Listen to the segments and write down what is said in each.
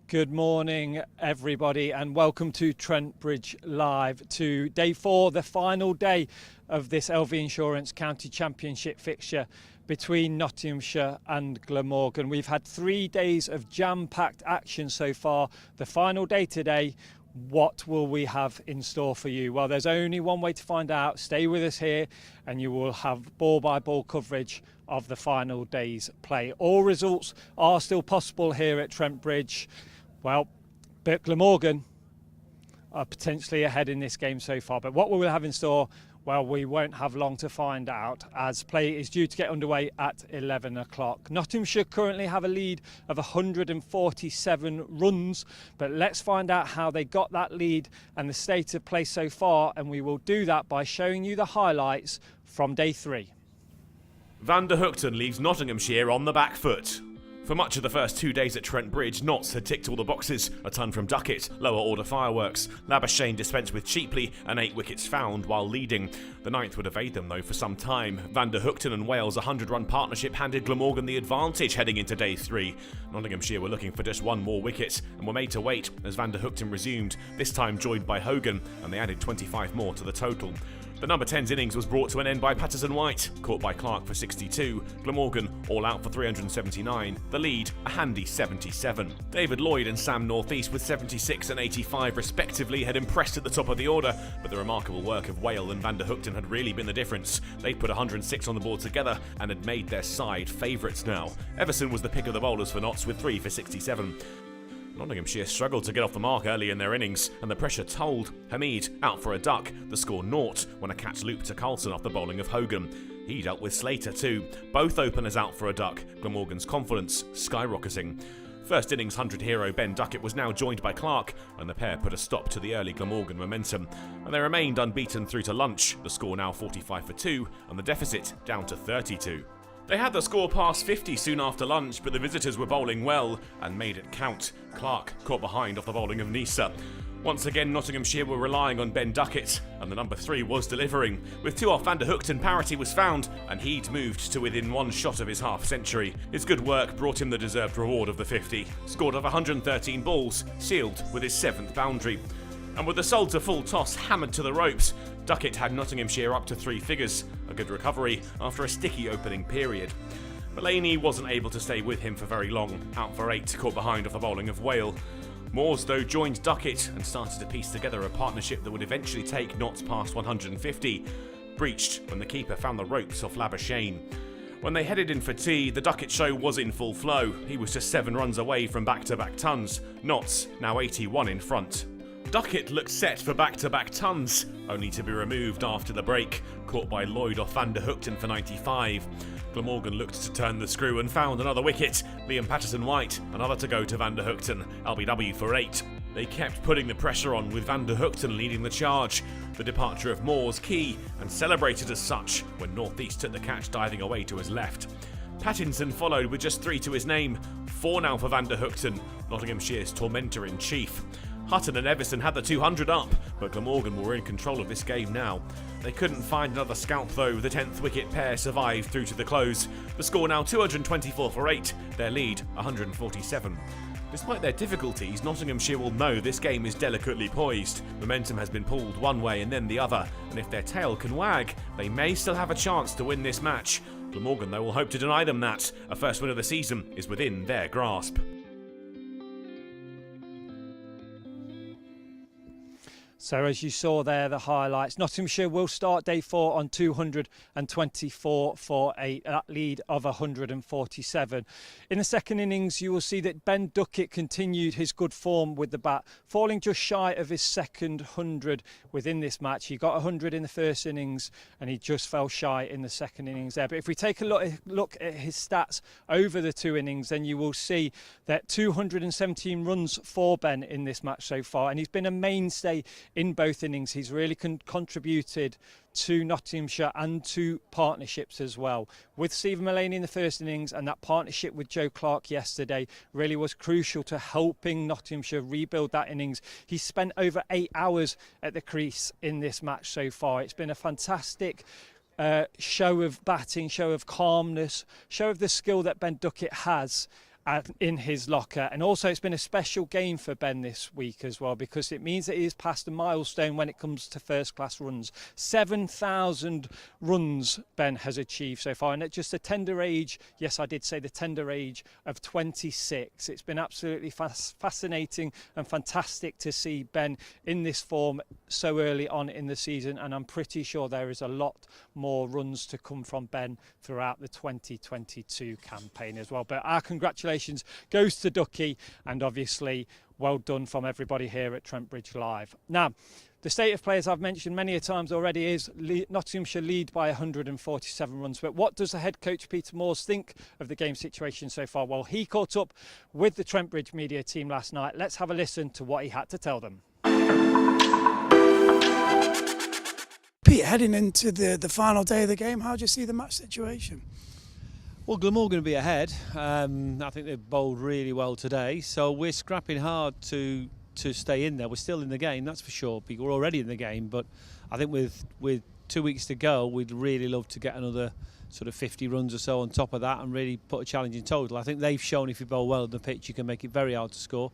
Good morning, everybody, and welcome to Trent Bridge Live to day 4, the final day of this LV Insurance County Championship fixture between Nottinghamshire and Glamorgan. We've had 3 days of jam-packed action so far. The final day today. What will we have in store for you? Well, there's only one way to find out. Stay with us here and you will have ball-by-ball coverage of the final day's play. All results are still possible here at Trent Bridge. Well, but Glamorgan are potentially ahead in this game so far. But what will we have in store? Well, we won't have long to find out, as play is due to get underway at 11 o'clock. Nottinghamshire currently have a lead of 147 runs, but let's find out how they got that lead and the state of play so far, and we will do that by showing you the highlights from day 3. Van der Hoogten leaves Nottinghamshire on the back foot. For much of the first 2 days at Trent Bridge, Notts had ticked all the boxes. A ton from Duckett, lower order fireworks. Labuschagne dispensed with cheaply and 8 wickets found while leading. The 9th would evade them though for some time. Van der Hoogten and Wales' 100-run partnership handed Glamorgan the advantage heading into day 3. Nottinghamshire were looking for just 1 more wicket and were made to wait as Van der Hoogten resumed, this time joined by Hogan, and they added 25 more to the total. The number 10's innings was brought to an end by Patterson-White, caught by Clark for 62. Glamorgan all out for 379. The lead, a handy 77. David Lloyd and Sam Northeast with 76 and 85 respectively had impressed at the top of the order, but the remarkable work of Wales and Van der Hoogten had really been the difference. They'd put 106 on the board together and had made their side favourites now. Everson was the pick of the bowlers for Notts with 3 for 67. Nottinghamshire struggled to get off the mark early in their innings, and the pressure told. Hamid out for a duck, the score 0 when a catch looped to Carlson off the bowling of Hogan. He dealt with Slater too, both openers out for a duck, Glamorgan's confidence skyrocketing. First innings 100 hero Ben Duckett was now joined by Clark, and the pair put a stop to the early Glamorgan momentum. And they remained unbeaten through to lunch, the score now 45 for 2, and the deficit down to 32. They had the score past 50 soon after lunch, but the visitors were bowling well and made it count. Clark caught behind off the bowling of Nisa. Once again, Nottinghamshire were relying on Ben Duckett, and the number 3 was delivering. With 2 off Van der Hoogten, parity was found, and he'd moved to within 1 shot of his half-century. His good work brought him the deserved reward of the 50. Scored of 113 balls, sealed with his 7th boundary. And with the sole to full toss hammered to the ropes, Duckett had Nottinghamshire up to 3 figures, a good recovery after a sticky opening period. Mullany wasn't able to stay with him for very long, out for 8, caught behind off the bowling of Wales. Moores, though, joined Duckett and started to piece together a partnership that would eventually take Notts past 150, breached when the keeper found the ropes off Labuschagne. When they headed in for tea, the Duckett show was in full flow. He was just 7 runs away from back-to-back tons. Notts now 81 in front. Duckett looked set for back-to-back tons, only to be removed after the break, caught by Lloyd off Van der Hoogten for 95. Glamorgan looked to turn the screw and found another wicket. Liam Patterson-White, another to go to Van der Hoogten, LBW for 8. They kept putting the pressure on with Van der Hoogten leading the charge. The departure of Moores key and celebrated as such when Northeast took the catch diving away to his left. Pattinson followed with just 3 to his name, 4 now for Van der Hoogten, Nottinghamshire's tormentor-in-chief. Hutton and Everson had the 200 up, but Glamorgan were in control of this game now. They couldn't find another scalp though, the 10th wicket pair survived through to the close. The score now 224 for 8, their lead 147. Despite their difficulties, Nottinghamshire will know this game is delicately poised. Momentum has been pulled one way and then the other, and if their tail can wag, they may still have a chance to win this match. Glamorgan though will hope to deny them that. A first win of the season is within their grasp. So as you saw there, the highlights. Nottinghamshire will start day 4 on 224 for a lead of 147. In the second innings, you will see that Ben Duckett continued his good form with the bat, falling just shy of his second 100 within this match. He got 100 in the first innings and he just fell shy in the second innings there. But if we take a look at his stats over the 2 innings, then you will see that 217 runs for Ben in this match so far, and he's been a mainstay in both innings. He's really contributed to Nottinghamshire and to partnerships as well. With Stephen Mullany in the first innings, and that partnership with Joe Clark yesterday really was crucial to helping Nottinghamshire rebuild that innings. He spent over 8 hours at the crease in this match so far. It's been a fantastic show of batting, show of calmness, show of the skill that Ben Duckett has. in his locker. And also it's been a special game for Ben this week as well, because it means that he has passed a milestone when it comes to first class runs. 7,000 runs Ben has achieved so far, and at just a tender age, yes I did say the tender age of 26. It's been absolutely fascinating and fantastic to see Ben in this form so early on in the season, and I'm pretty sure there is a lot more runs to come from Ben throughout the 2022 campaign as well. But our congratulations goes to Duckett, and obviously well done from everybody here at Trent Bridge Live. Now, the state of play, as I've mentioned many a times already, is Nottinghamshire lead by 147 runs. But what does the head coach Peter Moores think of the game situation so far? Well, he caught up with the Trent Bridge media team last night. Let's have a listen to what he had to tell them. Pete, heading into the final day of the game, how do you see the match situation? Well, Glamorgan will be ahead. I think they've bowled really well today, so we're scrapping hard to stay in there. We're still in the game, that's for sure. We're already in the game, but I think with 2 weeks to go, we'd really love to get another sort of 50 runs or so on top of that and really put a challenge in total. I think they've shown if you bowl well on the pitch, you can make it very hard to score,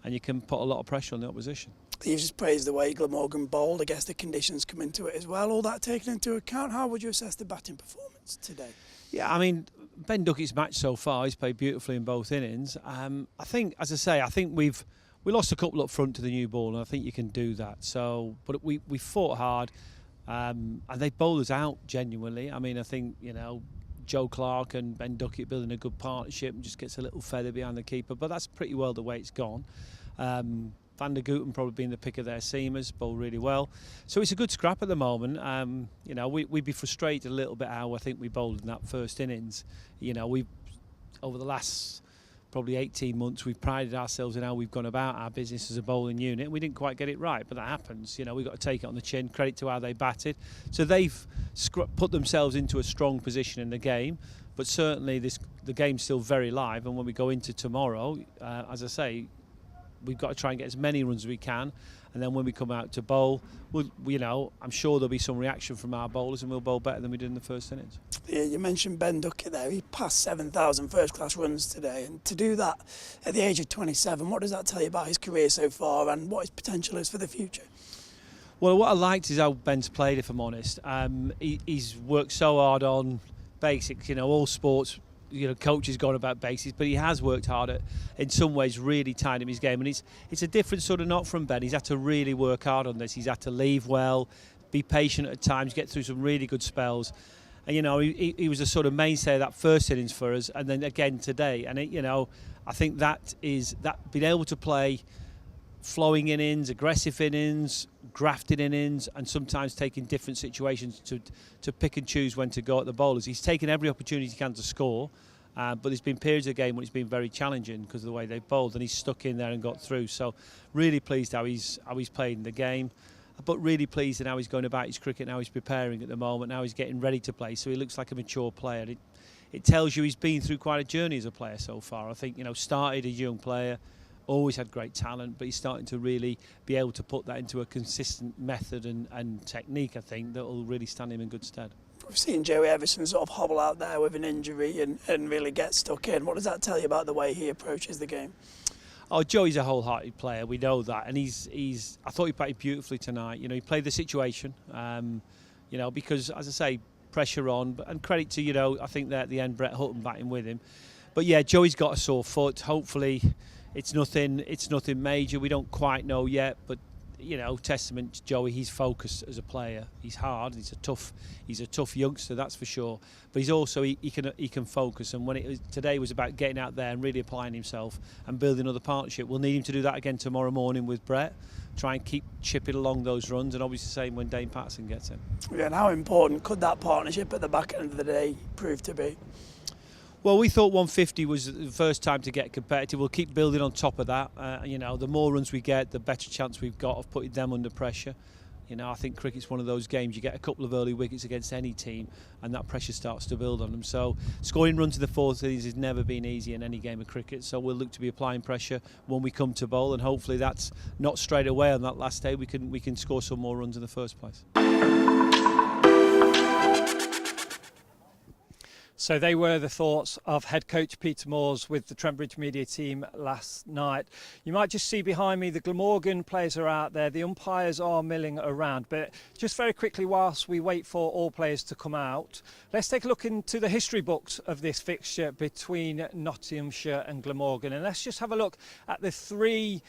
and you can put a lot of pressure on the opposition. You've just praised the way Glamorgan bowled. I guess the conditions come into it as well. All that taken into account, how would you assess the batting performance today? Yeah, I mean, Ben Duckett's match so far, he's played beautifully in both innings. I think, as I say, we lost a couple up front to the new ball, and I think you can do that. So, but we fought hard, and they bowled us out genuinely. I mean, I think, Joe Clark and Ben Duckett building a good partnership and just gets a little feather behind the keeper, but that's pretty well the way it's gone. Van der Gooten probably being the pick of their seamers, bowled really well. So it's a good scrap at the moment. We'd be frustrated a little bit how I think we bowled in that first innings. We've over the last probably 18 months, we've prided ourselves in how we've gone about our business as a bowling unit. We didn't quite get it right, but that happens. We've got to take it on the chin. Credit to how they batted. So they've put themselves into a strong position in the game. But certainly the game's still very live, and when we go into tomorrow, as I say, we've got to try and get as many runs as we can, and then when we come out to bowl, I'm sure there'll be some reaction from our bowlers, and we'll bowl better than we did in the first innings. Yeah, you mentioned Ben Duckett there. He passed 7,000 first-class runs today, and to do that at the age of 27, what does that tell you about his career so far and what his potential is for the future? Well, what I liked is how Ben's played, if I'm honest. He's worked so hard on basics, all sports. Coaches gone about basics, but he has worked hard at, in some ways, really tied him his game, and it's a different sort of knock from Ben. He's had to really work hard on this. He's had to leave well, be patient at times, get through some really good spells, and he was a sort of mainstay of that first innings for us, and then again today. And I think that being able to play flowing innings, aggressive innings, grafted innings, and sometimes taking different situations to pick and choose when to go at the bowlers. He's taken every opportunity he can to score, but there's been periods of the game when it's been very challenging because of the way they've bowled, and he's stuck in there and got through. So really pleased how he's played in the game, but really pleased in how he's going about his cricket, now he's preparing at the moment, now he's getting ready to play, so he looks like a mature player. It tells you he's been through quite a journey as a player so far. I think, started as a young player, always had great talent, but he's starting to really be able to put that into a consistent method and technique, I think, that will really stand him in good stead. We've seen Joey Everson sort of hobble out there with an injury and really get stuck in. What does that tell you about the way he approaches the game? Oh, Joey's a wholehearted player, we know that, and I thought he played beautifully tonight. He played the situation, because, as I say, pressure on, and credit to, I think that at the end, Brett Hutton batting with him. But yeah, Joey's got a sore foot. Hopefully it's nothing major. We don't quite know yet, but testament to Joey, he's focused as a player. He's hard. He's a tough youngster, that's for sure. But he's also he can focus. And when today was about getting out there and really applying himself and building another partnership, we'll need him to do that again tomorrow morning with Brett. Try and keep chipping along those runs, and obviously the same when Dane Patterson gets in. Yeah, and how important could that partnership at the back end of the day prove to be? Well, we thought 150 was the first time to get competitive. We'll keep building on top of that. The more runs we get, the better chance we've got of putting them under pressure. I think cricket's one of those games you get a couple of early wickets against any team, and that pressure starts to build on them. So scoring runs in the fourth innings has never been easy in any game of cricket. So we'll look to be applying pressure when we come to bowl, and hopefully that's not straight away on that last day. We can score some more runs in the first place. So they were the thoughts of head coach Peter Moores with the Trent Bridge media team last night. You might just see behind me the Glamorgan players are out there. The umpires are milling around. But just very quickly, whilst we wait for all players to come out, let's take a look into the history books of this fixture between Nottinghamshire and Glamorgan. And let's just have a look at the three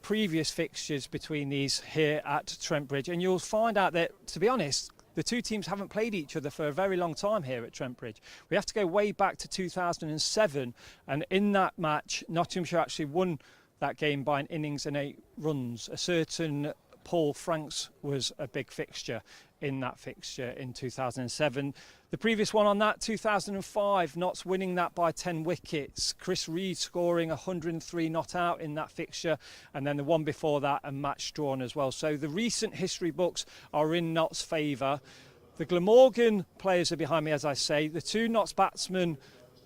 previous fixtures between these here at Trent Bridge. And you'll find out that, to be honest, the two teams haven't played each other for a very long time here at Trent Bridge. We have to go way back to 2007, and in that match, Nottinghamshire actually won that game by an innings and 8 runs. A certain Paul Franks was a big fixture in that fixture in 2007. The previous one on that, 2005, Notts winning that by 10 wickets. Chris Reed scoring 103 not out in that fixture. And then the one before that, a match drawn as well. So the recent history books are in Notts' favour. The Glamorgan players are behind me, as I say. The two Notts batsmen,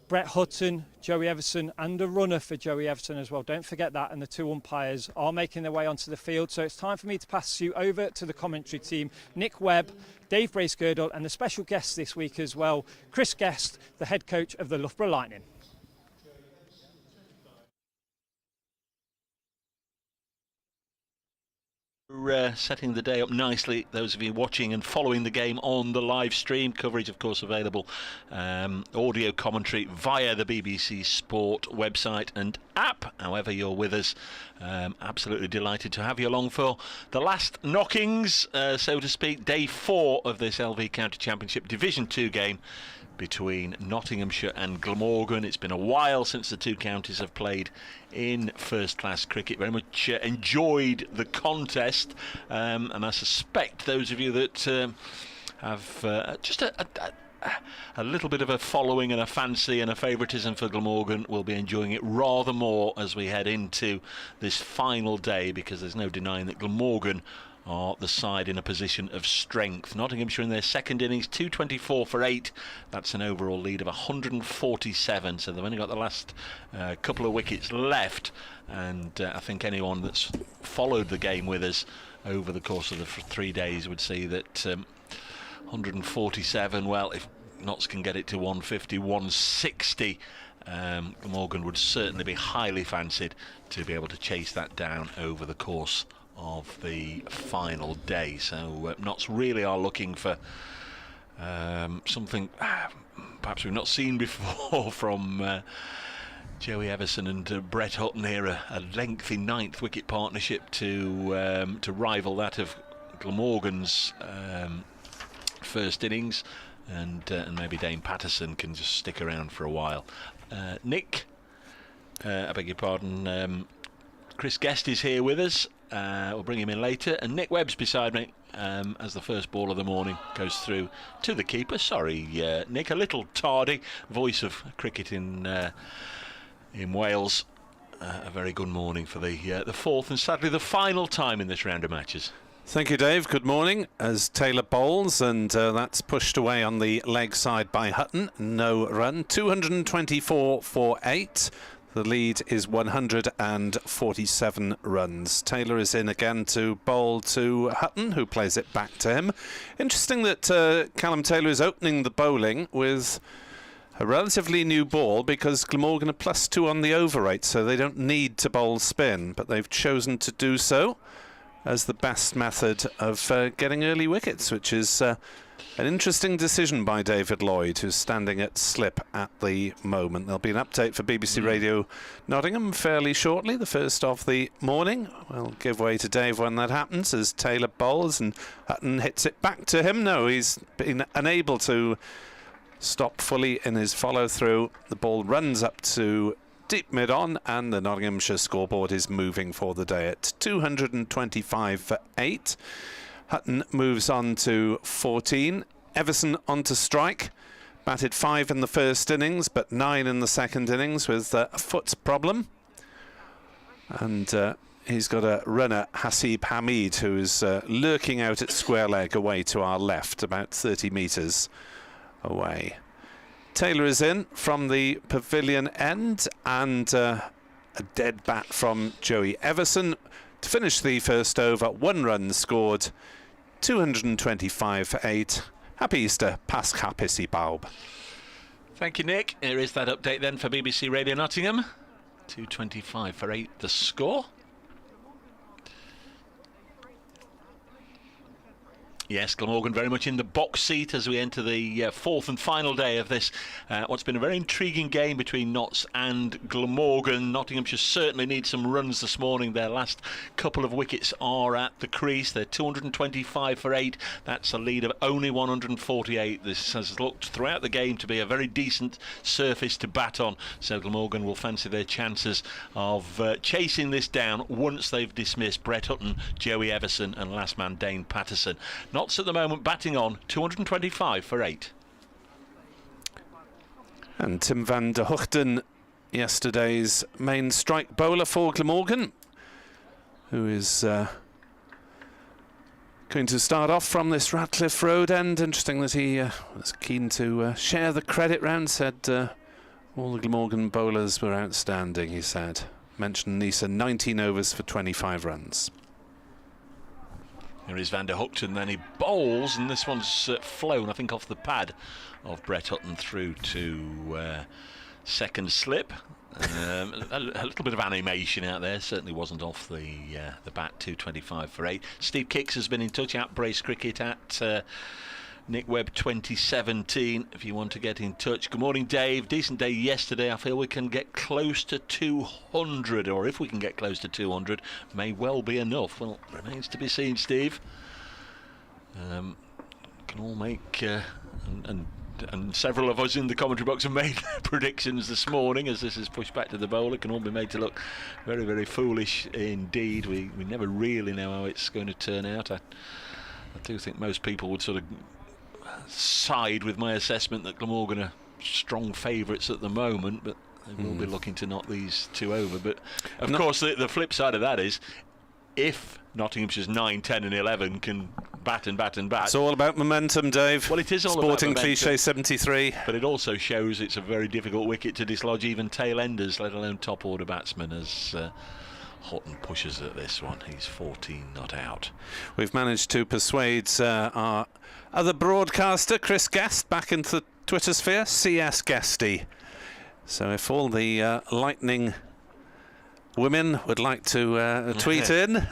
Brett Hutton, Joey Everson, and a runner for Joey Everson as well. Don't forget that. And the two umpires are making their way onto the field. So it's time for me to pass you over to the commentary team. Nick Webb, Dave Bracegirdle, and the special guest this week as well, Chris Guest, the head coach of the Loughborough Lightning. Setting the day up nicely, those of you watching and following the game on the live stream. Coverage, of course, available, audio commentary via the BBC Sport website and app, however you're with us. Absolutely delighted to have you along for the last knockings, so to speak, day 4 of this LV County Championship Division 2 game between Nottinghamshire and Glamorgan. It's been a while since the two counties have played in first-class cricket. Very much enjoyed the contest, and I suspect those of you that have just a little bit of a following and a fancy and a favouritism for Glamorgan will be enjoying it rather more as we head into this final day, because there's no denying that Glamorgan are the side in a position of strength. Nottinghamshire in their second innings, 224 for 8. That's an overall lead of 147, so they've only got the last couple of wickets left, and I think anyone that's followed the game with us over the course of the 3 days would see that 147, well, if Notts can get it to 150, 160, Glamorgan would certainly be highly fancied to be able to chase that down over the course of the final day. So Notts really are looking for something perhaps we've not seen before from Joey Everson and Brett Hutton here, a lengthy 9th wicket partnership to rival that of Glamorgan's first innings, and maybe Dane Patterson can just stick around for a while. Nick, I beg your pardon, Chris Guest is here with us. We'll bring him in later, and Nick Webb's beside me as the first ball of the morning goes through to the keeper. Sorry, Nick, a little tardy. Voice of cricket in Wales. A very good morning for the fourth and sadly the final time in this round of matches. Thank you, Dave. Good morning. As Taylor bowls, and that's pushed away on the leg side by Hutton. No run. 224 for 8. The lead is 147 runs. Taylor is in again to bowl to Hutton, who plays it back to him. Interesting that Callum Taylor is opening the bowling with a relatively new ball, because Glamorgan are +2 on the over rate, so they don't need to bowl spin, but they've chosen to do so as the best method of getting early wickets, which is an interesting decision by David Lloyd, who's standing at slip at the moment. There'll be an update for BBC Radio Nottingham fairly shortly, the first of the morning. We'll give way to Dave when that happens, as Taylor bowls and Hutton hits it back to him. No, he's been unable to stop fully in his follow-through. The ball runs up to deep mid-on, and the Nottinghamshire scoreboard is moving for the day at 225 for 8. Hutton moves on to 14. Everson on to strike. Batted 5 in the first innings, but 9 in the second innings with a foot problem. And he's got a runner, Hasib Hamid, who is lurking out at square leg away to our left, about 30 metres away. Taylor is in from the pavilion end, and a dead bat from Joey Everson to finish the first over. 1 run scored, 225 for 8, Happy Easter, Pasc hapus I bawb. Thank you, Nick. Here is that update then for BBC Radio Nottingham. 2:25 for 8 the score. Yes, Glamorgan very much in the box seat as we enter the fourth and final day of this. What's been a very intriguing game between Notts and Glamorgan. Nottinghamshire certainly need some runs this morning. Their last couple of wickets are at the crease. They're 225 for 8. That's a lead of only 148. This has looked throughout the game to be a very decent surface to bat on. So Glamorgan will fancy their chances of chasing this down once they've dismissed Brett Hutton, Joey Everson and last man Dane Patterson. Notts at the moment batting on 225 for 8. And Tim van der Hoogten, yesterday's main strike bowler for Glamorgan, who is going to start off from this Ratcliffe Road end. Interesting that he was keen to share the credit round, said all the Glamorgan bowlers were outstanding, he said. Mentioned Nisa, 19 overs for 25 runs. Here is Van der Hoogten, then he bowls, and this one's flown, I think, off the pad of Brett Hutton through to second slip. A little bit of animation out there, certainly wasn't off the bat. 225 for 8. Steve Kicks has been in touch at Brace Cricket at Nick Webb 2017 if you want to get in touch. Good morning, Dave. Decent day yesterday. I feel we can get close to 200, or if we can get close to 200 may well be enough. Well, remains to be seen, Steve. Can all make and several of us in the commentary box have made predictions this morning as this is pushed back to the bowler. Can all be made to look very, very foolish indeed. We never really know how it's going to turn out. I do think most people would sort of side with my assessment that Glamorgan are strong favourites at the moment, but they will be looking to knock these two over. But of course the flip side of that is if Nottinghamshire's 9, 10 and 11 can bat and bat and bat. It's all about momentum, Dave. Well, it is all Sporting about momentum. cliche 73. But it also shows it's a very difficult wicket to dislodge even tail-enders, let alone top-order batsmen, as Houghton pushes at this one. He's 14 not out. We've managed to persuade our other broadcaster, Chris Guest, back into the Twitter sphere, CS Guesty. So if all the Lightning women would like to tweet in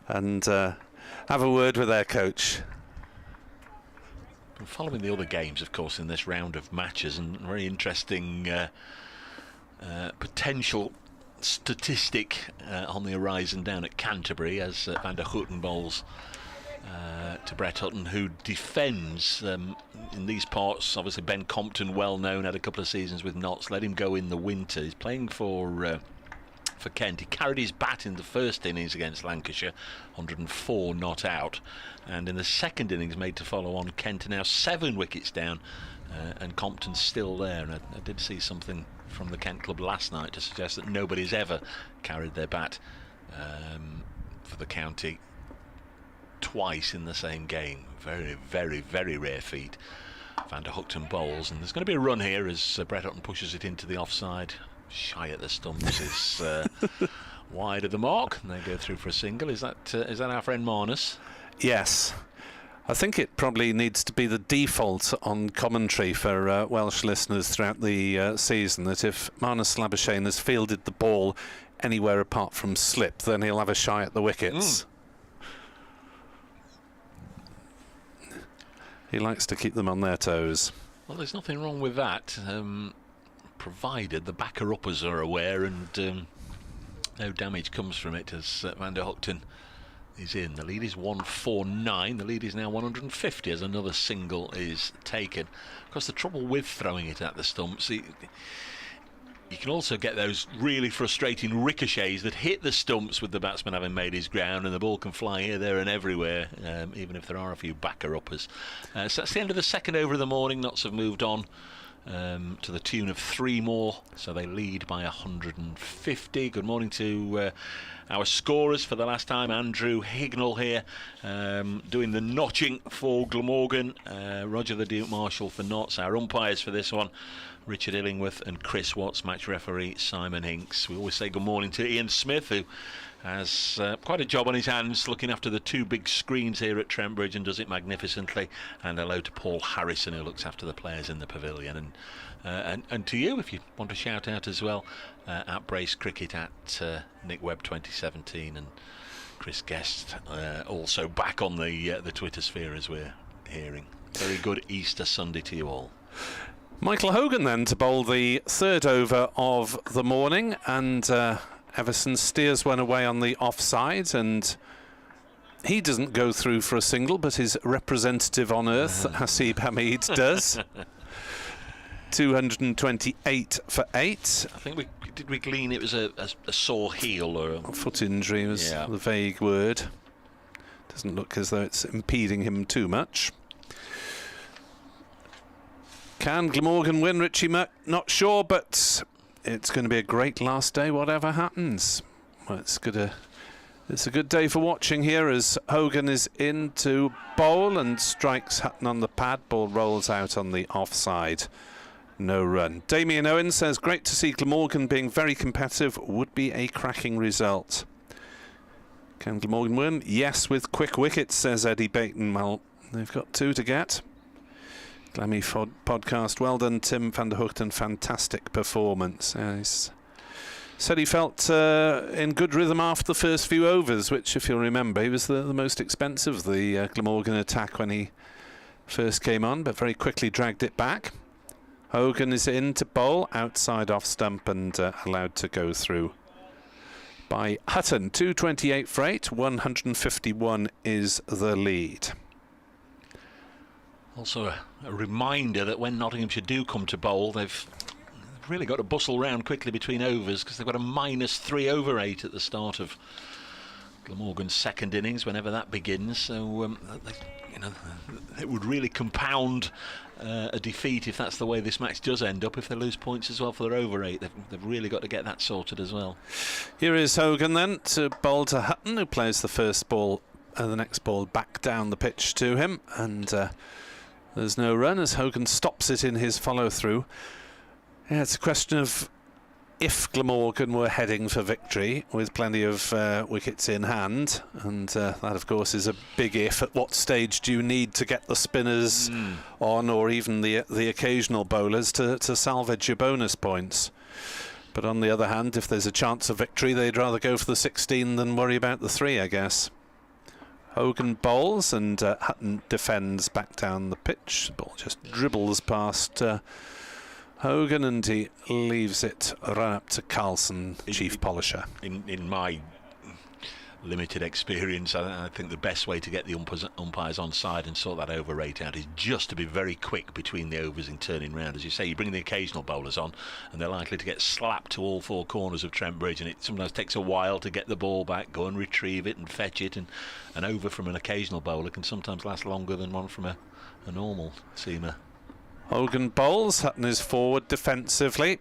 and have a word with their coach. Been following the other games, of course, in this round of matches, and very interesting potential statistic on the horizon down at Canterbury as Van der Hoogten bowls to Brett Hutton, who defends in these parts. Obviously Ben Compton, well known, had a couple of seasons with Notts, let him go in the winter. He's playing for Kent. He carried his bat in the first innings against Lancashire, 104 not out, and in the second innings made to follow on. Kent are now 7 wickets down and Compton's still there, and I did see something from the Kent club last night to suggest that nobody's ever carried their bat for the county twice in the same game. Very, very, very rare feat. Van der Hoogten bowls, and there's going to be a run here as Brett Hutton pushes it into the offside. Shy at the stumps is wide of the mark, and they go through for a single. Is that our friend Marnus? Yes. I think it probably needs to be the default on commentary for Welsh listeners throughout the season, that if Marnus Labuschagne has fielded the ball anywhere apart from slip, then he'll have a shy at the wickets. He likes to keep them on their toes. Well, there's nothing wrong with that, provided the backer-uppers are aware and no damage comes from it, as Van der Hoogten is in. The lead is 149. The lead is now 150 as another single is taken. Of course, the trouble with throwing it at the stumps, you can also get those really frustrating ricochets that hit the stumps with the batsman having made his ground, and the ball can fly here, there and everywhere, even if there are a few backer-uppers. So that's the end of the second over of the morning. Notts have moved on to the tune of 3 more, so they lead by 150. Good morning to our scorers for the last time. Andrew Hignell here doing the notching for Glamorgan. Roger the Duke Marshall for Notts. Our umpires for this one, Richard Illingworth and Chris Watts, match referee Simon Hinks. We always say good morning to Ian Smith, who has quite a job on his hands looking after the two big screens here at Trent Bridge and does it magnificently. And hello to Paul Harrison, who looks after the players in the pavilion. And to you, if you want to shout out as well, at Brace Cricket, at Nick Webb 2017, and Chris Guest also back on the Twitter sphere as we're hearing. Very good Easter Sunday to you all. Michael Hogan then to bowl the third over of the morning, and Everson steers one away on the offside, and he doesn't go through for a single, but his representative on earth, Hasib Hamid, does. 228 for 8. I think we glean it was a sore heel or a foot injury was the vague word. Doesn't look as though it's impeding him too much. Can Glamorgan win, Richie Muck? Not sure, but it's going to be a great last day, whatever happens. Well, it's a good day for watching here as Hogan is in to bowl and strikes Hutton on the pad. Ball rolls out on the offside. No run. Damien Owen says, great to see Glamorgan being very competitive. Would be a cracking result. Can Glamorgan win? Yes, with quick wickets, says Eddie Baton. Well, they've got 2 to get. Glammy podcast. Well done, Tim van der Hoogten. Fantastic performance. He said he felt in good rhythm after the first few overs, which, if you'll remember, he was the most expensive of the Glamorgan attack when he first came on, but very quickly dragged it back. Hogan is in to bowl, outside off stump, and allowed to go through by Hutton. 228 for 8, 151 is the lead. Also a reminder that when Nottinghamshire do come to bowl, they've really got to bustle round quickly between overs, because they've got a -3 over 8 at the start of Glamorgan's second innings, whenever that begins. So it would really compound a defeat if that's the way this match does end up, if they lose points as well for their over 8. They've really got to get that sorted as well. Here is Hogan then to bowl to Hutton, who plays the first ball and the next ball back down the pitch to him, and there's no run as Hogan stops it in his follow-through. Yeah, it's a question of if Glamorgan were heading for victory with plenty of wickets in hand, and that of course is a big if. At what stage do you need to get the spinners on, or even the occasional bowlers to salvage your bonus points? But on the other hand, if there's a chance of victory, they'd rather go for the 16 than worry about the 3, I guess. Hogan bowls and Hutton defends back down the pitch. The ball just dribbles past Hogan, and he leaves it run up to Carlson, chief polisher. In my limited experience, I think the best way to get the umpires on side and sort that over 8 out is just to be very quick between the overs in turning round. As you say, you bring the occasional bowlers on and they're likely to get slapped to all 4 corners of Trent Bridge, and it sometimes takes a while to get the ball back, go and retrieve it and fetch it, and an over from an occasional bowler can sometimes last longer than one from a normal seamer. Hogan bowls, Hutton is forward defensively.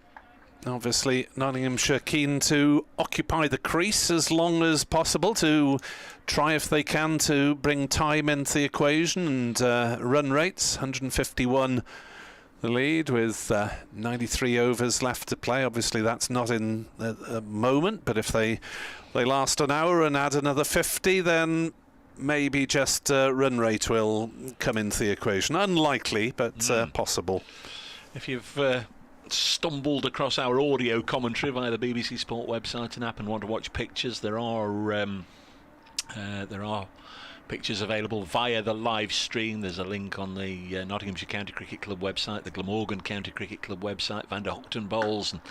Obviously Nottinghamshire keen to occupy the crease as long as possible, to try if they can to bring time into the equation, and run rates. 151 the lead with 93 overs left to play. Obviously that's not in a moment, but if they last an hour and add another 50, then maybe just run rate will come into the equation. Unlikely, but possible. If you've stumbled across our audio commentary via the BBC Sport website and app and want to watch pictures, there are pictures available via the live stream. There's a link on the Nottinghamshire County Cricket Club website, the Glamorgan County Cricket Club website. Van der Hoogten bowls, and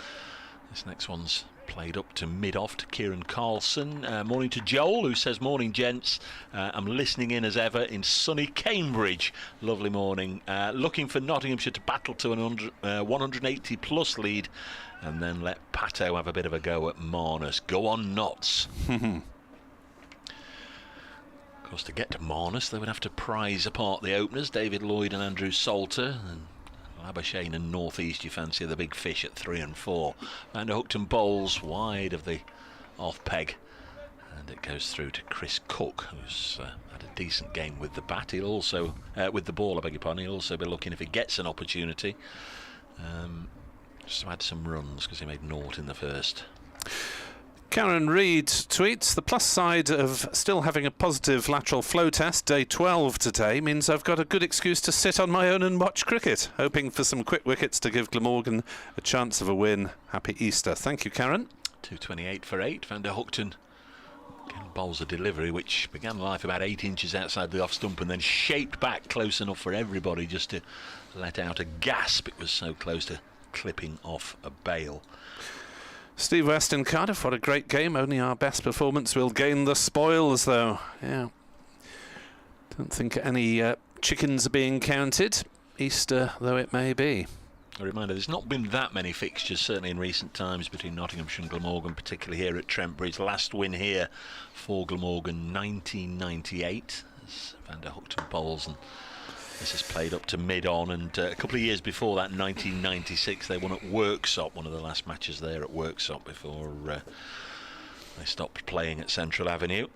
this next one's played up to mid-off to Kieran Carlson. Morning to Joel, who says, morning gents, I'm listening in as ever in sunny Cambridge. Lovely morning. Looking for Nottinghamshire to battle to an 180 plus lead, and then let Pato have a bit of a go at Marnus. Go on Notts. Of course, to get to Marnus they would have to prize apart the openers, David Lloyd and Andrew Salter, and Labashane and North East, you fancy the big fish at 3 and 4. Van der Hoogten bowls wide of the off peg, and it goes through to Chris Cook, who's had a decent game with the bat. He'll also with the ball, I beg your pardon. He'll also be looking if he gets an opportunity. Just to add some runs because he made naught in the first. Karen Reid tweets, the plus side of still having a positive lateral flow test, day 12 today, means I've got a good excuse to sit on my own and watch cricket, hoping for some quick wickets to give Glamorgan a chance of a win. Happy Easter. Thank you, Karen. 228 for 8. Van der Hoogten again bowls a delivery which began life about 8 inches outside the off stump and then shaped back close enough for everybody just to let out a gasp. It was so close to clipping off a bail. Steve West in Cardiff, what a great game. Only our best performance will gain the spoils, though. Yeah. Don't think any chickens are being counted, Easter though it may be. A reminder, there's not been that many fixtures, certainly in recent times, between Nottinghamshire and Glamorgan, particularly here at Trent Bridge. Last win here for Glamorgan, 1998, as Van der Hoogten bowls, and this is played up to mid-on, and a couple of years before that, 1996, they won at Worksop, one of the last matches there at Worksop before they stopped playing at Central Avenue.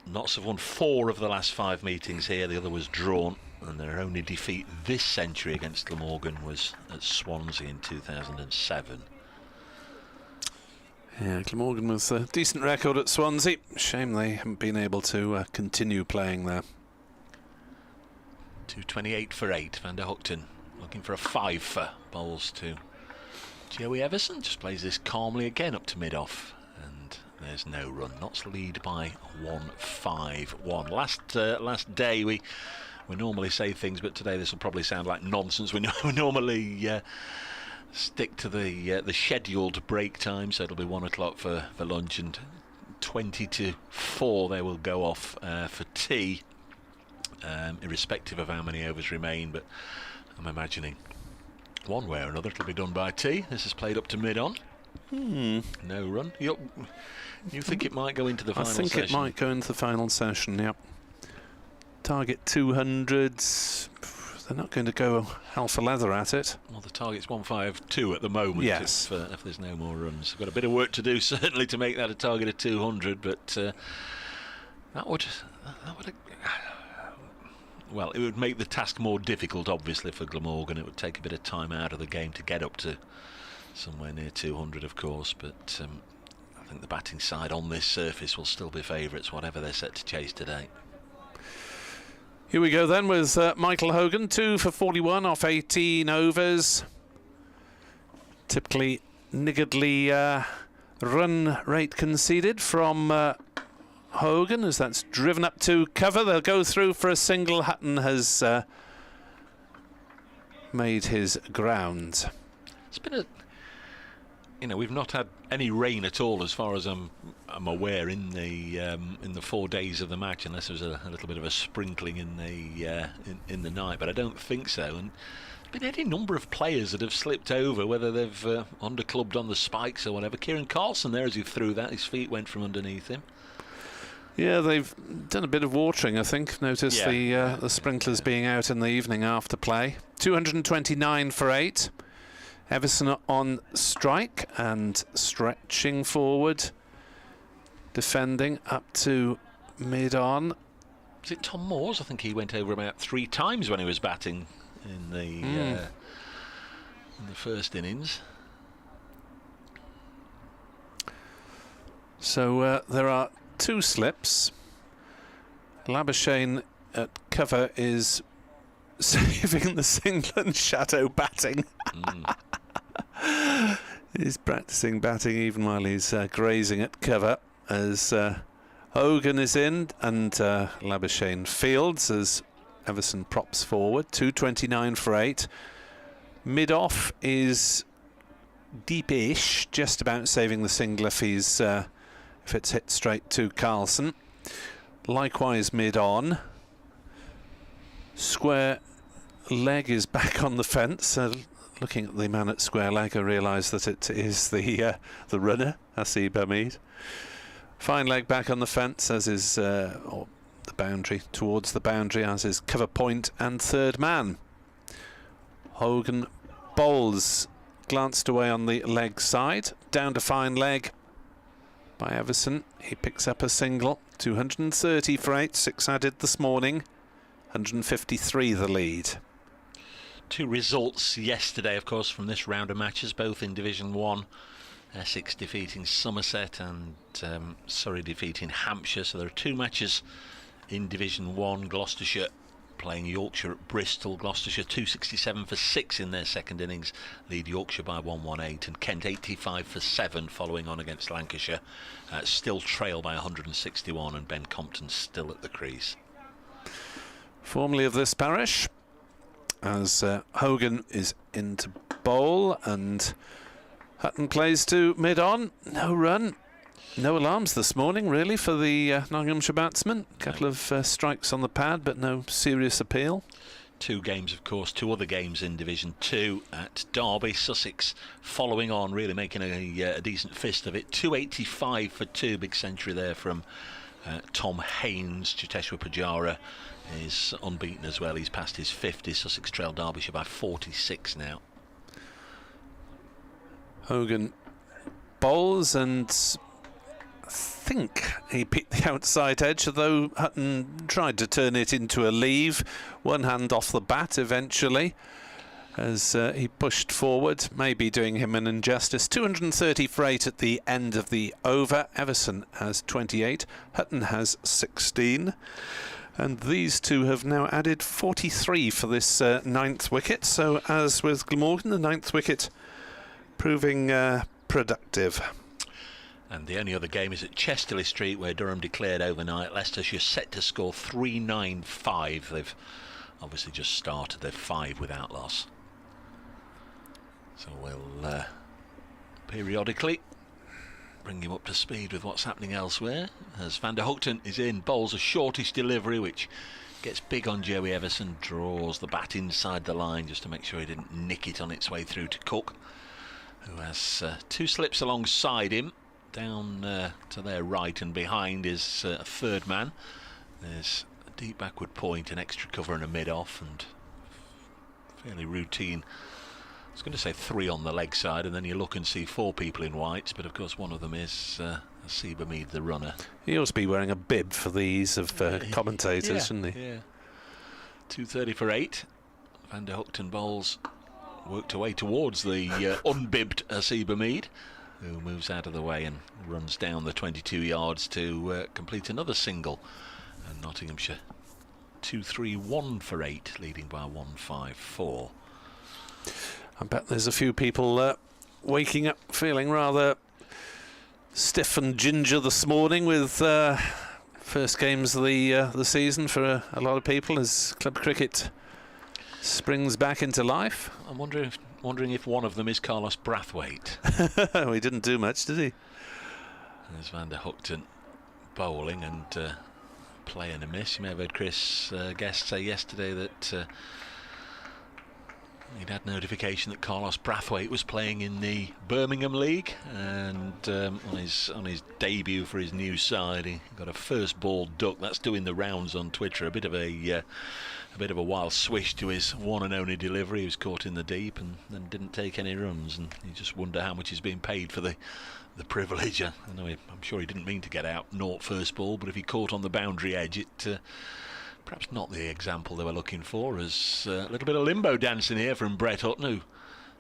Notts have won 4 of the last 5 meetings here, the other was drawn, and their only defeat this century against Glamorgan was at Swansea in 2007. Yeah, Glamorgan with a decent record at Swansea. Shame they haven't been able to continue playing there. 228 for 8. Van der Hoogten looking for a 5 for bowls to Joey Everson. Just plays this calmly again up to mid-off, and there's no run. Notts lead by 1-5-1. Last day we normally say things, but today this will probably sound like nonsense. We normally stick to the scheduled break time, so it'll be 1 o'clock for lunch, and 20 to 4 they will go off for tea. Irrespective of how many overs remain, but I'm imagining one way or another it'll be done by tea. This is played up to mid-on. No run. You think it might go into the final session? I think it might go into the final session, yep. Target 200s. They're not going to go hell for leather at it. Well, the target's 152 at the moment. Yes. If there's no more runs. Got a bit of work to do, certainly, to make that a target of 200, but that would well, it would make the task more difficult, obviously, for Glamorgan. It would take a bit of time out of the game to get up to somewhere near 200, of course, but I think the batting side on this surface will still be favourites, whatever they're set to chase today. Here we go then with Michael Hogan, 2 for 41 off 18 overs. Typically niggardly run rate conceded from Hogan, as that's driven up to cover. They'll go through for a single. Hutton has made his ground. It's been we've not had any rain at all, as far as I'm aware, in the 4 days of the match, unless there was a little bit of a sprinkling in the night. But I don't think so. And there's been any number of players that have slipped over, whether they've underclubbed on the spikes or whatever. Kieran Carlson there, as he threw that, his feet went from underneath him. Yeah, they've done a bit of watering, I think. Notice the sprinklers being out in the evening after play. 229 for 8. Everson on strike and stretching forward. Defending up to mid-on. Was it Tom Moores? I think he went over about 3 times when he was batting in the first innings. So there are 2 slips. Labuschagne at cover is saving the Singland shadow batting. He's practicing batting even while he's grazing at cover, as Hogan is in and Labuschagne fields as Everson props forward. 229 for 8. Mid-off is deepish, just about saving the single if it's hit straight to Carlson. Likewise mid-on. Square leg is back on the fence. Looking at the man at square leg, I realise that it is the runner, Hasib Hamid. Fine leg back on the fence, as is or the boundary, towards the boundary, as is cover point and third man. Hogan bowls, glanced away on the leg side, down to fine leg by Everson. He picks up a single. 230 for 8, 6 added this morning. 153 the lead. Two results yesterday, of course, from this round of matches, both in Division 1. Essex defeating Somerset and Surrey defeating Hampshire. So there are two matches in Division 1. Gloucestershire playing Yorkshire at Bristol. Gloucestershire 267 for 6 in their second innings, lead Yorkshire by 118, and Kent 85 for 7 following on against Lancashire. Still trail by 161, and Ben Compton still at the crease. Formerly of this parish, as Hogan is into bowl and Hutton plays to mid-on. No run, no alarms this morning really for the Nottinghamshire batsman. A couple of strikes on the pad, but no serious appeal. Two games, of course, two other games in Division 2 at Derby. Sussex following on, really making a decent fist of it. 285 for 2, big century there from Tom Haynes. Cheteshwar Pujara is unbeaten as well. He's past his 50. Sussex trail Derbyshire by 46 now. Hogan bowls, and I think he picked the outside edge, although Hutton tried to turn it into a leave. One hand off the bat eventually as he pushed forward, maybe doing him an injustice. 230 for 8 at the end of the over. Everson has 28, Hutton has 16. And these two have now added 43 for this ninth wicket. So as with Glamorgan, the ninth wicket proving productive. And the only other game is at Chesterley Street, where Durham declared overnight Leicestershire set to score 395. They've obviously just started their 5 without loss. So we'll periodically bring him up to speed with what's happening elsewhere, as Van der Hoogten is in, bowls a shortish delivery which gets big on Joey Everson, draws the bat inside the line just to make sure he didn't nick it on its way through to Cook, who has 2 slips alongside him. Down to their right and behind is a third man. There's a deep backward point, an extra cover and a mid-off, and fairly routine. I was going to say 3 on the leg side, and then you look and see 4 people in whites, but of course one of them is Asiba Mead, the runner. He ought to be wearing a bib for the ease of commentators, yeah, shouldn't he? Yeah. 230 for 8. Van der Hoogten bowls worked away towards the unbibbed Asiba Mead, who moves out of the way and runs down the 22 yards to complete another single. And Nottinghamshire 231 for 8, leading by 154. I bet there's a few people waking up feeling rather stiff and ginger this morning with first games of the season for a lot of people as club cricket springs back into life. I'm wondering if one of them is Carlos Brathwaite. He didn't do much, did he? There's Van der Hoogten bowling and playing a miss. You may have heard Chris Guest say yesterday that he'd had notification that Carlos Brathwaite was playing in the Birmingham League, and on his debut for his new side, he got a first ball duck. That's doing the rounds on Twitter. A bit of a wild swish to his one and only delivery. He was caught in the deep and then didn't take any runs, and you just wonder how much he's being paid for the privilege. I know I'm sure he didn't mean to get out naught first ball, but if he caught on the boundary edge, it perhaps not the example they were looking for. As a little bit of limbo dancing here from Brett Hutton, who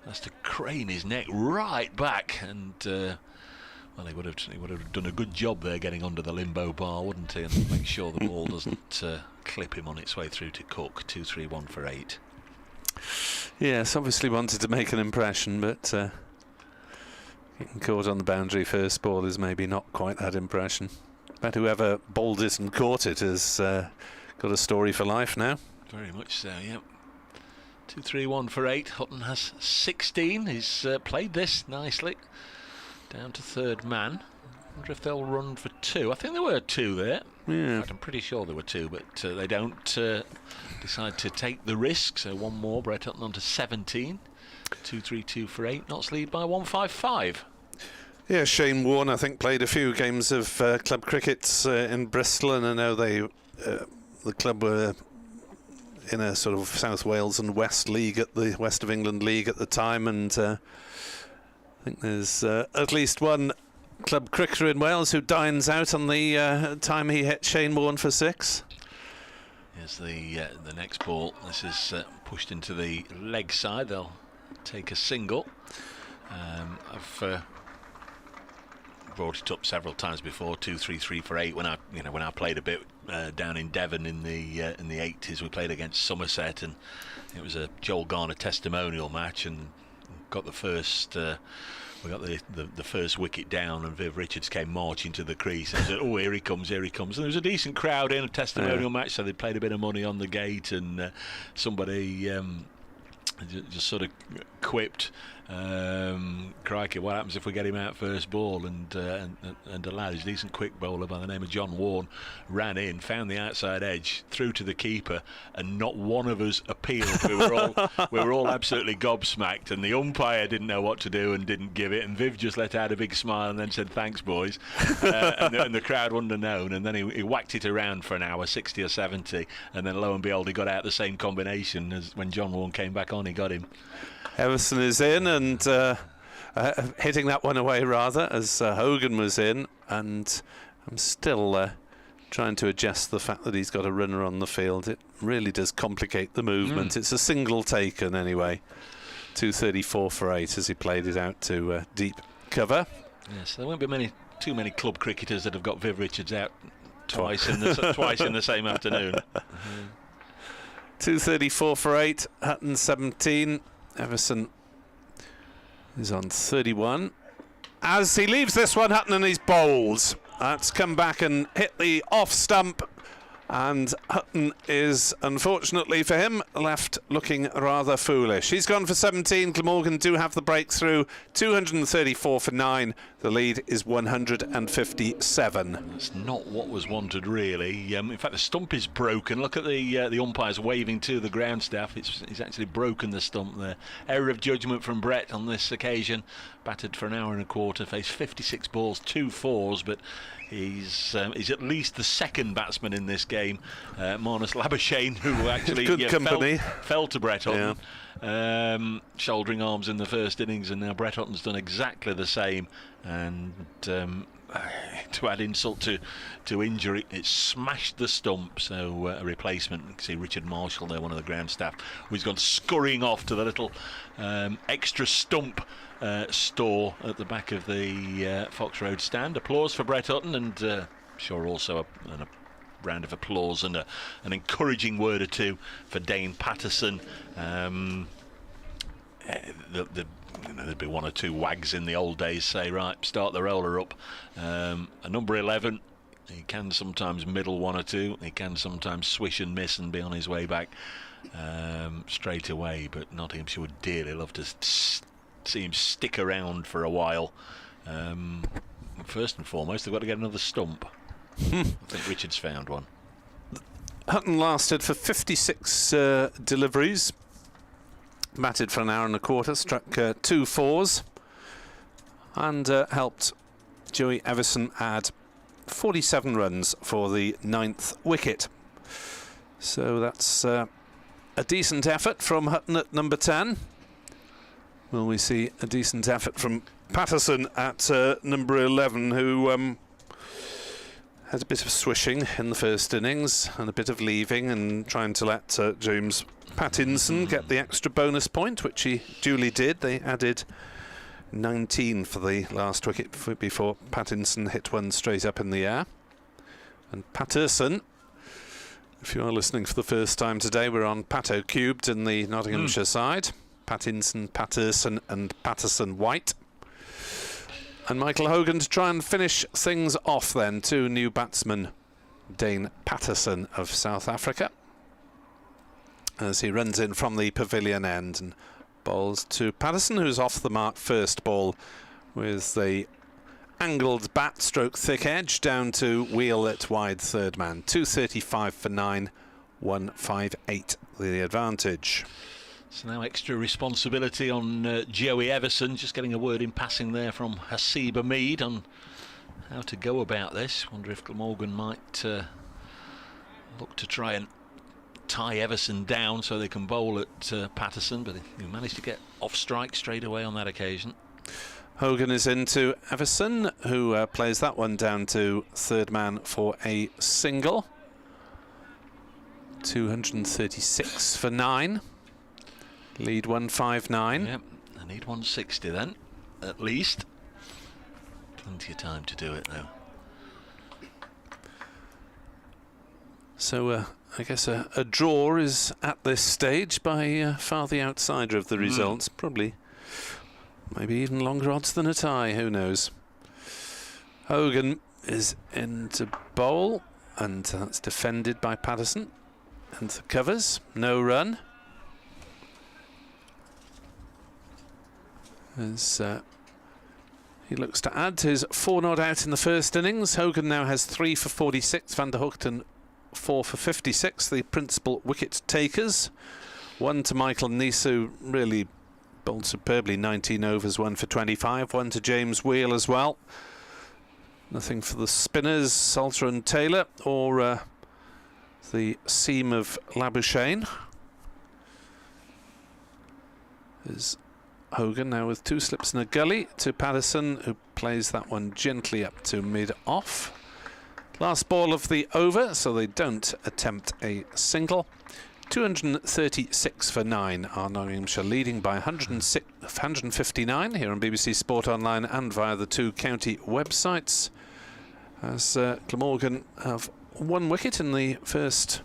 has to crane his neck right back, and well, he would have done a good job there getting under the limbo bar, wouldn't he, and make sure the ball doesn't clip him on its way through to Cook. 231 for 8. Yes, obviously wanted to make an impression, but getting caught on the boundary first ball is maybe not quite that impression. But whoever bowled it and caught it has got a story for life now. Very much so, yeah. 231 for 8. Hutton has 16. He's played this nicely. Down to third man. Wonder if they'll run for 2. I think there were 2 there. Yeah. In fact, I'm pretty sure there were 2, but they don't decide to take the risk. So one more. Brett Hutton on to 17. 232 for 8. Notts lead by 155. Yeah, Shane Warne, I think, played a few games of club cricket in Bristol, and I know the club were in a sort of South Wales and West League at the West of England League at the time, and I think there's at least one club cricketer in Wales who dines out on the time he hit Shane Warne for 6. Here's the next ball. This is pushed into the leg side. They'll take a single. I've brought it up several times before. 2-3-3 for 8 when I played a bit down in Devon in the 80s. We played against Somerset, and it was a Joel Garner testimonial match, and got the first. We got the first wicket down, and Viv Richards came marching to the crease and said, "Oh, here he comes, here he comes." And there was a decent crowd in a testimonial match, so they played a bit of money on the gate, and somebody just sort of quipped, "Crikey, what happens if we get him out first ball?" And a lad, a decent quick bowler by the name of John Warne, ran in, found the outside edge, threw to the keeper, and not one of us appealed. We were all absolutely gobsmacked, and the umpire didn't know what to do and didn't give it. And Viv just let out a big smile and then said, "Thanks, boys." And the crowd wouldn't have known. And then he whacked it around for an hour, 60 or 70, and then lo and behold, he got out the same combination as when John Warne came back on. He got him. Everson is in and hitting that one away rather as Hogan was in, and I'm still trying to adjust the fact that he's got a runner on the field. It really does complicate the movement. It's a single taken anyway. 234 for 8 as he played it out to deep cover. Yes, there won't be too many club cricketers that have got Viv Richards out twice in the same afternoon. 234 for 8, Hutton 17. Everson is on 31. As he leaves this one, Hutton and his bowls. That's come back and hit the off stump. And Hutton is, unfortunately for him, left looking rather foolish. He's gone for 17. Glamorgan do have the breakthrough. 234 for 9. The lead is 157. That's not what was wanted, really. In fact, the stump is broken. Look at the umpires waving to the ground staff. He's actually broken the stump there. Error of judgment from Brett on this occasion. Batted for an hour and a quarter. Faced 56 balls, 2 fours, but he's at least the second batsman in this game. Marnus Labuschagne, who actually fell to Brett Hutton. Yeah. Shouldering arms in the first innings, and now Brett Hutton's done exactly the same. And to add insult to injury, it smashed the stump. So a replacement. You can see Richard Marshall there, one of the ground staff, who's gone scurrying off to the little extra stump store at the back of the Fox Road stand. Applause for Brett Hutton, and sure also a round of applause and an encouraging word or two for Dane Patterson. There'd be one or two wags in the old days say, right, start the roller up. A number 11, he can sometimes middle one or two, he can sometimes swish and miss and be on his way back straight away, but Nottinghamshire would dearly love to see him stick around for a while. First and foremost, they've got to get another stump. I think Richards found one. Hutton lasted for 56 deliveries, batted for an hour and a quarter, struck 2 fours, and helped Joey Everson add 47 runs for the 9th wicket. So that's a decent effort from Hutton at number 10. Will we see a decent effort from Patterson at number 11, who had a bit of swishing in the first innings and a bit of leaving and trying to let James Pattinson get the extra bonus point, which he duly did. They added 19 for the last wicket before Pattinson hit one straight up in the air. And Patterson, if you are listening for the first time today, we're on Pato Cubed in the Nottinghamshire side. Pattinson, Patterson and Patterson White. And Michael Hogan to try and finish things off then. 2 new batsmen, Dane Patterson of South Africa, as he runs in from the pavilion end and bowls to Patterson, who's off the mark first ball with the angled bat stroke thick edge down to wheel at wide third man. 235 for 9, 158 the advantage. So now extra responsibility on Joey Everson. Just getting a word in passing there from Hasiba Mead on how to go about this. Wonder if Glamorgan might look to try and tie Everson down so they can bowl at Patterson, but he managed to get off strike straight away on that occasion. Hogan is into Everson, who plays that one down to third man for a single. 236 for 9. Lead 159. Yep, I need 160 then, at least. Plenty of time to do it though. So I guess a draw is at this stage by far the outsider of the results. Probably, maybe even longer odds than a tie, who knows. Hogan is into bowl, and that's defended by Patterson. And the covers, no run. As he looks to add to his 4 not out in the first innings. Hogan now has 3 for 46, Van der Hoogten 4 for 56, the principal wicket takers. 1 to Michael Nisu, really bowled superbly, 19 overs, 1 for 25. 1 to James Wheel as well. Nothing for the spinners, Salter and Taylor, or the seam of Labuschagne. There's Hogan now with 2 slips in a gully to Patterson, who plays that one gently up to mid-off. Last ball of the over, so they don't attempt a single. 236 for 9 are Nottinghamshire, leading by 159 here on BBC Sport Online and via the 2 county websites. As Glamorgan have 1 wicket in the first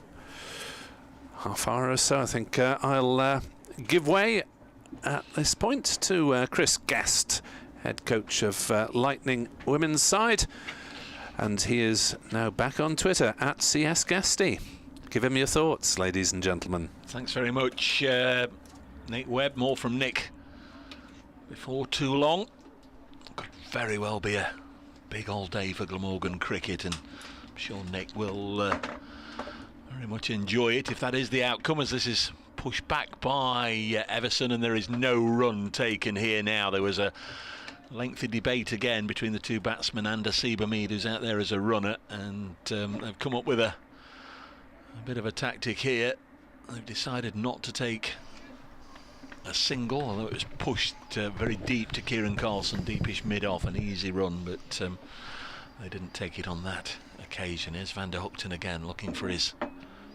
half hour or so. I think I'll give way at this point to Chris Guest, head coach of Lightning women's side. And he is now back on Twitter at CSGuesty. Give him your thoughts, ladies and gentlemen. Thanks very much, Nick Webb. More from Nick before too long. Could very well be a big old day for Glamorgan cricket, and I'm sure Nick will very much enjoy it if that is the outcome, as this is pushed back by Everson and there is no run taken here now. There was a lengthy debate again between the 2 batsmen and Asiba Mead, who's out there as a runner, and they've come up with a bit of a tactic here. They've decided not to take a single, although it was pushed very deep to Kieran Carlson, deepish mid-off, an easy run, but they didn't take it on that occasion. Here's Van der Hoogten again, looking for his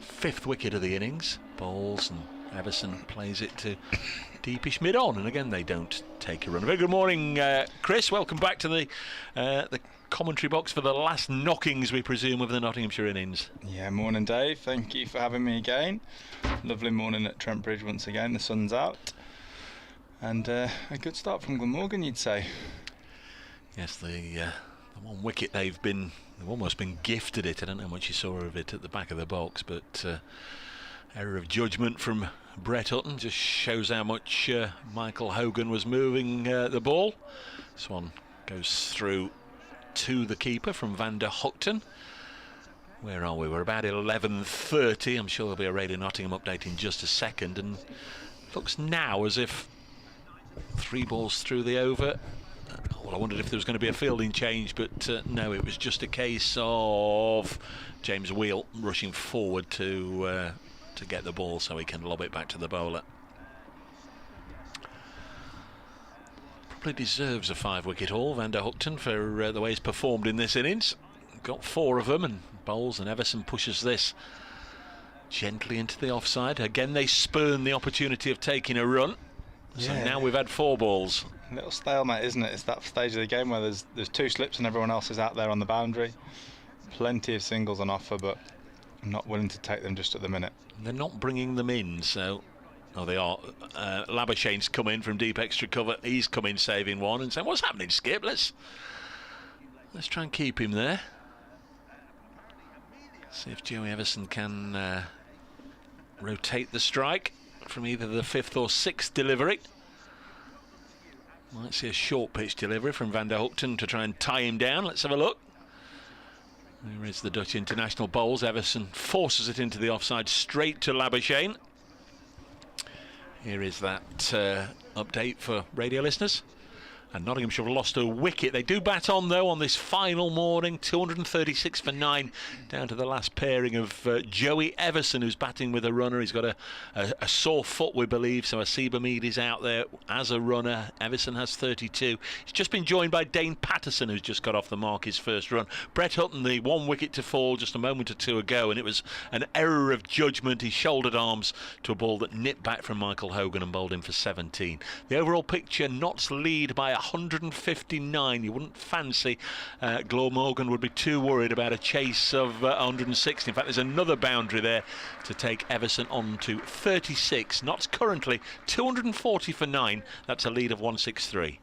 5th wicket of the innings. Bowls, and Everson plays it to deepish mid-on, and again they don't take a run. Very good morning, Chris. Welcome back to the commentary box for the last knockings, we presume, of the Nottinghamshire innings. Yeah, morning Dave, thank you for having me again. Lovely morning at Trent Bridge once again, the sun's out, and a good start from Glamorgan, you'd say. Yes, the 1 wicket they've almost been gifted it. I don't know how much you saw of it at the back of the box, but error of judgment from Brett Hutton just shows how much Michael Hogan was moving the ball. This one goes through to the keeper from Van der Hoogten. Where are we? We're about 11:30. I'm sure there'll be a Radio Nottingham update in just a second, and looks now as if 3 balls through the over. Well, I wondered if there was going to be a fielding change, but no, it was just a case of James Wheel rushing forward to get the ball so he can lob it back to the bowler. Probably deserves a 5-wicket haul, Van der Hoogten, for the way he's performed in this innings. Got 4 of them, and bowls, and Everson pushes this gently into the offside. Again, they spurn the opportunity of taking a run. So now we've had 4 balls. A little stalemate, isn't it? It's that stage of the game where there's 2 slips and everyone else is out there on the boundary. Plenty of singles on offer, but I'm not willing to take them just at the minute. They're not bringing them in, so... Oh, they are. Labuschagne's come in from deep extra cover. He's come in saving 1 and saying, "What's happening, Skip? Let's try and keep him there." See if Joey Everson can rotate the strike from either the 5th or 6th delivery. Might see a short pitch delivery from Van der Hoogten to try and tie him down. Let's have a look. There is the Dutch international bowls. Everson forces it into the offside straight to Labuschagne. Here is that update for radio listeners. And Nottinghamshire have lost a wicket. They do bat on, though, on this final morning. 236 for 9, down to the last pairing of Joey Everson, who's batting with a runner. He's got a sore foot, we believe, so Asiba Mead is out there as a runner. Everson has 32. He's just been joined by Dane Patterson, who's just got off the mark his first run. Brett Hutton, the 1 wicket to fall just a moment or two ago, and it was an error of judgment. He shouldered arms to a ball that nipped back from Michael Hogan and bowled him for 17. The overall picture, Notts lead by 159. You wouldn't fancy Glamorgan would be too worried about a chase of 160. In fact, there's another boundary there to take Everson on to 36. Notts currently 240 for 9. That's a lead of 163.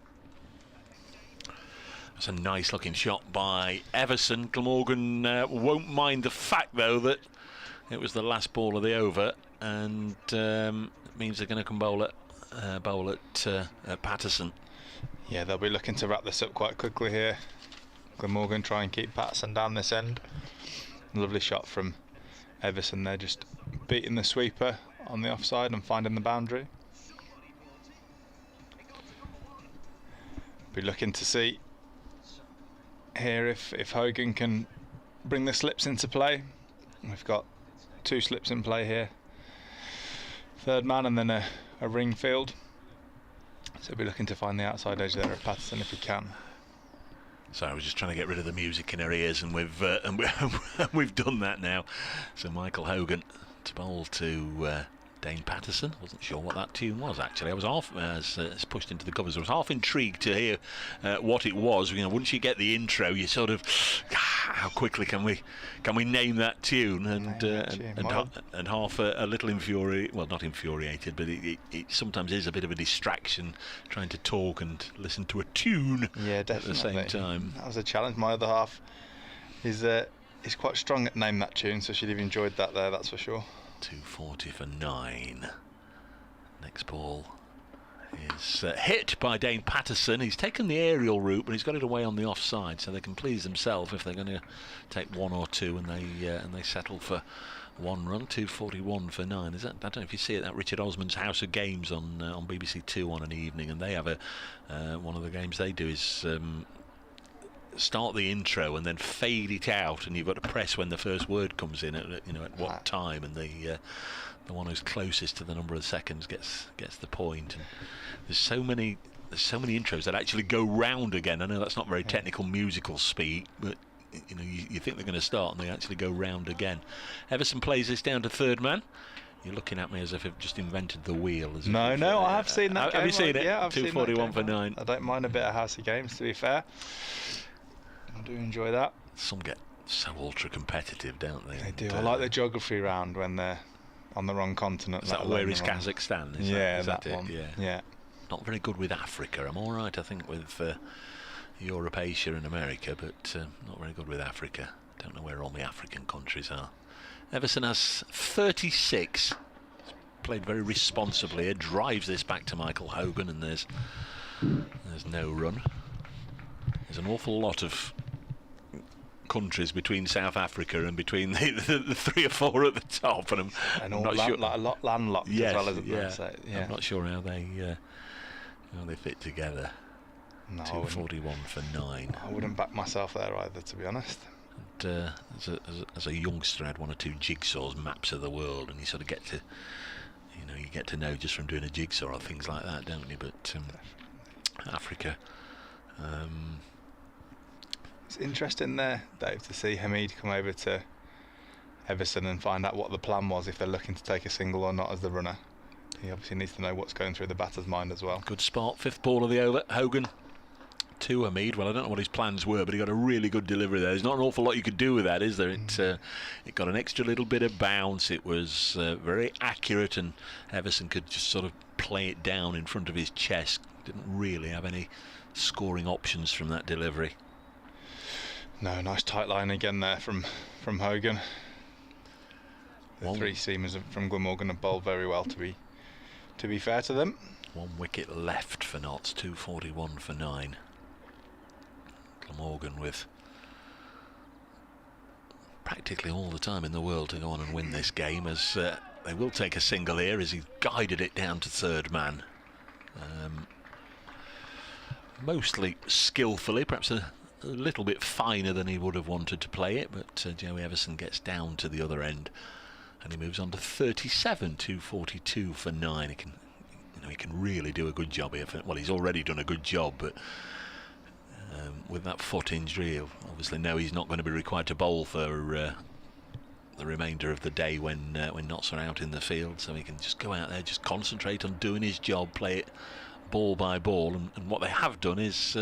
That's a nice looking shot by Everson. Glamorgan won't mind the fact, though, that it was the last ball of the over, and it means they're going to come bowl at Patterson. Yeah, they'll be looking to wrap this up quite quickly here. Glamorgan try and keep Patterson down this end. Lovely shot from Everson there, just beating the sweeper on the offside and finding the boundary. Be looking to see here if Hogan can bring the slips into play. We've got 2 slips in play here. Third man and then a ring field. So we'll be looking to find the outside edge there of Patterson if he can. So I was just trying to get rid of the music in our ears, and we've done that now. So Michael Hogan to bowl to Dane Patterson. Wasn't sure what that tune was, actually. I was half, as it's pushed into the covers, I was half intrigued to hear what it was. You know, once you get the intro, you sort of, how quickly can we name that tune? And half a little infuriated, well, not infuriated, but it sometimes is a bit of a distraction trying to talk and listen to a tune at the same time. That was a challenge. My other half is quite strong at name that tune, so she'd have enjoyed that there, that's for sure. 240 for 9. Next ball is hit by Dane Patterson. He's taken the aerial route, but he's got it away on the offside, so they can please themselves if they're going to take 1 or 2, and they settle for 1 run. 241 for 9. Is that? I don't know if you see it. That Richard Osman's House of Games on BBC Two on an evening, and they have one of the games they do is start the intro and then fade it out, and you've got to press when the first word comes in at what time, and the one who's closest to the number of seconds gets the point. And there's so many intros that actually go round again. I know that's not very technical musical speak, but you think they're going to start and they actually go round again. Everson plays this down to third man. You're looking at me as if I've just invented the wheel. No, I have seen that game. Have you seen it? Yeah, I've 241 for 9. I don't mind a bit of House of Games, to be fair. I do enjoy that. Some get so ultra competitive, don't they? They do. I like the geography round when they're on the wrong continent. Is that where is Kazakhstan? Is that one. Yeah. Yeah. Not very good with Africa. I'm all right, I think, with Europe, Asia and America, but not very good with Africa. Don't know where all the African countries are. Everson has 36. He's played very responsibly. It drives this back to Michael Hogan, and there's no run. There's an awful lot of countries between South Africa and between the 3 or 4 at the top, and I'm not sure. Like a lot landlocked as well as I'm not sure how they fit together. No, 241 for 9. I wouldn't back myself there either, to be honest. And, as a youngster, I had 1 or 2 jigsaws, maps of the world, and you sort of get to, you get to know just from doing a jigsaw or things like that, don't you? But Africa. It's interesting there, Dave, to see Hamid come over to Everson and find out what the plan was, if they're looking to take a single or not as the runner. He obviously needs to know what's going through the batter's mind as well. Good spot, 5th ball of the over. Hogan to Hamid. Well, I don't know what his plans were, but he got a really good delivery there. There's not an awful lot you could do with that, is there? It got an extra little bit of bounce. It was very accurate, and Everson could just sort of play it down in front of his chest. Didn't really have any scoring options from that delivery. No, nice tight line again there from Hogan. The 3 seamers from Glamorgan have bowled very well, to be fair to them. 1 wicket left for Notts. 241 for 9. Glamorgan with practically all the time in the world to go on and win this game, as they will take a single here as he guided it down to third man. mostly skillfully, perhaps a little bit finer than he would have wanted to play it, but Joey Everson gets down to the other end and he moves on to 37, 242 for 9. He can really do a good job here. Well, he's already done a good job, but with that foot injury, obviously now he's not going to be required to bowl for the remainder of the day when Notts are out in the field, so he can just go out there, just concentrate on doing his job, play it ball by ball, and what they have done is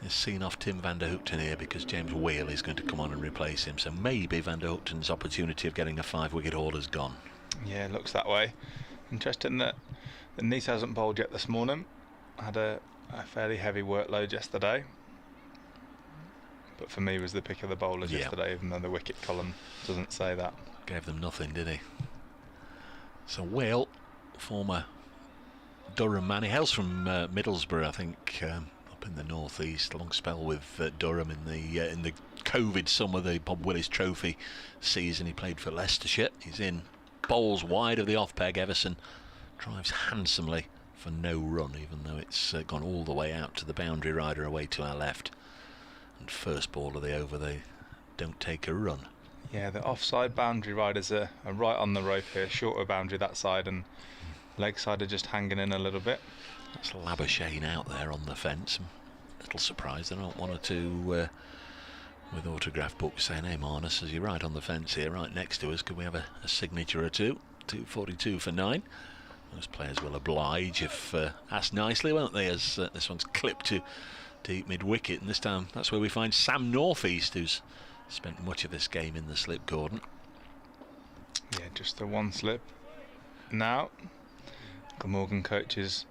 seen off Tim van der Hoogten here, because James Whale is going to come on and replace him, so maybe van der Hoogten's opportunity of getting a 5-wicket haul has gone. Yeah, it looks that way. Interesting that Nice hasn't bowled yet this morning. Had a fairly heavy workload yesterday, but for me was the pick of the bowlers yesterday, even though the wicket column doesn't say that. Gave them nothing, did he? So Whale, former Durham man, he hails from Middlesbrough, I think, up in the northeast. A long spell with Durham in the COVID summer, the Bob Willis Trophy season. He played for Leicestershire. He's in, bowls wide of the off-peg. Everson drives handsomely for no run, even though it's gone all the way out to the boundary rider away to our left. And first ball of the over, they don't take a run. Yeah, the offside boundary riders are right on the rope here, shorter boundary that side, and leg side are just hanging in a little bit. That's Labuschagne out there on the fence. A little surprised there aren't one or two with autograph books saying, "Hey Marnus, as you're right on the fence here, right next to us, could we have a signature or two?" 242 for 9. Most players will oblige if asked nicely, won't they, as this one's clipped to deep mid-wicket, and this time that's where we find Sam Northeast, who's spent much of this game in the slip cordon. Yeah, just the one slip now. Glamorgan coach is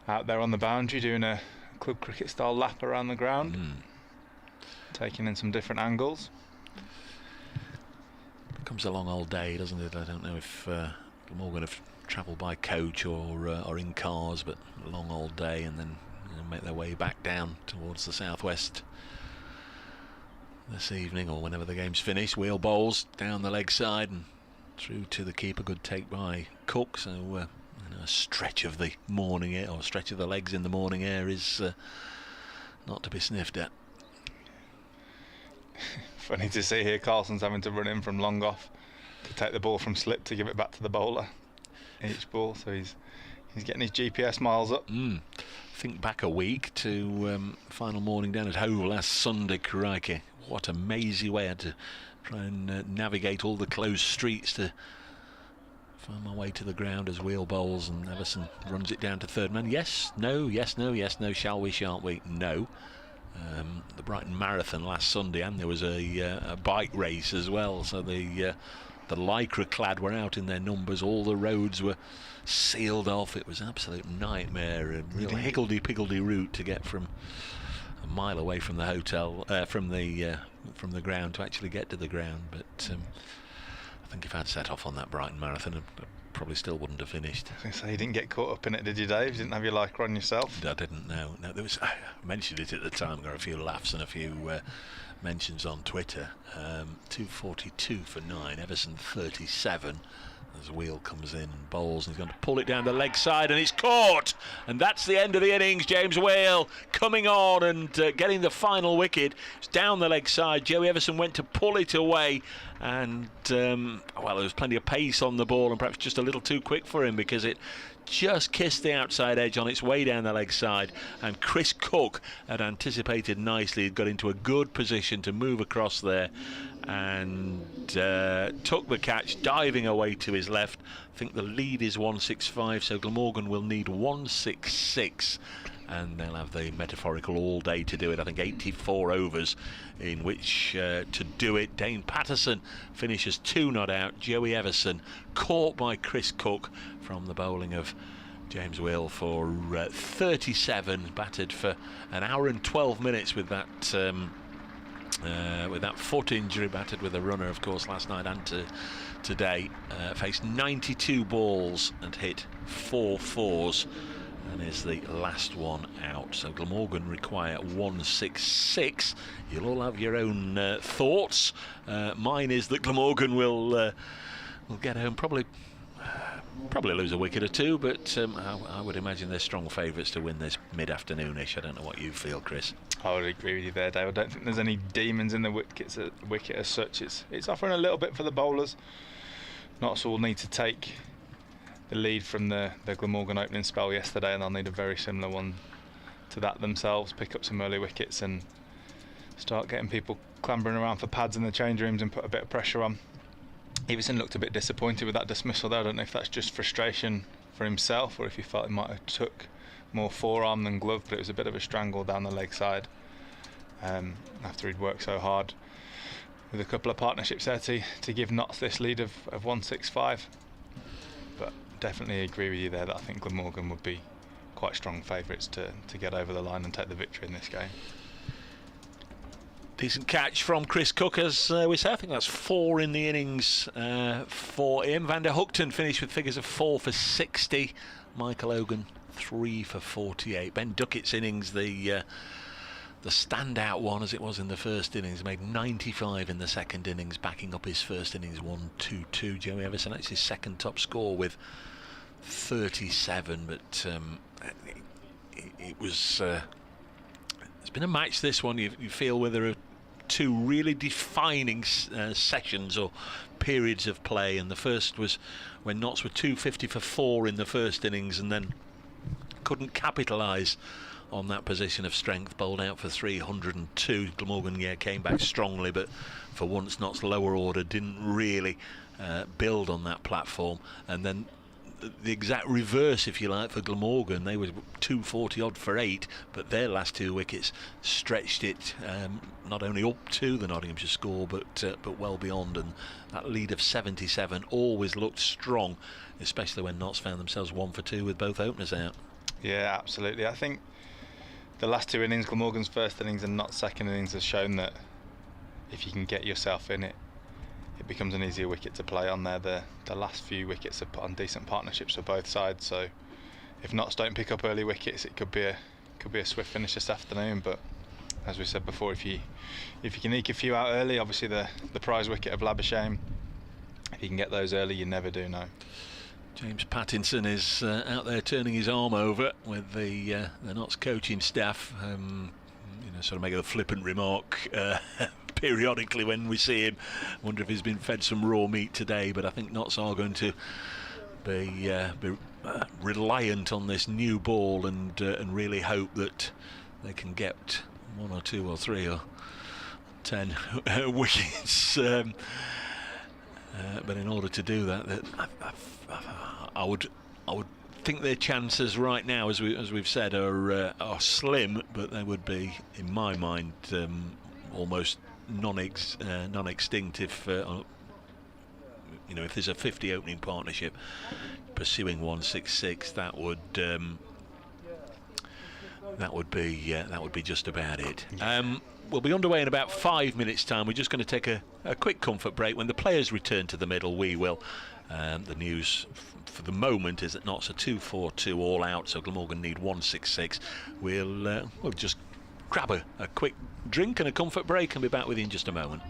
out there on the boundary doing a club cricket style lap around the ground, taking in some different angles. Comes a long old day, doesn't it? I don't know if Glamorgan have travelled by coach or in cars, but a long old day, and then make their way back down towards the southwest this evening, or whenever the game's finished. Wheel bowls down the leg side and through to the keeper. Good take by Cook. So a stretch of the morning air, or stretch of the legs in the morning air, is not to be sniffed at. Funny to see here, Carlson's having to run in from long off to take the ball from slip to give it back to the bowler each ball, so he's getting his GPS miles up. Think back a week to final morning down at Hove last Sunday. Crikey, what a mazy way. I had to try and navigate all the closed streets to find my way to the ground as Wheel bowls, and Everson runs it down to third man. Yes, no, yes, no, yes, no, shall we, shan't we? No. The Brighton Marathon last Sunday, and there was a bike race as well, so the Lycra clad were out in their numbers. All the roads were sealed off. It was an absolute nightmare, a real higgledy-piggledy route to get from a mile away from the hotel, from the ground, to actually get to the ground. But I think if I'd set off on that Brighton Marathon, I probably still wouldn't have finished. I was going to say, you didn't get caught up in it, did you, Dave? You didn't have your Lycra on yourself? I didn't, no. There was, I mentioned it at the time, got a few laughs and a few mentions on Twitter. 242 for 9, Everson 37. As Wheel comes in and bowls, and he's going to pull it down the leg side, and it's caught, and that's the end of the innings. James Whale coming on and getting the final wicket. It's down the leg side. Joey Everson went to pull it away, and well, there was plenty of pace on the ball, and perhaps just a little too quick for him, because it just kissed the outside edge on its way down the leg side, and Chris Cook had anticipated nicely. He'd got into a good position to move across there and took the catch, diving away to his left. I think the lead is 165, so Glamorgan will need 166, and they'll have the metaphorical all day to do it. I think 84 overs in which to do it. Dane Patterson finishes 2 not out. Joey Everson caught by Chris Cook from the bowling of James Whale for 37, batted for an hour and 12 minutes with that foot injury, batted with a runner, of course, last night and today. Faced 92 balls and hit 4 fours, and is the last one out. So Glamorgan require 166. You'll all have your own thoughts. Mine is that Glamorgan will get home probably Probably lose a wicket or two, but I would imagine they're strong favourites to win this mid-afternoonish. I don't know what you feel, Chris. I would agree with you there, Dave. I don't think there's any demons in the wicket as such. It's offering a little bit for the bowlers. Notts will need to take the lead from the Glamorgan opening spell yesterday, and they'll need a very similar one to that themselves. Pick up some early wickets and start getting people clambering around for pads in the change rooms and put a bit of pressure on. Everson looked a bit disappointed with that dismissal there. I don't know if that's just frustration for himself or if he felt he might have took more forearm than glove, but it was a bit of a strangle down the leg side after he'd worked so hard with a couple of partnerships there to give Notts this lead of 165. But definitely agree with you there that I think Glamorgan would be quite strong favourites to get over the line and take the victory in this game. Decent catch from Chris Cook, as we say. I think that's 4 in the innings for him. Van der Hoogten finished with figures of 4 for 60. Michael Hogan 3 for 48. Ben Duckett's innings, the standout one as it was in the first innings, made 95 in the second innings, backing up his first innings 1-2-2. Joey Everson, that's his second top score with 37, but it was it's been a match, this one. You feel where there are two really defining sessions or periods of play, and the first was when Notts were 250 for 4 in the first innings and then couldn't capitalise on that position of strength, bowled out for 302. Glamorgan, came back strongly, but for once Notts' lower order didn't really build on that platform. And then the exact reverse, if you like, for Glamorgan. They were 240 odd for 8, but their last 2 wickets stretched it not only up to the Nottinghamshire score, but well beyond. And that lead of 77 always looked strong, especially when Notts found themselves 1 for 2 with both openers out. Yeah, absolutely. I think the last 2 innings, Glamorgan's first innings and Notts' second innings, has shown that if you can get yourself in it, it becomes an easier wicket to play on there. The last few wickets are put on decent partnerships for both sides, so if Notts don't pick up early wickets, it could be a swift finish this afternoon. But as we said before, if you can eke a few out early, obviously the prize wicket of Labuschagne, if you can get those early, you never do know. James Pattinson is out there turning his arm over with the Notts coaching staff, sort of making a flippant remark periodically when we see him. Wonder if he's been fed some raw meat today, but I think Notts are going to be reliant on this new ball and really hope that they can get 1 or 2 or 3 or 10 wickets. But in order to do that, I would think their chances right now, as we've said, are slim, but they would be, in my mind, almost non-extinct if if there's a 50 opening partnership pursuing 166, that would be just about it. We'll be underway in about 5 minutes' time. We're just going to take a quick comfort break. When the players return to the middle, we will. The news for the moment is that Notts are 242 all out, so Glamorgan need 166. We'll just grab a quick drink and a comfort break and be back with you in just a moment.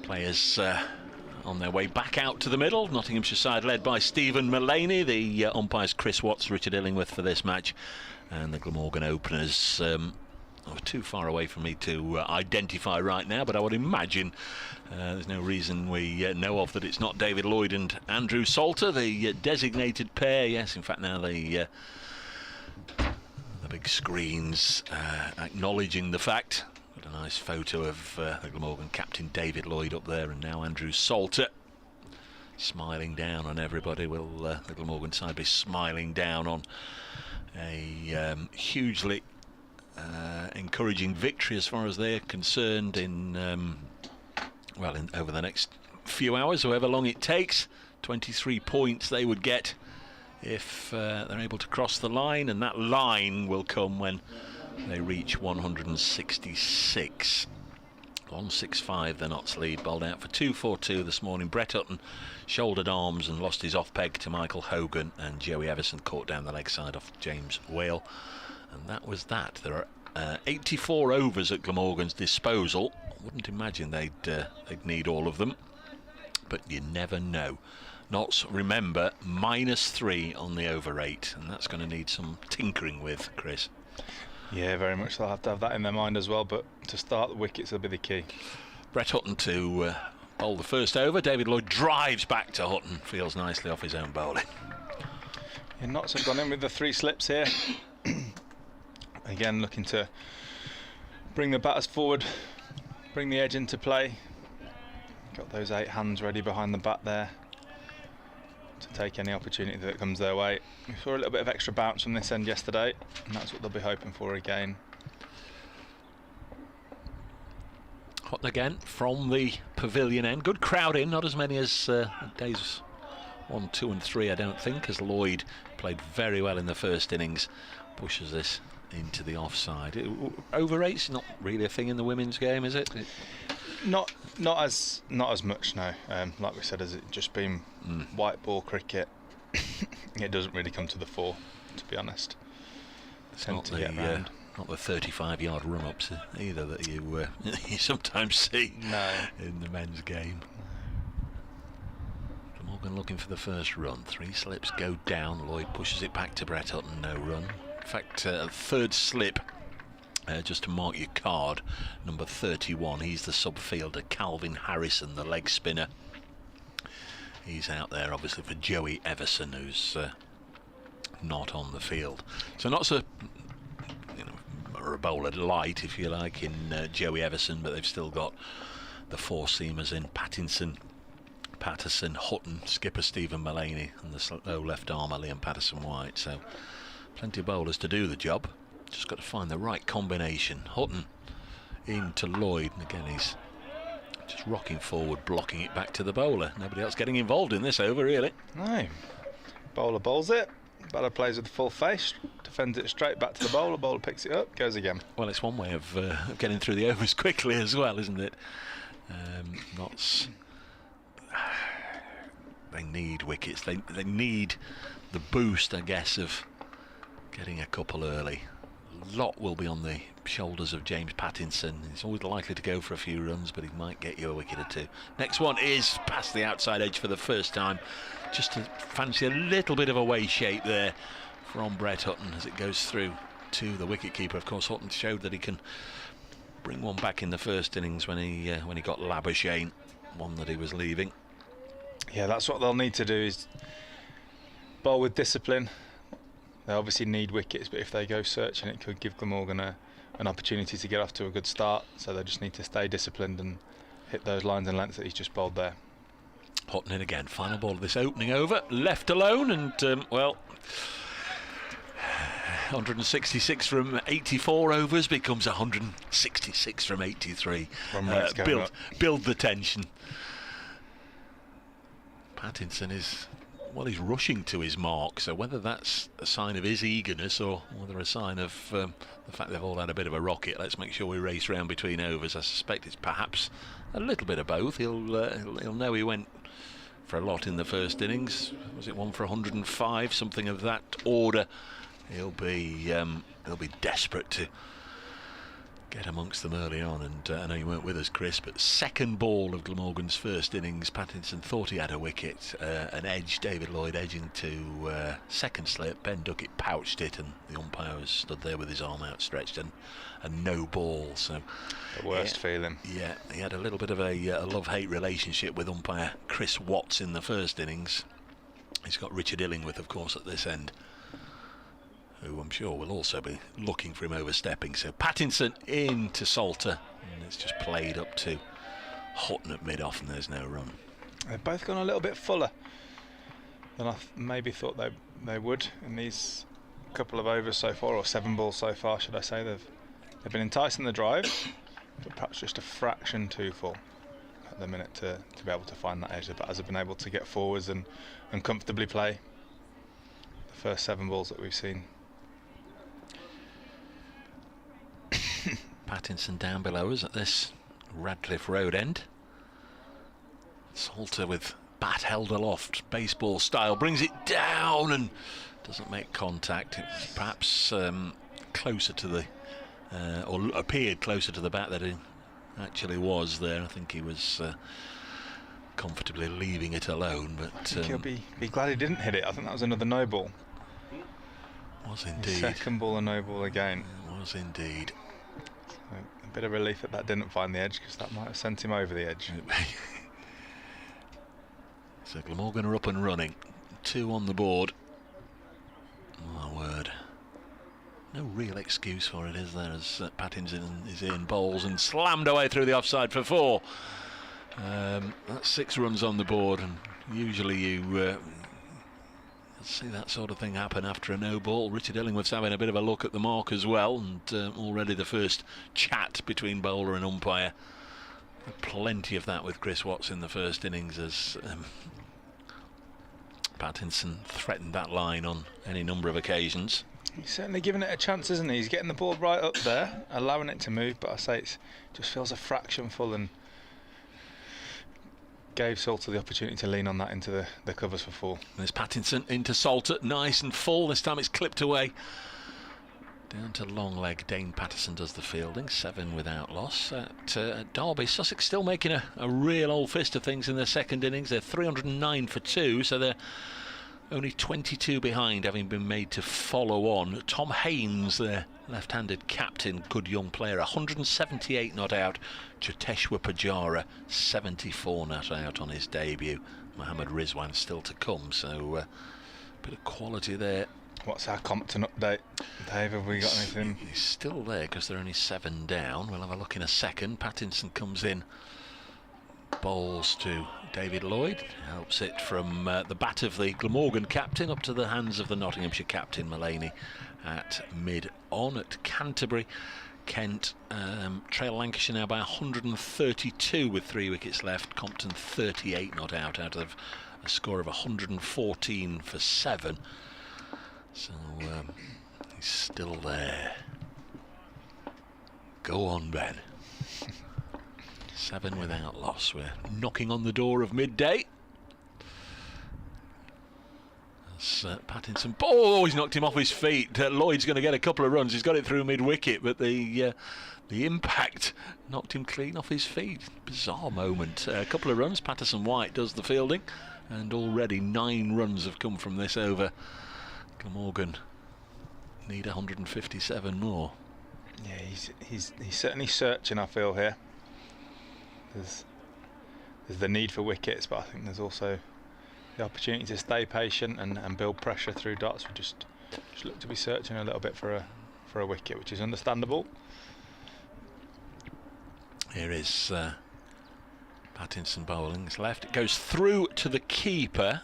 Players on their way back out to the middle. Nottinghamshire side led by Stephen Mullaney. The umpires Chris Watts, Richard Illingworth for this match. And the Glamorgan openers are too far away for me to identify right now, but I would imagine there's no reason we know of that it's not David Lloyd and Andrew Salter, the designated pair. Yes, in fact now the big screens acknowledging the fact. Got a nice photo of the Glamorgan captain David Lloyd up there, and now Andrew Salter smiling down on everybody. Will the Glamorgan side be smiling down on a hugely encouraging victory as far as they're concerned in over the next few hours, however long it takes. 23 points they would get if they're able to cross the line, and that line will come when they reach 166. 165 the Notts lead, bowled out for 242 this morning. Brett Hutton shouldered arms and lost his off peg to Michael Hogan, and Joey Everson caught down the leg side off James Whale, and that was that. There are 84 overs at Glamorgan's disposal. I wouldn't imagine they'd need all of them, but you never know. Notts, remember, -3 on the over rate, and that's going to need some tinkering with, Chris. Yeah, very much. They'll have to have that in their mind as well, but to start the wickets will be the key. Brett Hutton to bowl the first over. David Lloyd drives back to Hutton, feels nicely off his own bowling. Yeah, Notts have gone in with the 3 slips here. Again, looking to bring the batters forward, bring the edge into play. Got those 8 hands ready behind the bat there to take any opportunity that comes their way. We saw a little bit of extra bounce from this end yesterday, and that's what they'll be hoping for again. Hutton again from the pavilion end. Good crowd in, not as many as days 1, 2 and 3, I don't think, as Lloyd played very well in the first innings. Pushes this into the offside. Over rate's not really a thing in the women's game, is it? Not as much, no. Like we said, has it just been white ball cricket? It doesn't really come to the fore, to be honest. It's not the 35-yard run-ups either that you you sometimes see in the men's game. Morgan looking for the first run. 3 slips go down. Lloyd pushes it back to Brett Hutton. No run. In fact, a third slip Just to mark your card, number 31, he's the subfielder. Calvin Harrison, the leg spinner. He's out there obviously for Joey Everson, who's not on the field. So not so, a bowler light, if you like, in Joey Everson, but they've still got the four seamers in Patterson, Hutton, skipper Stephen Mullaney, and the slow left armour Liam Patterson-White. So plenty of bowlers to do the job. Just got to find the right combination. Hutton into Lloyd, and again he's just rocking forward, blocking it back to the bowler. Nobody else getting involved in this over, really. No. Bowler bowls it. Batter plays with full face, defends it straight back to the bowler. Bowler picks it up, goes again. Well, it's one way of getting through the overs quickly as well, isn't it? They need wickets. They need the boost, I guess, of getting a couple early. A lot will be on the shoulders of James Pattinson. He's always likely to go for a few runs, but he might get you a wicket or two. Next one is past the outside edge for the first time. Just to fancy a little bit of a way shape there from Brett Hutton as it goes through to the wicketkeeper. Of course, Hutton showed that he can bring one back in the first innings when he got Labuschagne, one that he was leaving. Yeah, that's what they'll need to do, is bowl with discipline. They obviously need wickets, but if they go searching, it could give Glamorgan an opportunity to get off to a good start. So they just need to stay disciplined and hit those lines and lengths that he's just bowled there. Hutton in again, final ball of this opening over, left alone, and 166 from 84 overs becomes 166 from 83. Build the tension. Pattinson is, well, he's rushing to his mark, so whether that's a sign of his eagerness or whether a sign of the fact they've all had a bit of a rocket, let's make sure we race round between overs. I suspect it's perhaps a little bit of both. He'll know he went for a lot in the first innings. Was it one for 105, something of that order? He'll be desperate to get amongst them early on, and I know you weren't with us, Chris, but second ball of Glamorgan's first innings, Pattinson thought he had a wicket, an edge, David Lloyd edging to second slip, Ben Duckett pouched it, and the umpire was stood there with his arm outstretched, and no ball. So the worst feeling. Yeah, he had a little bit of a love-hate relationship with umpire Chris Watts in the first innings. He's got Richard Illingworth, of course, at this end, who I'm sure will also be looking for him overstepping. So Pattinson into Salter, and it's just played up to Hutton at mid-off, and there's no run. They've both gone a little bit fuller than I maybe thought they would in these couple of overs so far, or 7 balls so far, should I say. They've been enticing the drive, but perhaps just a fraction too full at the minute to be able to find that edge. The batters have been able to get forwards and comfortably play the first 7 balls that we've seen. Pattinson down below us at this Radcliffe Road end. Salter with bat held aloft, baseball style, brings it down and doesn't make contact. It's perhaps closer to the, or appeared closer to the bat than he actually was there. I think he was comfortably leaving it alone. But I think he'll be glad he didn't hit it. I think that was another no ball. Was indeed. Second ball, a no ball again. It was indeed. A bit of relief that didn't find the edge, because that might have sent him over the edge. So Glamorgan are up and running. 2 on the board. My word. No real excuse for it, is there, as Pattinson is in, bowls and slammed away through the offside for 4. That's 6 runs on the board, and usually you see that sort of thing happen after a no ball. Richard Illingworth's having a bit of a look at the mark as well, and already the first chat between bowler and umpire. Plenty of that with Chris Watts in the first innings, as Pattinson threatened that line on any number of occasions. He's certainly giving it a chance, isn't he? He's getting the ball right up there, allowing it to move, but I say it just feels a fraction full, and gave Salter the opportunity to lean on that into the covers for 4. There's Pattinson into Salter, nice and full. This time it's clipped away down to long leg. Dane Patterson does the fielding, 7 without loss at Derby. Sussex still making a real old fist of things in their second innings. They're 309 for 2, so they're only 22 behind, having been made to follow on. Tom Haynes, their left-handed captain, good young player, 178 not out. Cheteshwar Pujara, 74 not out on his debut. Mohammad Rizwan still to come, so a bit of quality there. What's our Compton update, Dave? Have we got anything? He's still there because they're only 7 down. We'll have a look in a second. Pattinson comes in, bowls to David Lloyd, helps it from the bat of the Glamorgan captain up to the hands of the Nottinghamshire captain Mulaney at mid-on at Canterbury. Kent trail Lancashire now by 132 with 3 wickets left. Compton 38 not out of a score of 114 for 7. So he's still there. Go on, Ben. 7 without loss. We're knocking on the door of midday. As Pattinson, he's knocked him off his feet. Lloyd's going to get a couple of runs. He's got it through mid-wicket, but the impact knocked him clean off his feet. Bizarre moment. A couple of runs. Patterson-White does the fielding, and already 9 runs have come from this over. Glamorgan need 157 more. Yeah, he's certainly searching, I feel, here. There's the need for wickets, but I think there's also the opportunity to stay patient and build pressure through dots. We just look to be searching a little bit for a wicket, which is understandable. Here is Pattinson bowling. It's left. It goes through to the keeper.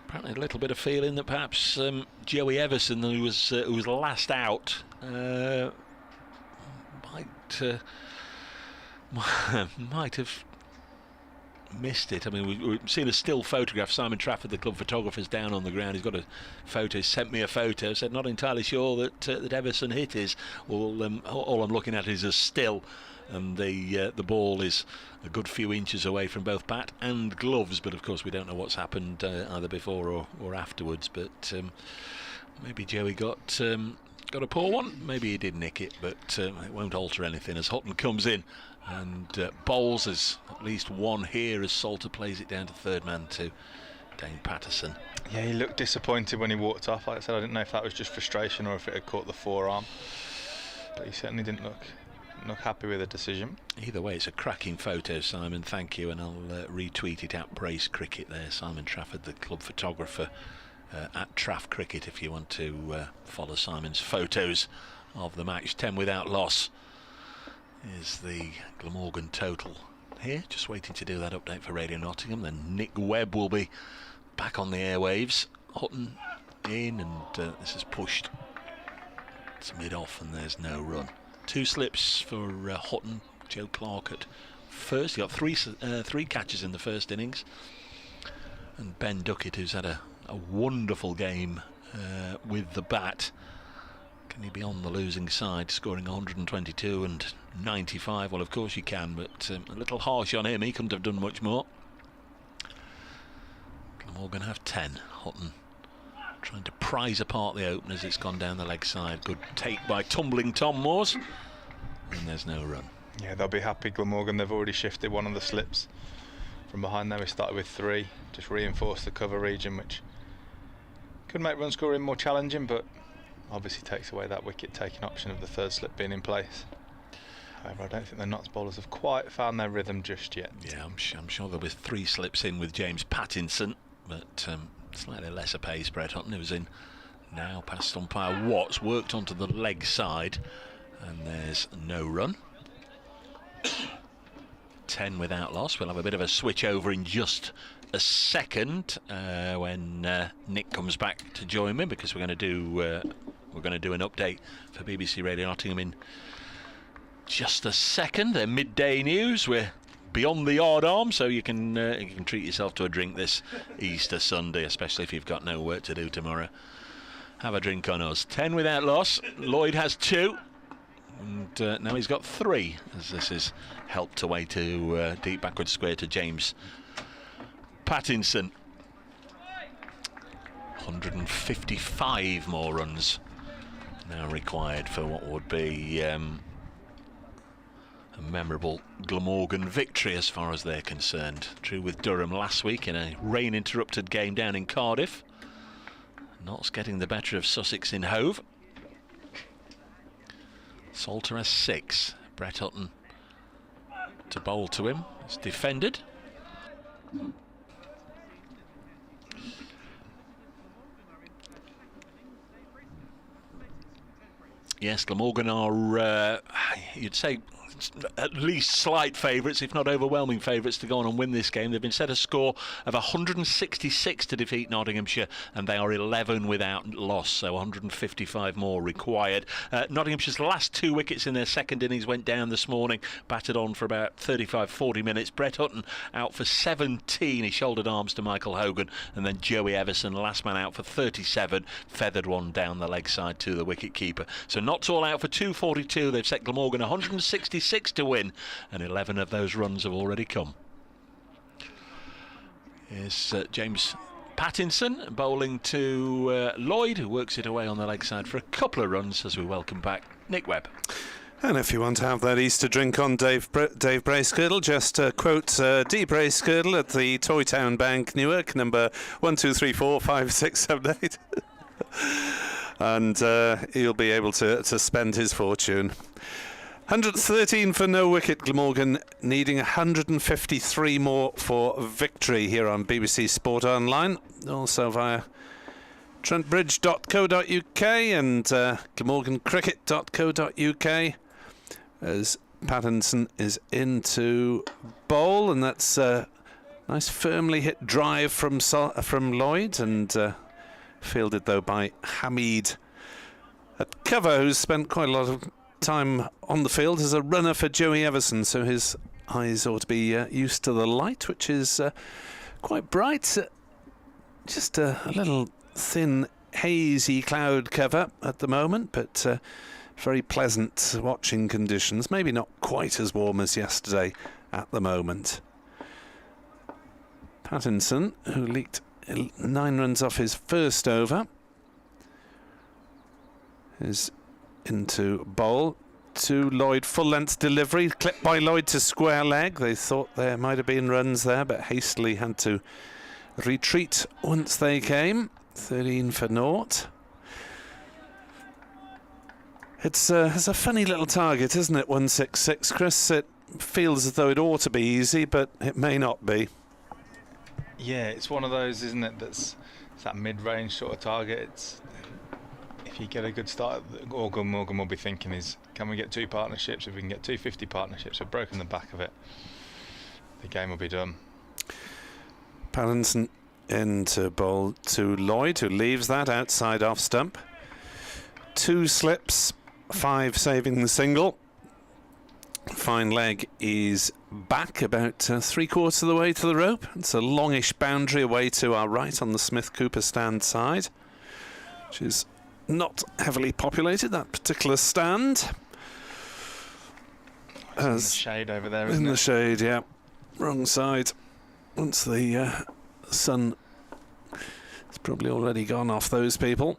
Apparently a little bit of feeling that perhaps Joey Everson, who was last out, might have missed it. I mean, we've seen a still photograph. Simon Trafford, the club photographer's down on the ground. He's got a photo. Sent me a photo. Said not entirely sure that Everson hit his. All I'm looking at is a still, and the ball is a good few inches away from both bat and gloves. But of course, we don't know what's happened either before or afterwards. But maybe Joey got a poor one. Maybe he did nick it, but it won't alter anything as Hutton comes in and bowls as at least one here as Salter plays it down to third man to Dane Patterson. Yeah, he looked disappointed when he walked off. Like I said, I didn't know if that was just frustration or if it had caught the forearm, but he certainly didn't look happy with the decision. Either way, it's a cracking photo, Simon. Thank you, and I'll retweet it at Brace Cricket there. Simon Trafford, the club photographer, at Traff Cricket, if you want to follow Simon's photos of the match. 10 without loss is the Glamorgan total here. Just waiting to do that update for Radio Nottingham. Then Nick Webb will be back on the airwaves. Hutton in, and this is pushed to mid-off, and there's no run. 2 slips for Hutton. Joe Clark at first. He got three catches in the first innings, and Ben Duckett, who's had a wonderful game with the bat. Can he be on the losing side, scoring 122 and 95? Well, of course you can, but a little harsh on him. He couldn't have done much more. Glamorgan have 10. Hutton trying to prise apart the openers. It's gone down the leg side. Good take by Tumbling Tom Moores, and there's no run. Yeah, they'll be happy. Glamorgan, they've already shifted one of the slips from behind there. We started with 3, just reinforced the cover region, which could make run scoring more challenging, but obviously takes away that wicket taking option of the 3rd slip being in place. However, I don't think the Notts bowlers have quite found their rhythm just yet. Yeah, I'm sure there was 3 slips in with James Pattinson, but slightly lesser pace. Brett Hutton, who was in now past umpire Watts, worked onto the leg side, and there's no run. 10 without loss. We'll have a bit of a switch over in just a second when Nick comes back to join me, because we're going to do an update for BBC Radio Nottingham in just a second. They're midday news. We're beyond the yard arm, so you can treat yourself to a drink this Easter Sunday, especially if you've got no work to do tomorrow. Have a drink on us. 10 without loss. Lloyd has 2. And now he's got 3, as this is helped away to deep backward square to James Pattinson. 155 more runs now required for what would be a A memorable Glamorgan victory as far as they're concerned. Drew with Durham last week in a rain-interrupted game down in Cardiff. Notts getting the better of Sussex in Hove. Salter has 6. Brett Hutton to bowl to him. It's defended. Yes, Glamorgan are, you'd say, at least slight favourites, if not overwhelming favourites, to go on and win this game. They've been set a score of 166 to defeat Nottinghamshire, and they are 11 without loss, so 155 more required. Nottinghamshire's last 2 wickets in their second innings went down this morning, batted on for about 35-40 minutes. Brett Hutton out for 17, he shouldered arms to Michael Hogan, and then Joey Everson, last man out for 37, feathered one down the leg side to the wicket keeper. So Notts all out for 242. They've set Glamorgan 166 to win, and 11 of those runs have already come. Here's James Pattinson bowling to Lloyd, who works it away on the leg side for a couple of runs as we welcome back Nick Webb. And if you want to have that Easter drink on Dave Bracegirdle, just quote D. Bracegirdle at the Toy Town Bank, Newark, number 12345678. And he'll be able to spend his fortune. 113 for no wicket. Glamorgan needing 153 more for victory here on BBC Sport Online. Also via trentbridge.co.uk and glamorgancricket.co.uk as Pattinson is into bowl, and that's a nice firmly hit drive from Lloyd, and fielded though by Hamid at cover, who's spent quite a lot of time on the field as a runner for Joey Everson, so his eyes ought to be used to the light, which is quite bright. Just a little thin hazy cloud cover at the moment, but very pleasant watching conditions. Maybe not quite as warm as yesterday at the moment. Pattinson, who leaked 9 runs off his first over, is into bowl to Lloyd. Full length delivery clipped by Lloyd to square leg. They thought there might have been runs there, but hastily had to retreat once they came. 13 for naught. It's a funny little target, isn't it? 166, Chris. It feels as though it ought to be easy, but it may not be. Yeah, it's one of those, isn't it? It's that mid-range sort of target. It's, if you get a good start, all Glamorgan will be thinking is, can we get 2 partnerships? If we can get 250 partnerships, we've broken the back of it, the game will be done. Pattinson into bowl to Lloyd, who leaves that outside off stump. 2 slips, 5 saving the single. Fine leg is back about 3/4 of the way to the rope. It's a longish boundary away to our right on the Smith-Cooper stand side, which is not heavily populated, that particular stand. It's in the shade over there, isn't it? In the shade, yeah. Wrong side. Once the sun has probably already gone off those people.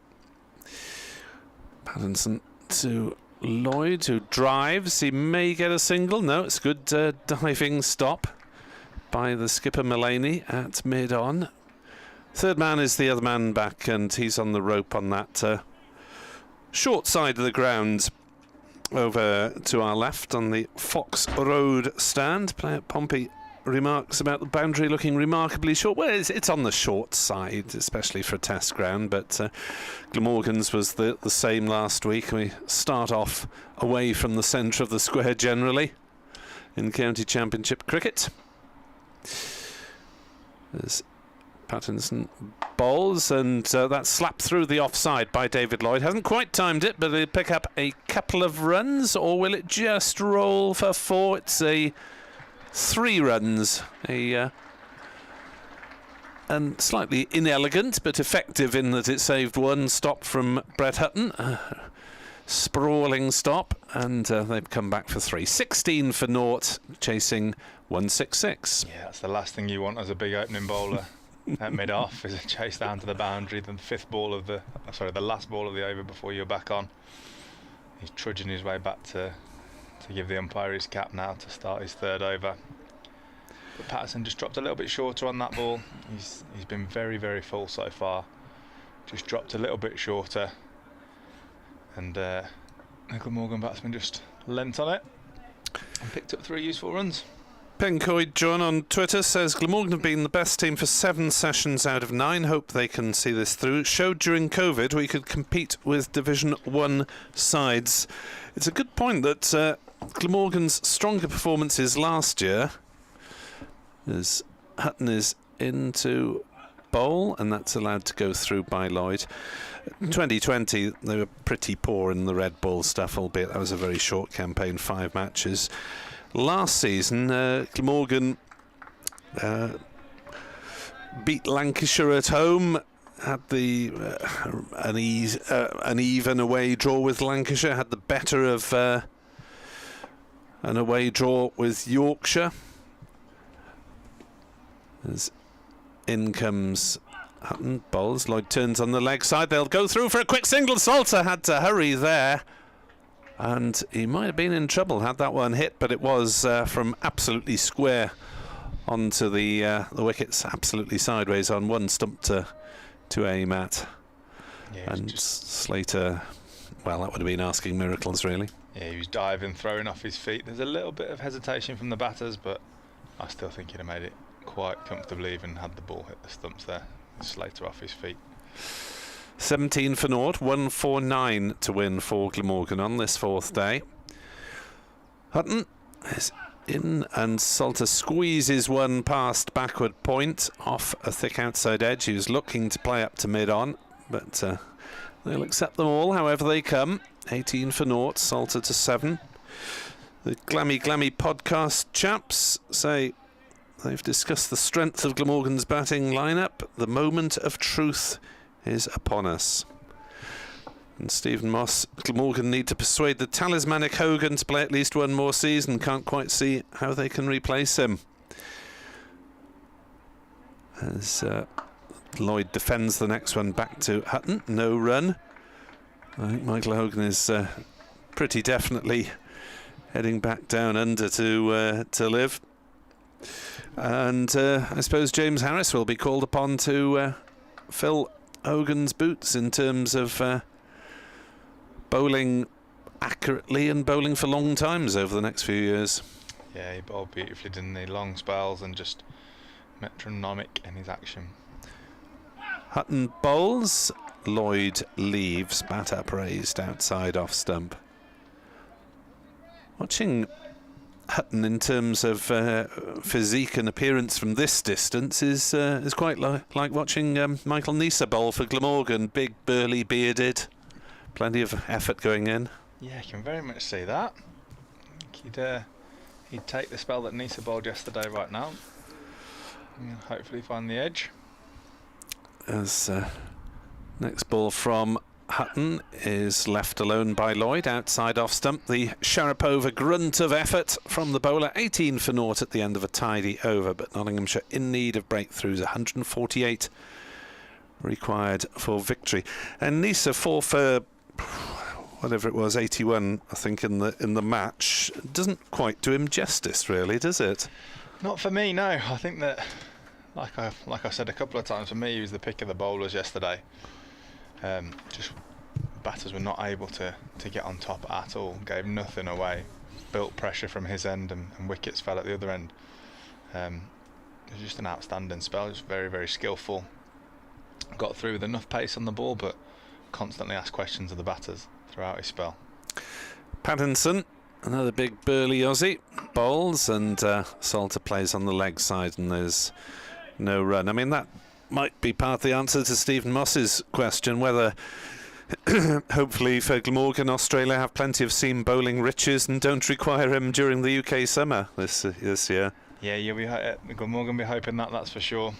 Pattinson to Lloyd, who drives. He may get a single. No, it's good diving stop by the skipper Mullaney at mid-on. Third man is the other man back, and he's on the rope on that short side of the ground over to our left on the Fox Road stand. Player Pompey remarks about the boundary looking remarkably short. Well, it's on the short side, especially for a test ground, but Glamorgan's was the same last week. We start off away from the centre of the square generally in County Championship cricket. There's Pattinson bowls, and that's slapped through the offside by David Lloyd. Hasn't quite timed it, but he'll pick up a couple of runs, or will it just roll for 4? It's a 3 runs, and slightly inelegant but effective in that it saved 1 stop from Brett Hutton, sprawling stop, and they've come back for 3. 16 for naught, chasing 166. Yeah, that's the last thing you want as a big opening bowler at mid-off, is a chase down to the boundary. The last ball of the over before you're back on. He's trudging his way back to to give the umpire his cap now to start his third over. But Patterson just dropped a little bit shorter on that ball. He's been very, very full so far. Just dropped a little bit shorter, and the Glamorgan batsman just leant on it and picked up 3 useful runs. Pencoid John on Twitter says Glamorgan have been the best team for 7 sessions out of 9. Hope they can see this through. Showed during COVID we could compete with Division 1 sides. It's a good point that Glamorgan's stronger performances last year, as Hutton is into bowl, and that's allowed to go through by Lloyd. 2020 they were pretty poor in the red ball stuff, albeit that was a very short campaign, 5 matches. Last season, Glamorgan beat Lancashire at home, had the an even away draw with Lancashire, had the better of an away draw with Yorkshire. As in comes Hutton, bowls, Lloyd turns on the leg side, they'll go through for a quick single. Salter had to hurry there, and he might have been in trouble had that one hit, but it was from absolutely square onto the wickets, absolutely sideways on one stump to aim at. Yeah, and Slater, well, that would have been asking miracles, really. Yeah, he was diving, throwing off his feet. There's a little bit of hesitation from the batters, but I still think he'd have made it quite comfortably even had the ball hit the stumps there. Slater off his feet. 17 for naught, 149 to win for Glamorgan on this 4th day. Hutton is in, and Salter squeezes one past backward point off a thick outside edge. He was looking to play up to mid-on, but they'll accept them all however they come. 18 for naught, Salter to 7. The Glammy podcast chaps say they've discussed the strength of Glamorgan's batting lineup. The moment of truth is upon us. And Stephen Moss, Glamorgan need to persuade the talismanic Hogan to play at least one more season. Can't quite see how they can replace him. As Lloyd defends the next one back to Hutton. No run. I think Michael Hogan is pretty definitely heading back down under to live. And I suppose James Harris will be called upon to fill Hogan's boots in terms of bowling accurately and bowling for long times over the next few years. Yeah, he bowled beautifully, didn't he? Long spells and just metronomic in his action. Hutton bowls, Lloyd leaves, bat upraised outside off stump. Watching Hutton in terms of physique and appearance from this distance is quite like watching Michael Nisa bowl for Glamorgan. Big, burly, bearded, plenty of effort going in. Yeah, you can very much see that. He'd take the spell that Nisa bowled yesterday right now and hopefully find the edge. As next ball from Hutton is left alone by Lloyd outside off stump. The Sharapova grunt of effort from the bowler. 18 for naught at the end of a tidy over, but Nottinghamshire in need of breakthroughs. 148 required for victory. And Nisa 4 for whatever it was, 81 I think in the match. Doesn't quite do him justice, really, does it? Not for me, no. I think that, like I said a couple of times, for me he was the pick of the bowlers yesterday. Just batters were not able to get on top at all, gave nothing away, built pressure from his end and wickets fell at the other end. It was just an outstanding spell, just very, very skillful. Got through with enough pace on the ball, but constantly asked questions of the batters throughout his spell. Pattinson, another big burly Aussie, bowls, and Salter plays on the leg side, and there's no run. I mean, that might be part of the answer to Stephen Moss's question, whether hopefully for Glamorgan, Australia have plenty of seam bowling riches and don't require him during the UK summer this year. Yeah, Glamorgan be hoping that's for sure.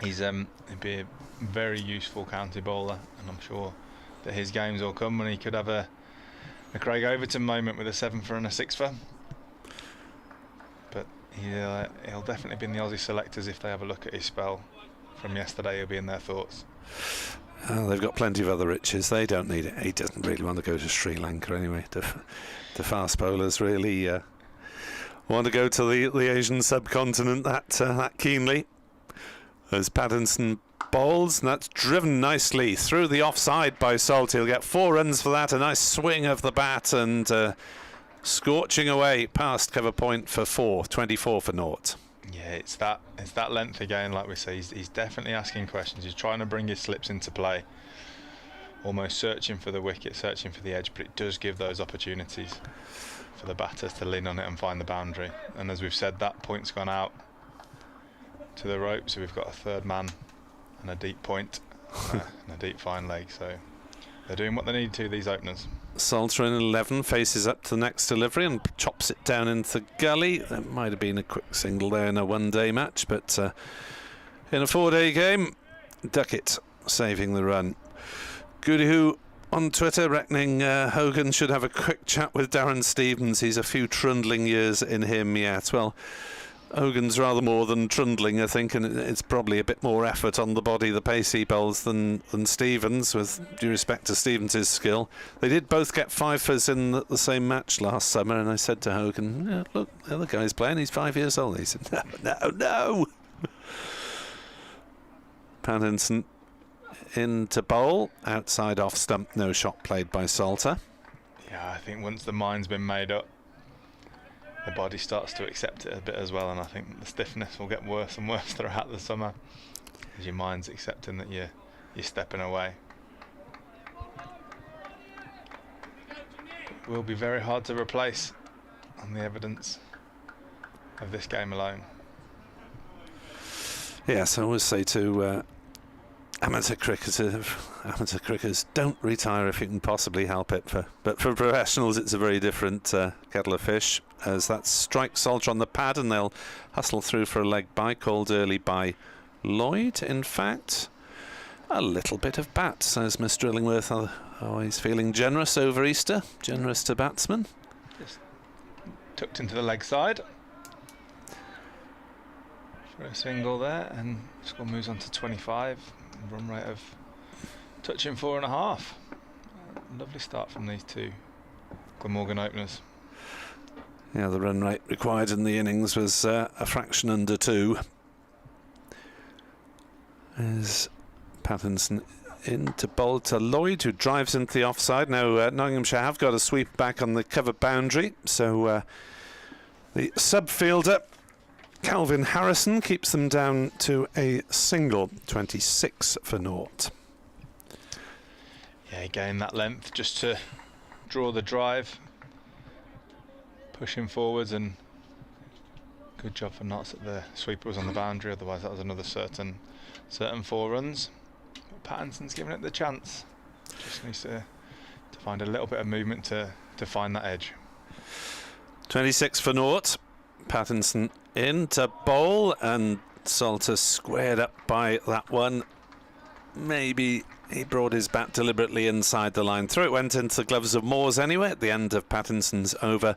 He'd be a very useful county bowler, and I'm sure that his games will come when he could have a Craig Overton moment with a 7-for and a 6-for. But he'll definitely be in the Aussie selectors if they have a look at his spell from yesterday. He'll be in their thoughts. They've got plenty of other riches. They don't need it. He doesn't really want to go to Sri Lanka anyway. The fast bowlers really want to go to the Asian subcontinent that keenly. As Pattinson bowls, and that's driven nicely through the offside by Salt. He'll get 4 runs for that. A nice swing of the bat and scorching away past cover point for 4, 24 for naught. Yeah, it's that length again, like we say. He's definitely asking questions. He's trying to bring his slips into play, almost searching for the wicket, searching for the edge, but it does give those opportunities for the batters to lean on it and find the boundary. And as we've said, that point's gone out to the rope, so we've got a third man and a deep point and a deep fine leg. So they're doing what they need to, these openers. Salter in 11 faces up to the next delivery and chops it down into the gully. That might have been a quick single there in a one-day match, but in a 4-day game, Duckett saving the run. Goody on Twitter reckoning Hogan should have a quick chat with Darren Stevens. He's a few trundling years in him yet. Well, Hogan's rather more than trundling, I think, and it's probably a bit more effort on the body, the pace he bowls, than Stevens, with due respect to Stevens' skill. They did both get fifers in the same match last summer, and I said to Hogan, yeah, look, the other guy's playing, he's 5 years old. He said, no. Pattinson in to bowl, outside off stump, no shot played by Salter. Yeah, I think once the mind's been made up, the body starts to accept it a bit as well, and I think the stiffness will get worse and worse throughout the summer as your mind's accepting that you're stepping away. It will be very hard to replace on the evidence of this game alone. Yes, I always say to amateur cricketers, don't retire if you can possibly help it. But for professionals, it's a very different kettle of fish. As that strikes Salter on the pad, and they'll hustle through for a leg bye, called early by Lloyd. In fact, a little bit of bat, says Mr. Illingworth. Oh, he's feeling generous over Easter, generous to batsmen. Just tucked into the leg side for a single there, and score moves on to 25. Run rate of touching 4.5. Lovely start from these two Glamorgan openers. Yeah, the run rate required in the innings was a fraction under 2. As Pattinson in to bowl to Lloyd, who drives into the offside. Now Nottinghamshire have got a sweep back on the cover boundary, so the sub-fielder Calvin Harrison keeps them down to a single, 26 for naught. Yeah, again that length just to draw the drive, pushing forwards, and good job for Notts that the sweeper was on the boundary, otherwise that was another certain 4 runs. But Pattinson's given it the chance, just needs to find a little bit of movement to find that edge. 26 for naught. Pattinson in to bowl, and Salter squared up by that one. Maybe he brought his bat deliberately inside the line. Through it went into the gloves of Moores anyway at the end of Pattinson's over.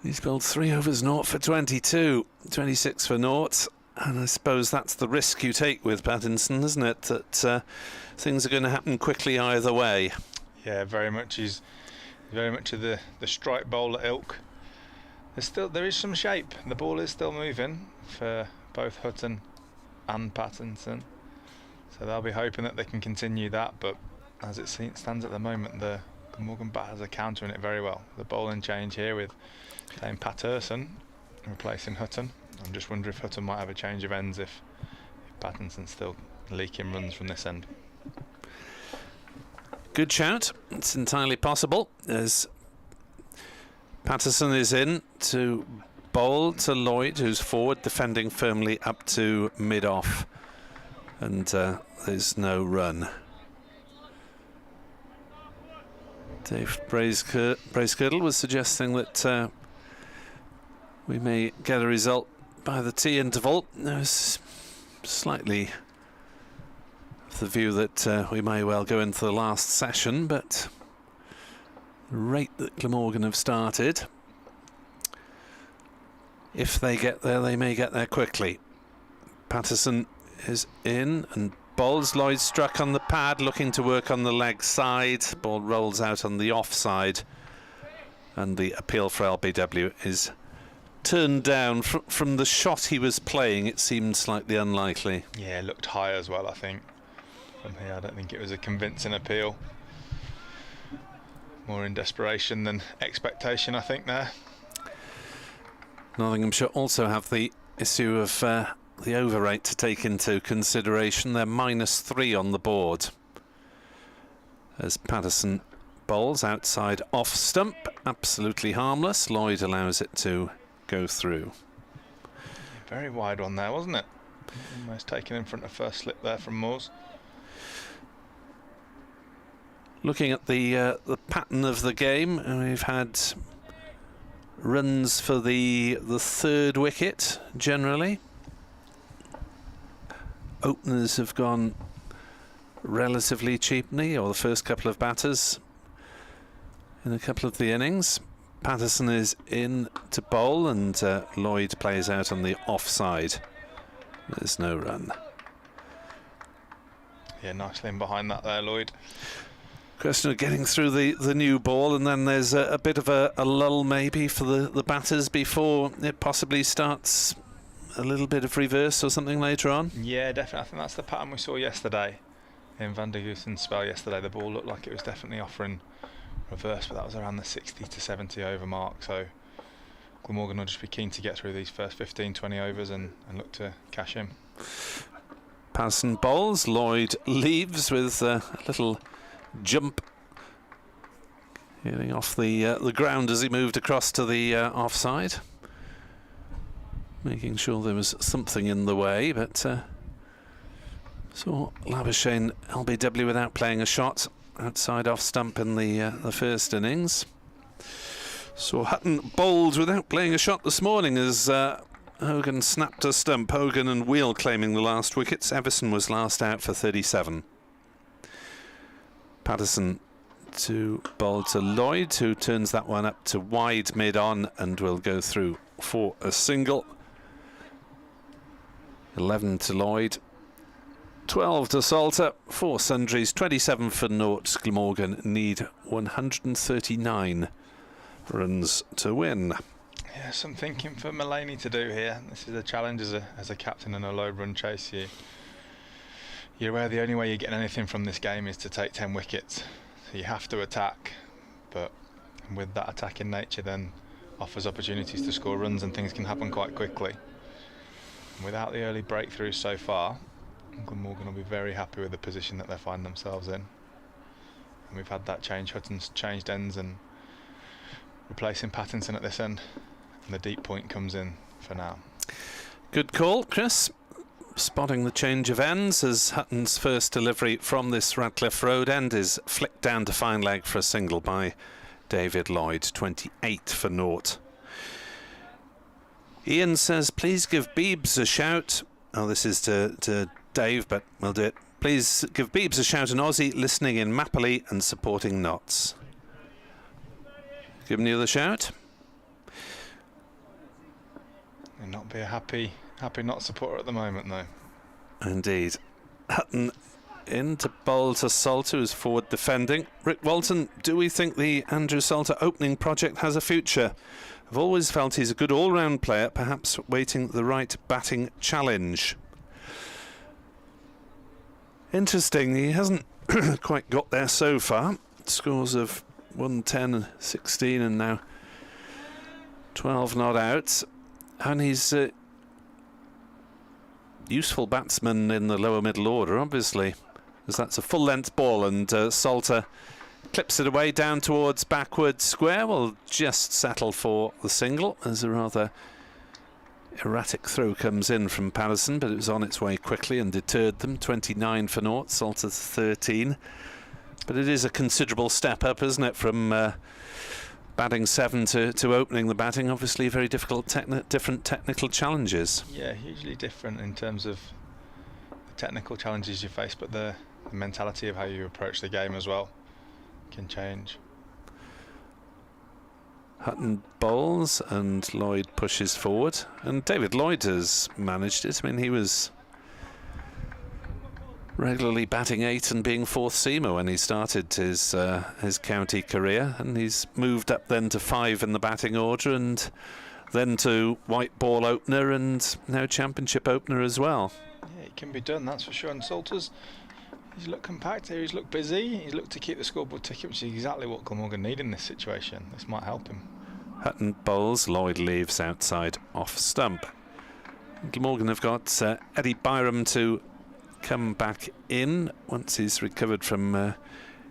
He's bowled 3 overs naught for 22, 26 for naught. And I suppose that's the risk you take with Pattinson, isn't it? That things are going to happen quickly either way. Yeah, very much. He's very much of the strike bowler ilk. There is some shape. The ball is still moving for both Hutton and Pattinson, so they'll be hoping that they can continue that. But as it stands at the moment, the Glamorgan batters are countering it very well. The bowling change here with Dame Patterson replacing Hutton. I'm just wondering if Hutton might have a change of ends if Pattinson's still leaking runs from this end. Good shout. It's entirely possible, as Patterson is in to bowl to Lloyd, who's forward, defending firmly up to mid-off, and there's no run. Dave Bracegirdle was suggesting that we may get a result by the tea interval. There's slightly the view that we may well go into the last session, but the rate that Glamorgan have started, if they get there, they may get there quickly. Patterson is in and bowls. Lloyd struck on the pad, looking to work on the leg side. Ball rolls out on the offside, and the appeal for LBW is turned down. From the shot he was playing, it seemed slightly unlikely. Yeah, it looked high as well, I think. From here, I don't think it was a convincing appeal. More in desperation than expectation, I think, there. Nottinghamshire also have the issue of the over rate to take into consideration. They're -3 on the board. As Patterson bowls outside off stump, absolutely harmless. Lloyd allows it to go through. Very wide one there, wasn't it? Almost taken in front of first slip there from Moores. Looking at the pattern of the game, we've had runs for the third wicket generally. Openers have gone relatively cheaply, or the first couple of batters in a couple of the innings. Patterson is in to bowl, and Lloyd plays out on the offside. There's no run. Yeah, nicely in behind that there, Lloyd. Question of getting through the new ball, and then there's a bit of a lull maybe for the batters before it possibly starts a little bit of reverse or something later on. Yeah, definitely. I think that's the pattern we saw yesterday in Van der Goosen's spell yesterday. The ball looked like it was definitely offering reverse, but that was around the 60 to 70 over mark. So Glamorgan will just be keen to get through these first 15-20 overs and look to cash in. Patterson bowls, Lloyd leaves with a little jump, getting off the ground as he moved across to the offside, making sure there was something in the way, but saw Labuschagne LBW without playing a shot outside off stump in the first innings. Saw Hutton bowled without playing a shot this morning as Hogan snapped a stump. Hogan and Wheel claiming the last wickets. Everson was last out for 37. Patterson to bowl to Lloyd, who turns that one up to wide mid-on and will go through for a single. 11 to Lloyd, 12 to Salter, 4 sundries, 27 for naught. Glamorgan need 139 runs to win. Yeah, some thinking for Mullaney to do here. This is a challenge as a captain in a low run chase. You're aware the only way you're getting anything from this game is to take 10 wickets. So you have to attack, but with that attacking nature then offers opportunities to score runs, and things can happen quite quickly. And without the early breakthroughs so far, Glamorgan will be very happy with the position that they find themselves in. And we've had that change. Hutton's changed ends and replacing Pattinson at this end, and the deep point comes in for now. Good call, Chris. Spotting the change of ends as Hutton's first delivery from this Radcliffe Road end is flicked down to fine leg for a single by David Lloyd. 28 for naught. Ian says, please give Beebs a shout. Oh, this is to Dave, but we'll do it. Please give Beebs a shout, an Aussie listening in Mapley and supporting Notts. Giving you the shout. And not be a happy Notts supporter at the moment, though. Indeed. Hutton in to bowl to Salter, who's forward defending. Rick Walton, do we think the Andrew Salter opening project has a future? I've always felt he's a good all-round player, perhaps waiting the right batting challenge. Interesting, he hasn't quite got there so far. Scores of 110, 16 and now 12 not out. And he's a useful batsman in the lower middle order, obviously, as that's a full-length ball, and Salter clips it away down towards backward square. Will just settle for the single as a rather erratic throw comes in from Patterson, but it was on its way quickly and deterred them. 29 for naught, Salter 13. But it is a considerable step up, isn't it, from batting 7 to opening the batting. Obviously very difficult different technical challenges. Yeah, hugely different in terms of the technical challenges you face, but the mentality of how you approach the game as well can change. Hutton bowls and Lloyd pushes forward, and David Lloyd has managed it. I mean, he was regularly batting 8 and being 4th seamer when he started his county career, and he's moved up then to 5 in the batting order, and then to white ball opener, and now championship opener as well. Yeah, it can be done, that's for sure. And Salter's, he's looked compact here, he's looked busy, he's looked to keep the scoreboard ticking, which is exactly what Glamorgan need in this situation. This might help him. Hutton bowls, Lloyd leaves outside off stump. Glamorgan have got Eddie Byram to come back in once he's recovered from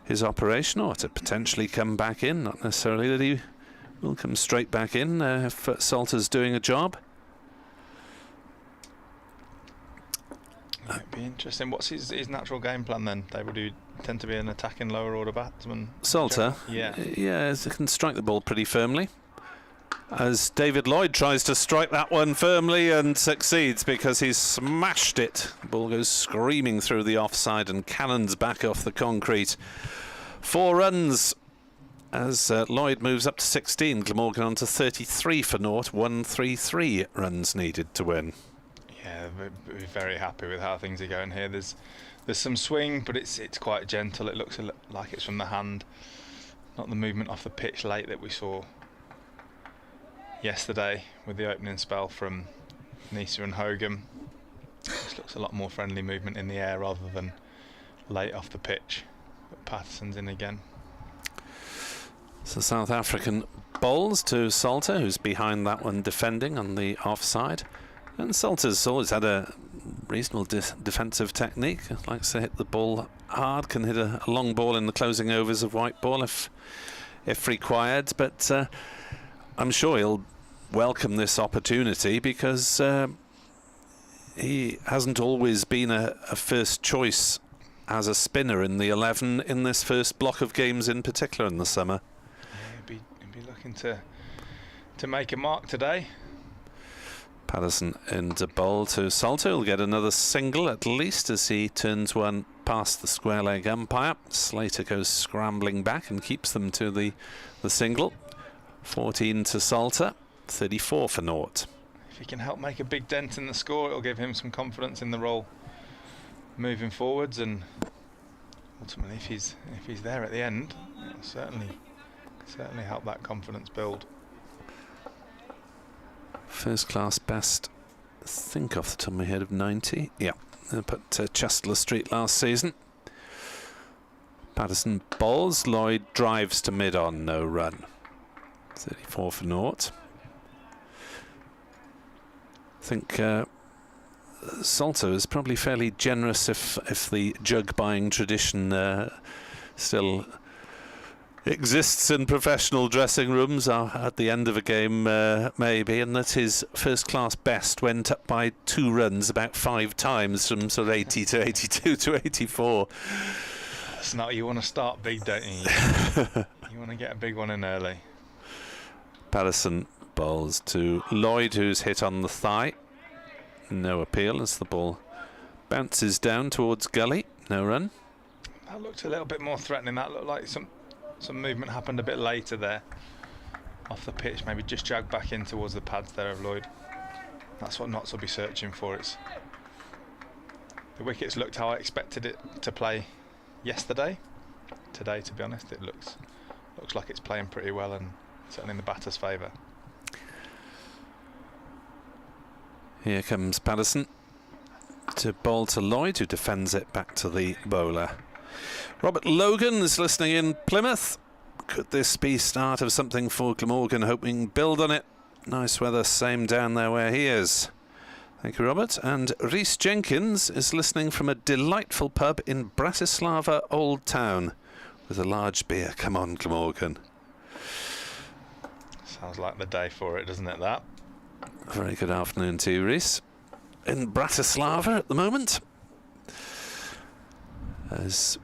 his operation, or to potentially come back in, not necessarily that he will come straight back in if Salter's doing a job. It'd be interesting. What's his natural game plan then? They would tend to be an attacking lower order batsman. Salter? Yeah. Yeah, he can strike the ball pretty firmly. As David Lloyd tries to strike that one firmly and succeeds because he's smashed it. The ball goes screaming through the offside and cannons back off the concrete. 4 runs as Lloyd moves up to 16. Glamorgan on to 33 for naught. 133 runs needed to win. Yeah, we're very happy with how things are going here. There's some swing, but it's quite gentle. It looks like it's from the hand, not the movement off the pitch late that we saw yesterday with the opening spell from Nisa and Hogan. This looks a lot more friendly movement in the air rather than late off the pitch. But Patterson's in again. So South African bowls to Salter, who's behind that one defending on the offside. And Salter's always had a reasonable defensive technique. Likes to hit the ball hard, can hit a long ball in the closing overs of white ball if required. But I'm sure he'll welcome this opportunity because he hasn't always been a first choice as a spinner in the 11 in this first block of games in particular in the summer. Yeah, he'll be looking to make a mark today. Patterson into bowl to Salter. He'll get another single at least as he turns one past the square leg umpire. Slater goes scrambling back and keeps them to the single. 14 to Salter, 34 for naught. If he can help make a big dent in the score, it'll give him some confidence in the role moving forwards, and ultimately if he's there at the end, it'll certainly help that confidence build. First class best, I think off the top of my head, of 90. Yeah, they put Chester Street last season. Patterson bowls, Lloyd drives to mid on, no run. 34 for naught. I think Salter is probably fairly generous if the jug buying tradition still exists in professional dressing rooms at the end of a game, maybe, and that his first class best went up by 2 runs about 5 times from sort of 80 to 82 to 84. That's not, you want to start big, don't you? You want to get a big one in early. Patterson bowls to Lloyd, who's hit on the thigh. No appeal as the ball bounces down towards gully. No run. That looked a little bit more threatening. That looked like some movement happened a bit later there off the pitch, maybe just jagged back in towards the pads there of Lloyd. That's what Notts will be searching for. The wickets looked how I expected it to play yesterday. Today, to be honest, it looks like it's playing pretty well, and certainly in the batter's favour. Here comes Patterson to bowl to Lloyd, who defends it back to the bowler. Robert Logan is listening in Plymouth. Could this be start of something for Glamorgan, hoping build on it? Nice weather, same down there where he is. Thank you, Robert. And Rhys Jenkins is listening from a delightful pub in Bratislava Old Town with a large beer. Come on, Glamorgan. Sounds like the day for it, doesn't it, that? Very good afternoon to you, Rhys. In Bratislava at the moment. As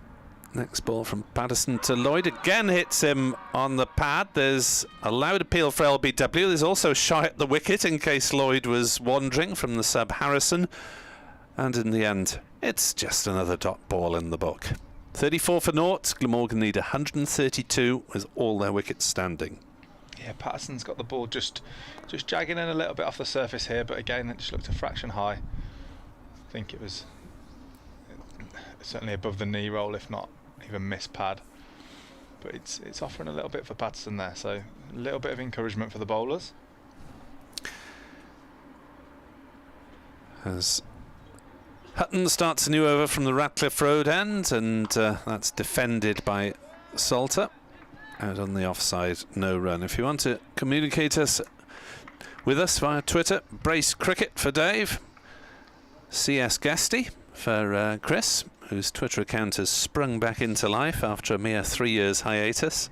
next ball from Patterson to Lloyd, again hits him on the pad. There's a loud appeal for LBW. There's also a shy at the wicket in case Lloyd was wandering from the sub Harrison. And in the end, it's just another dot ball in the book. 34 for naught. Glamorgan need 132 with all their wickets standing. Yeah, Patterson's got the ball just jagging in a little bit off the surface here, but again, it just looked a fraction high. I think it was certainly above the knee roll, if not even miss pad. But it's offering a little bit for Patterson there, so a little bit of encouragement for the bowlers. As Hutton starts a new over from the Ratcliffe Road end, and that's defended by Salter. Out on the offside, no run. If you want to communicate with us via Twitter, Brace Cricket for Dave, CS Guesty for Chris, whose Twitter account has sprung back into life after a mere 3 years hiatus.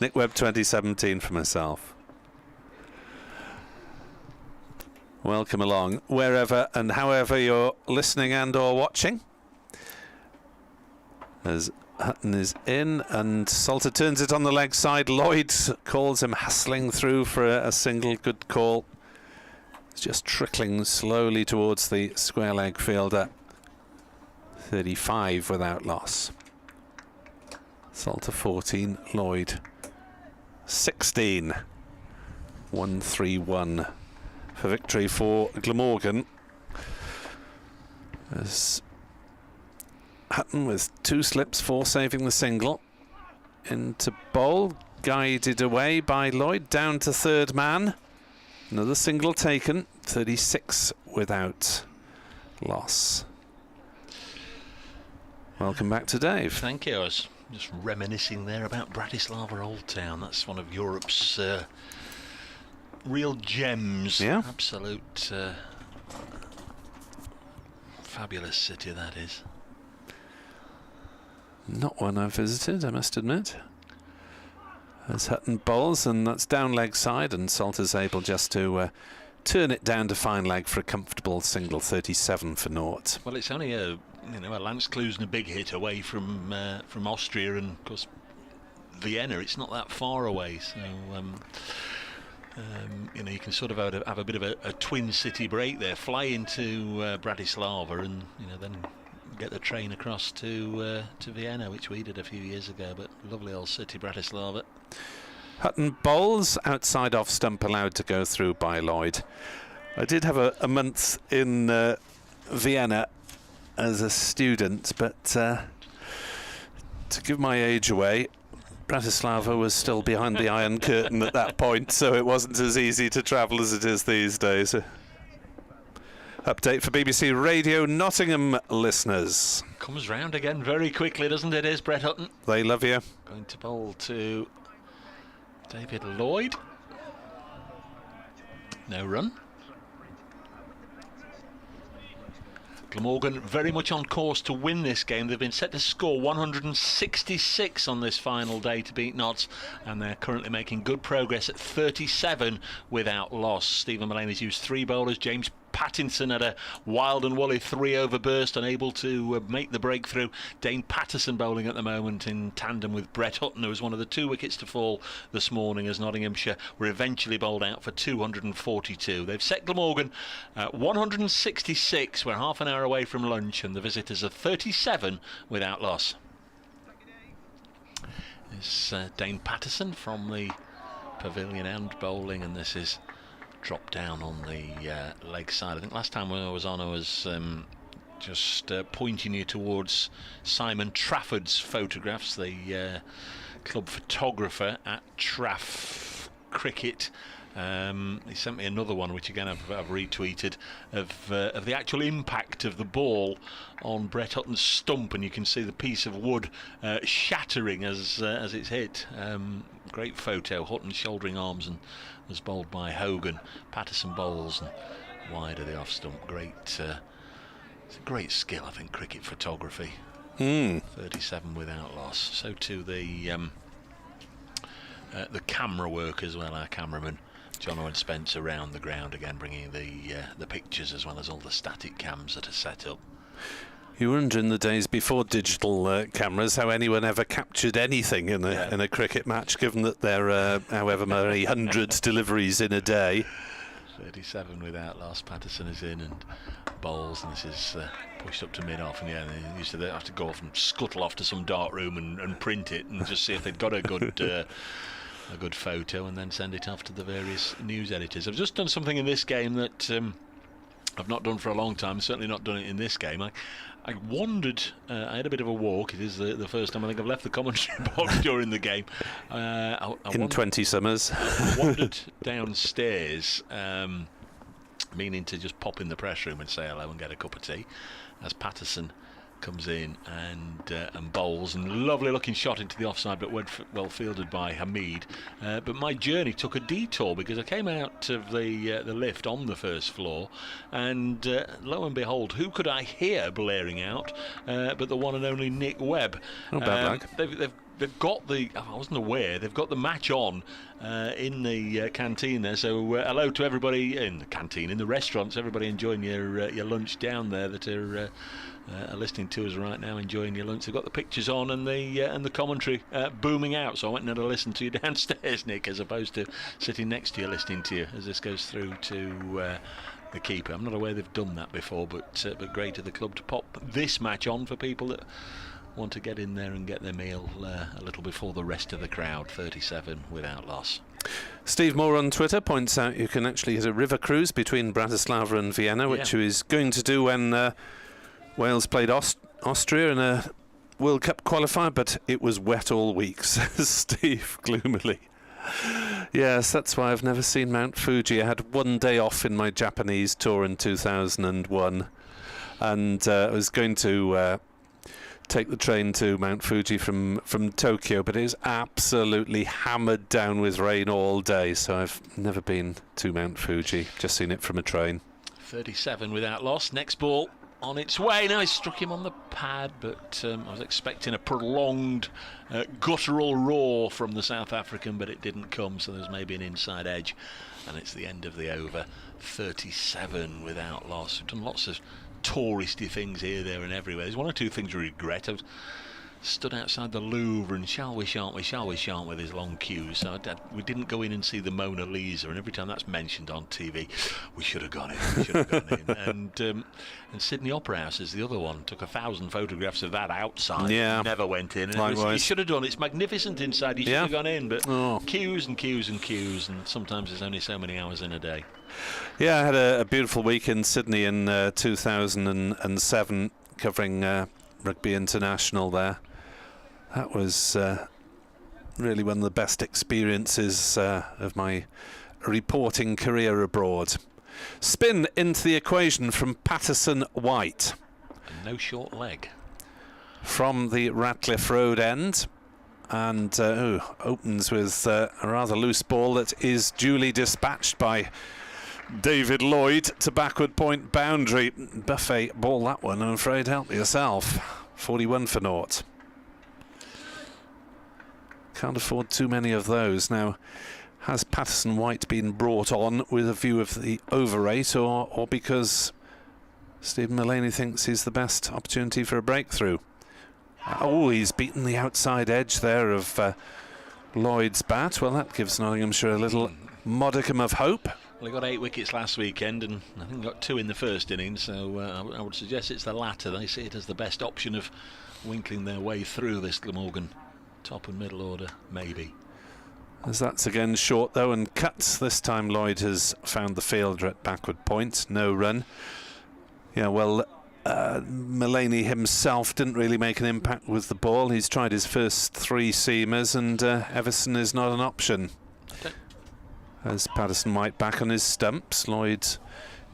Nick Webb 2017 for myself. Welcome along, wherever and however you're listening and or watching. As Hutton is in and Salter turns it on the leg side. Lloyd calls him hustling through for a single. Good call. It's just trickling slowly towards the square leg fielder. 35 without loss. Salter 14, Lloyd 16. 1-3-1 for victory for Glamorgan. As Hutton with 2 slips, 4 saving the single. Into bowl, guided away by Lloyd, down to third man. Another single taken, 36 without loss. Welcome back to Dave. Thank you. I was just reminiscing there about Bratislava Old Town. That's one of Europe's real gems. Yeah. Absolute fabulous city that is. Not one I've visited, I must admit. As Hutton bowls, and that's down leg side, and Salter's able just to turn it down to fine leg for a comfortable single. 37 for naught. Well, it's only a Lance Klusen a big hit away from Austria, and of course Vienna. It's not that far away, so you can sort of have a bit of a twin city break there. Fly into Bratislava, and then get the train across to Vienna, which we did a few years ago. But lovely old city, Bratislava. Hutton bowls, outside off stump allowed to go through by Lloyd. I did have a month in Vienna as a student, but to give my age away, Bratislava was still behind the Iron Curtain at that point, so it wasn't as easy to travel as it is these days. Update for BBC Radio Nottingham listeners. Comes round again very quickly, doesn't it? Is Brett Hutton. They love you. Going to bowl to David Lloyd. No run. Glamorgan very much on course to win this game. They've been set to score 166 on this final day to beat Notts, and they're currently making good progress at 37 without loss. Stephen Mullaney's used 3 bowlers. James Pattinson had a wild and woolly 3-over burst, unable to make the breakthrough. Dane Patterson bowling at the moment in tandem with Brett Hutton, who was one of the 2 wickets to fall this morning as Nottinghamshire were eventually bowled out for 242. They've set Glamorgan 166. We're half an hour away from lunch, and the visitors are 37 without loss. This Dane Patterson from the pavilion end bowling, and this is dropped down on the leg side. I think last time I was on, I was just pointing you towards Simon Trafford's photographs, the club photographer at Traff Cricket. He sent me another one, which again I've retweeted, of the actual impact of the ball on Brett Hutton's stump, and you can see the piece of wood shattering as it's hit. Great photo. Hutton shouldering arms and was bowled by Hogan. Patterson bowls and wide of the off stump. Great. It's a great skill, I think, cricket photography. 37 without loss. So too the camera work as well. Our cameraman John Owen Spence around the ground again, bringing the pictures as well as all the static cams that are set up. You wonder in the days before digital cameras how anyone ever captured anything in a cricket match, given that there are however many hundreds deliveries in a day. 37 without loss. Patterson is in and bowls, and this is pushed up to mid-off, and they used to have to go off and scuttle off to some dark room and print it and just see if they'd got a good photo, and then send it off to the various news editors. I've just done something in this game that I've not done for a long time, certainly not done it in this game. I wandered, I had a bit of a walk. It is the first time I think I've left the commentary box during the game. In 20 summers. I wandered downstairs, meaning to just pop in the press room and say hello and get a cup of tea, as Patterson comes in and bowls, and lovely looking shot into the offside, but well fielded by Hamid. But my journey took a detour because I came out of the lift on the first floor, and lo and behold, who could I hear blaring out but the one and only Nick Webb. Oh, bad luck. They've got the, I wasn't aware, they've got the match on in the canteen there. So hello to everybody in the canteen, in the restaurants, everybody enjoying your lunch down there that are listening to us right now, enjoying your lunch. They've got the pictures on and the commentary booming out. So I went and had a listen to you downstairs, Nick, as opposed to sitting next to you listening to you as this goes through to the keeper. I'm not aware they've done that before, but great of the club to pop this match on for people that want to get in there and get their meal a little before the rest of the crowd. 37 without loss. Steve Moore on Twitter points out you can actually hit a river cruise between Bratislava and Vienna, which he is going to do when Wales played Austria in a World Cup qualifier, but it was wet all week, says Steve gloomily. Yes, that's why I've never seen Mount Fuji. I had one day off in my Japanese tour in 2001, and I was going to take the train to Mount Fuji from Tokyo, but it was absolutely hammered down with rain all day, so I've never been to Mount Fuji, just seen it from a train. 37 without loss. Next ball on its way. Now he struck him on the pad, but I was expecting a prolonged guttural roar from the South African, but it didn't come, so there's maybe an inside edge, and it's the end of the over. 37 without loss. We've done lots of touristy things here, there and everywhere. There's one or two things we regret. I've stood outside the Louvre and shall we shan't with his long queues, so we didn't go in and see the Mona Lisa, and every time that's mentioned on TV, we should have gone in, and Sydney Opera House is the other one. Took 1,000 photographs of that outside. Never went in. And you should have done. It's magnificent inside. You should have gone in, but queues and queues and queues, and sometimes there's only so many hours in a day. Yeah, I had a beautiful week in Sydney in 2007, covering Rugby International there. That was really one of the best experiences of my reporting career abroad. Spin into the equation from Patterson White. And no short leg. From the Ratcliffe Road end. And opens with a rather loose ball that is duly dispatched by David Lloyd to backward point boundary. Buffet ball that one, I'm afraid. Help yourself. 41 for naught. Can't afford too many of those. Now, has Patterson White been brought on with a view of the over rate, or because Stephen Mullaney thinks he's the best opportunity for a breakthrough? Oh, he's beaten the outside edge there of Lloyd's bat. Well, that gives Nottinghamshire a little modicum of hope. Well, he got 8 wickets last weekend, and I think got 2 in the first innings, so I would suggest it's the latter. They see it as the best option of winkling their way through this Glamorgan top and middle order, maybe. As that's again short, though, and cuts. This time Lloyd has found the fielder at backward point. No run. Yeah, well, Mullaney himself didn't really make an impact with the ball. He's tried his first 3 seamers, and Everson is not an option. As Patterson White back on his stumps, Lloyd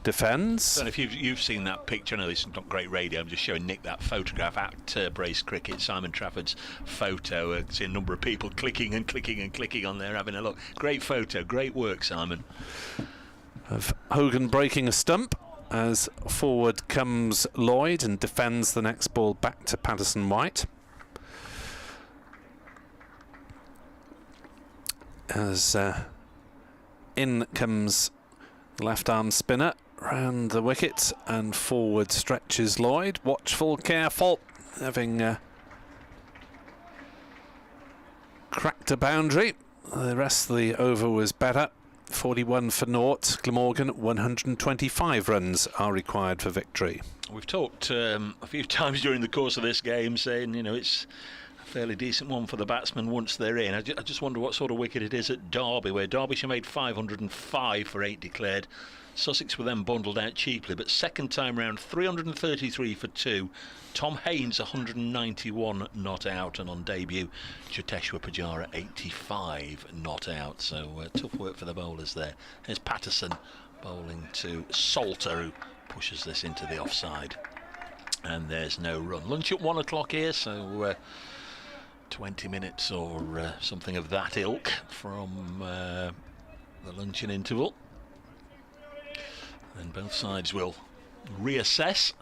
defends. And if you've seen that picture, I know this is not great radio, I'm just showing Nick that photograph at Brace Cricket, Simon Trafford's photo. I see a number of people clicking and clicking and clicking on there, having a look. Great photo, great work, Simon. Of Hogan breaking a stump, as forward comes Lloyd and defends the next ball back to Patterson White. As in comes the left arm spinner round the wicket, and forward stretches Lloyd. Watchful, careful, having cracked a boundary. The rest of the over was better. 41 for naught. Glamorgan, 125 runs are required for victory. We've talked a few times during the course of this game saying, you know, it's fairly decent one for the batsmen once they're in. I just wonder what sort of wicket it is at Derby, where Derbyshire made 505 for 8 declared. Sussex were then bundled out cheaply, but second time round 333 for 2. Tom Haynes 191 not out, and on debut Cheteshwar Pujara 85 not out. So tough work for the bowlers there. Here's Patterson bowling to Salter, who pushes this into the offside, and there's no run. Lunch at 1 o'clock here, so 20 minutes or something of that ilk from the luncheon interval. And both sides will reassess.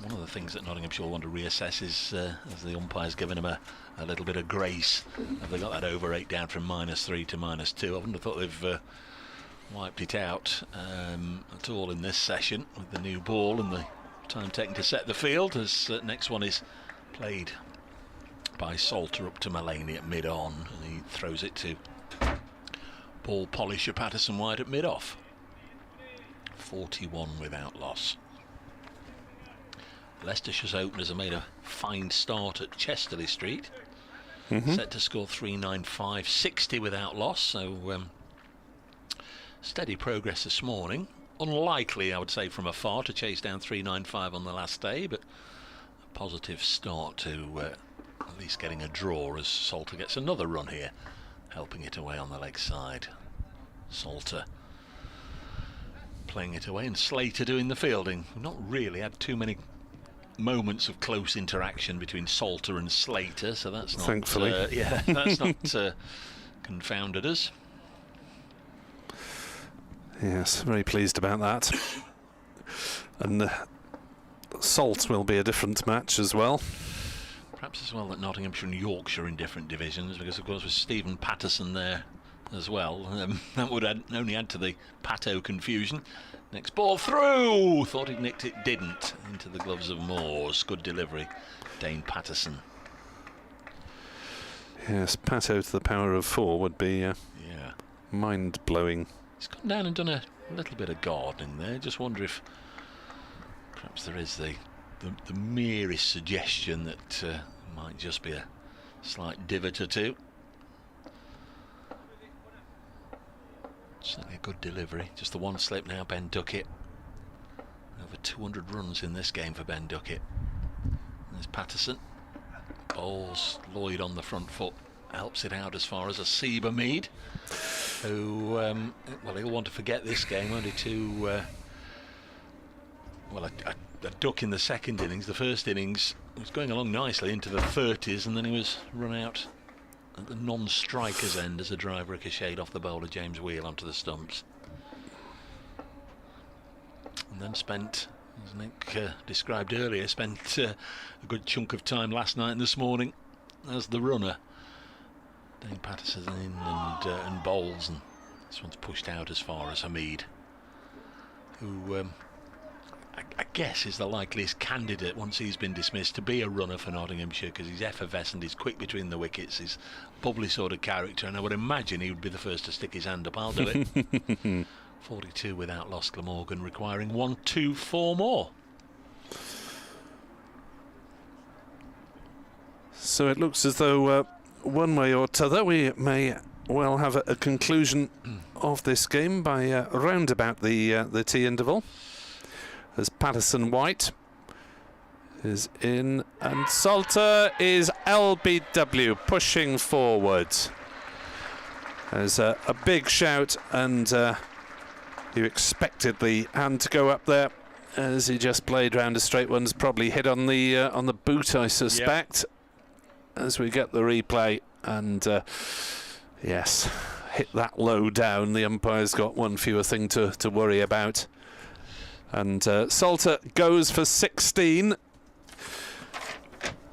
One of the things that Nottinghamshire want to reassess is, as the umpire's given him a little bit of grace, have they got that over 8 down from -3 to -2? I wouldn't have thought they've wiped it out at all in this session with the new ball and the time taken to set the field, as next one is played by Salter up to Mullaney at mid-on, and he throws it to ball polisher Patterson wide at mid-off. 41 without loss. Leicestershire's openers have made a fine start at Chesterley Street. Set to score 395, 60 without loss, so steady progress this morning. Unlikely, I would say, from afar to chase down 395 on the last day, but a positive start to at least getting a draw, as Salter gets another run here, helping it away on the leg side. Salter playing it away, and Slater doing the fielding. We've not really had too many moments of close interaction between Salter and Slater, so that's not, thankfully, yeah, that's not confounded us. Yes, very pleased about that. And Salt will be a different match as well. Perhaps as well that Nottinghamshire and Yorkshire are in different divisions, because of course with Stephen Patterson there as well, that would only add to the Pato confusion. Next ball through, thought he'd nicked it, didn't, into the gloves of Moores. Good delivery, Dane Patterson. Yes, Pato to the power of 4 would be mind-blowing. He's gone down and done a little bit of gardening there. Just wonder if perhaps there is the merest suggestion that might just be a slight divot or two. Certainly a good delivery. Just the one slip now, Ben Duckett. Over 200 runs in this game for Ben Duckett. There's Patterson. Bowls Lloyd on the front foot. Helps it out as far as a Seba Mead, who, well, he'll want to forget this game. Only two, a duck in the second innings. The first innings was going along nicely into the 30s, and then he was run out at the non-striker's end as a drive ricocheted off the bowler James Wheel onto the stumps. And then spent, as Nick described earlier, a good chunk of time last night and this morning as the runner. Dane Patterson in and bowls, and this one's pushed out as far as Hamid, who I guess is the likeliest candidate once he's been dismissed to be a runner for Nottinghamshire, because he's effervescent, he's quick between the wickets, he's a bubbly sort of character, and I would imagine he would be the first to stick his hand up. I'll do it. 42 without loss, Glamorgan requiring 1, 2, 4 more. So it looks as though one way or t'other we may well have a conclusion of this game by round about the tea interval, as Patterson White is in and Salter is LBW pushing forward. There's a big shout, and you expected the hand to go up there as he just played round a straight one's probably hit on the boot, I suspect. Yep. As we get the replay, and yes, hit that low down. The umpire's got one fewer thing to worry about. And Salter goes for 16.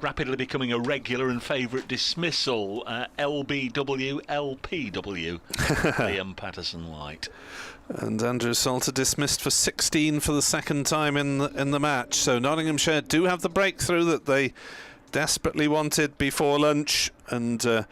Rapidly becoming a regular and favourite dismissal. LBW, LPW, Liam Patterson White. And Andrew Salter dismissed for 16 for the second time in the match. So Nottinghamshire do have the breakthrough that they desperately wanted before lunch, and their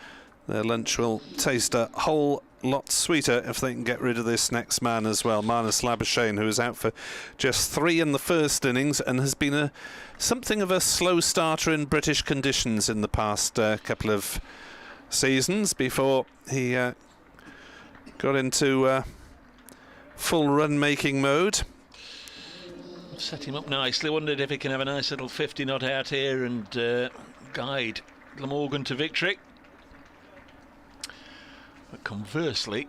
lunch will taste a whole lot sweeter if they can get rid of this next man as well, Marnus Labuschagne, who was out for just 3 in the first innings and has been something of a slow starter in British conditions in the past couple of seasons before he got into full run-making mode. Set him up nicely. Wondered if he can have a nice little 50 knot out here and guide Glamorgan to victory. But conversely,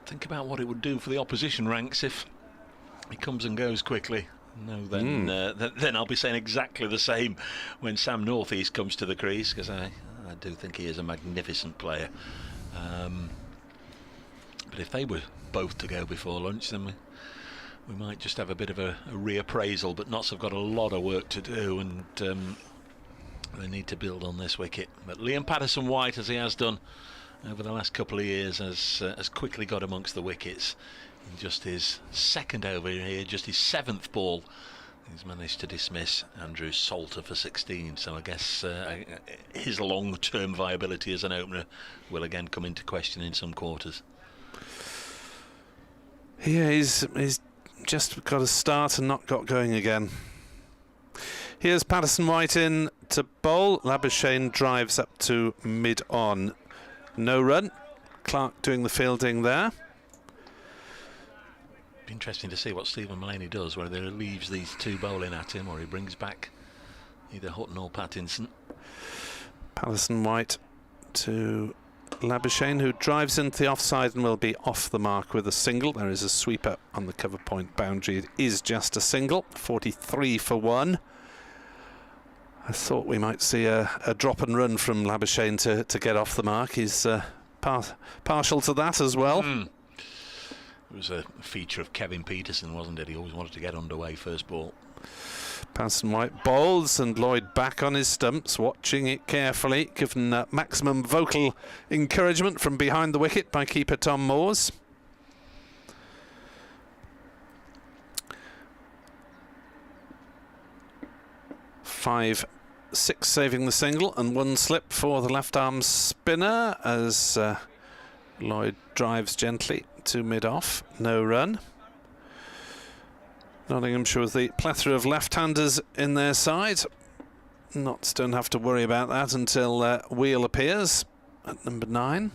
think about what it would do for the opposition ranks if he comes and goes quickly. No, then I'll be saying exactly the same when Sam Northeast comes to the crease, because I do think he is a magnificent player. But if they were both to go before lunch, then we might just have a bit of a reappraisal. But Notts have got a lot of work to do, and they need to build on this wicket. But Liam Patterson-White, as he has done over the last couple of years, has quickly got amongst the wickets. In just his second over here, just his 7th ball, he's managed to dismiss Andrew Salter for 16. So I guess his long-term viability as an opener will again come into question in some quarters. Yeah, he's just got a start and not got going again. Here's Patterson-White in to bowl. Labuschagne drives up to mid-on. No run. Clark doing the fielding there. Be interesting to see what Stephen Mullaney does, whether he leaves these two bowling at him or he brings back either Hutton or Pattinson. Patterson-White to Labuschagne, who drives into the offside and will be off the mark with a single. There is a sweeper on the cover point boundary. It is just a single. 43 for 1. I thought we might see a drop and run from Labuschagne to get off the mark. He's partial to that as well. It was a feature of Kevin Peterson, wasn't it? He always wanted to get underway first ball. Patterson-White bowls and Lloyd back on his stumps, watching it carefully, given maximum vocal encouragement from behind the wicket by keeper Tom Moores. Five, 6 saving the single and 1 slip for the left-arm spinner as Lloyd drives gently to mid-off. No run. Nottinghamshire with the plethora of left-handers in their side. Notts don't have to worry about that until Wheel appears at number 9.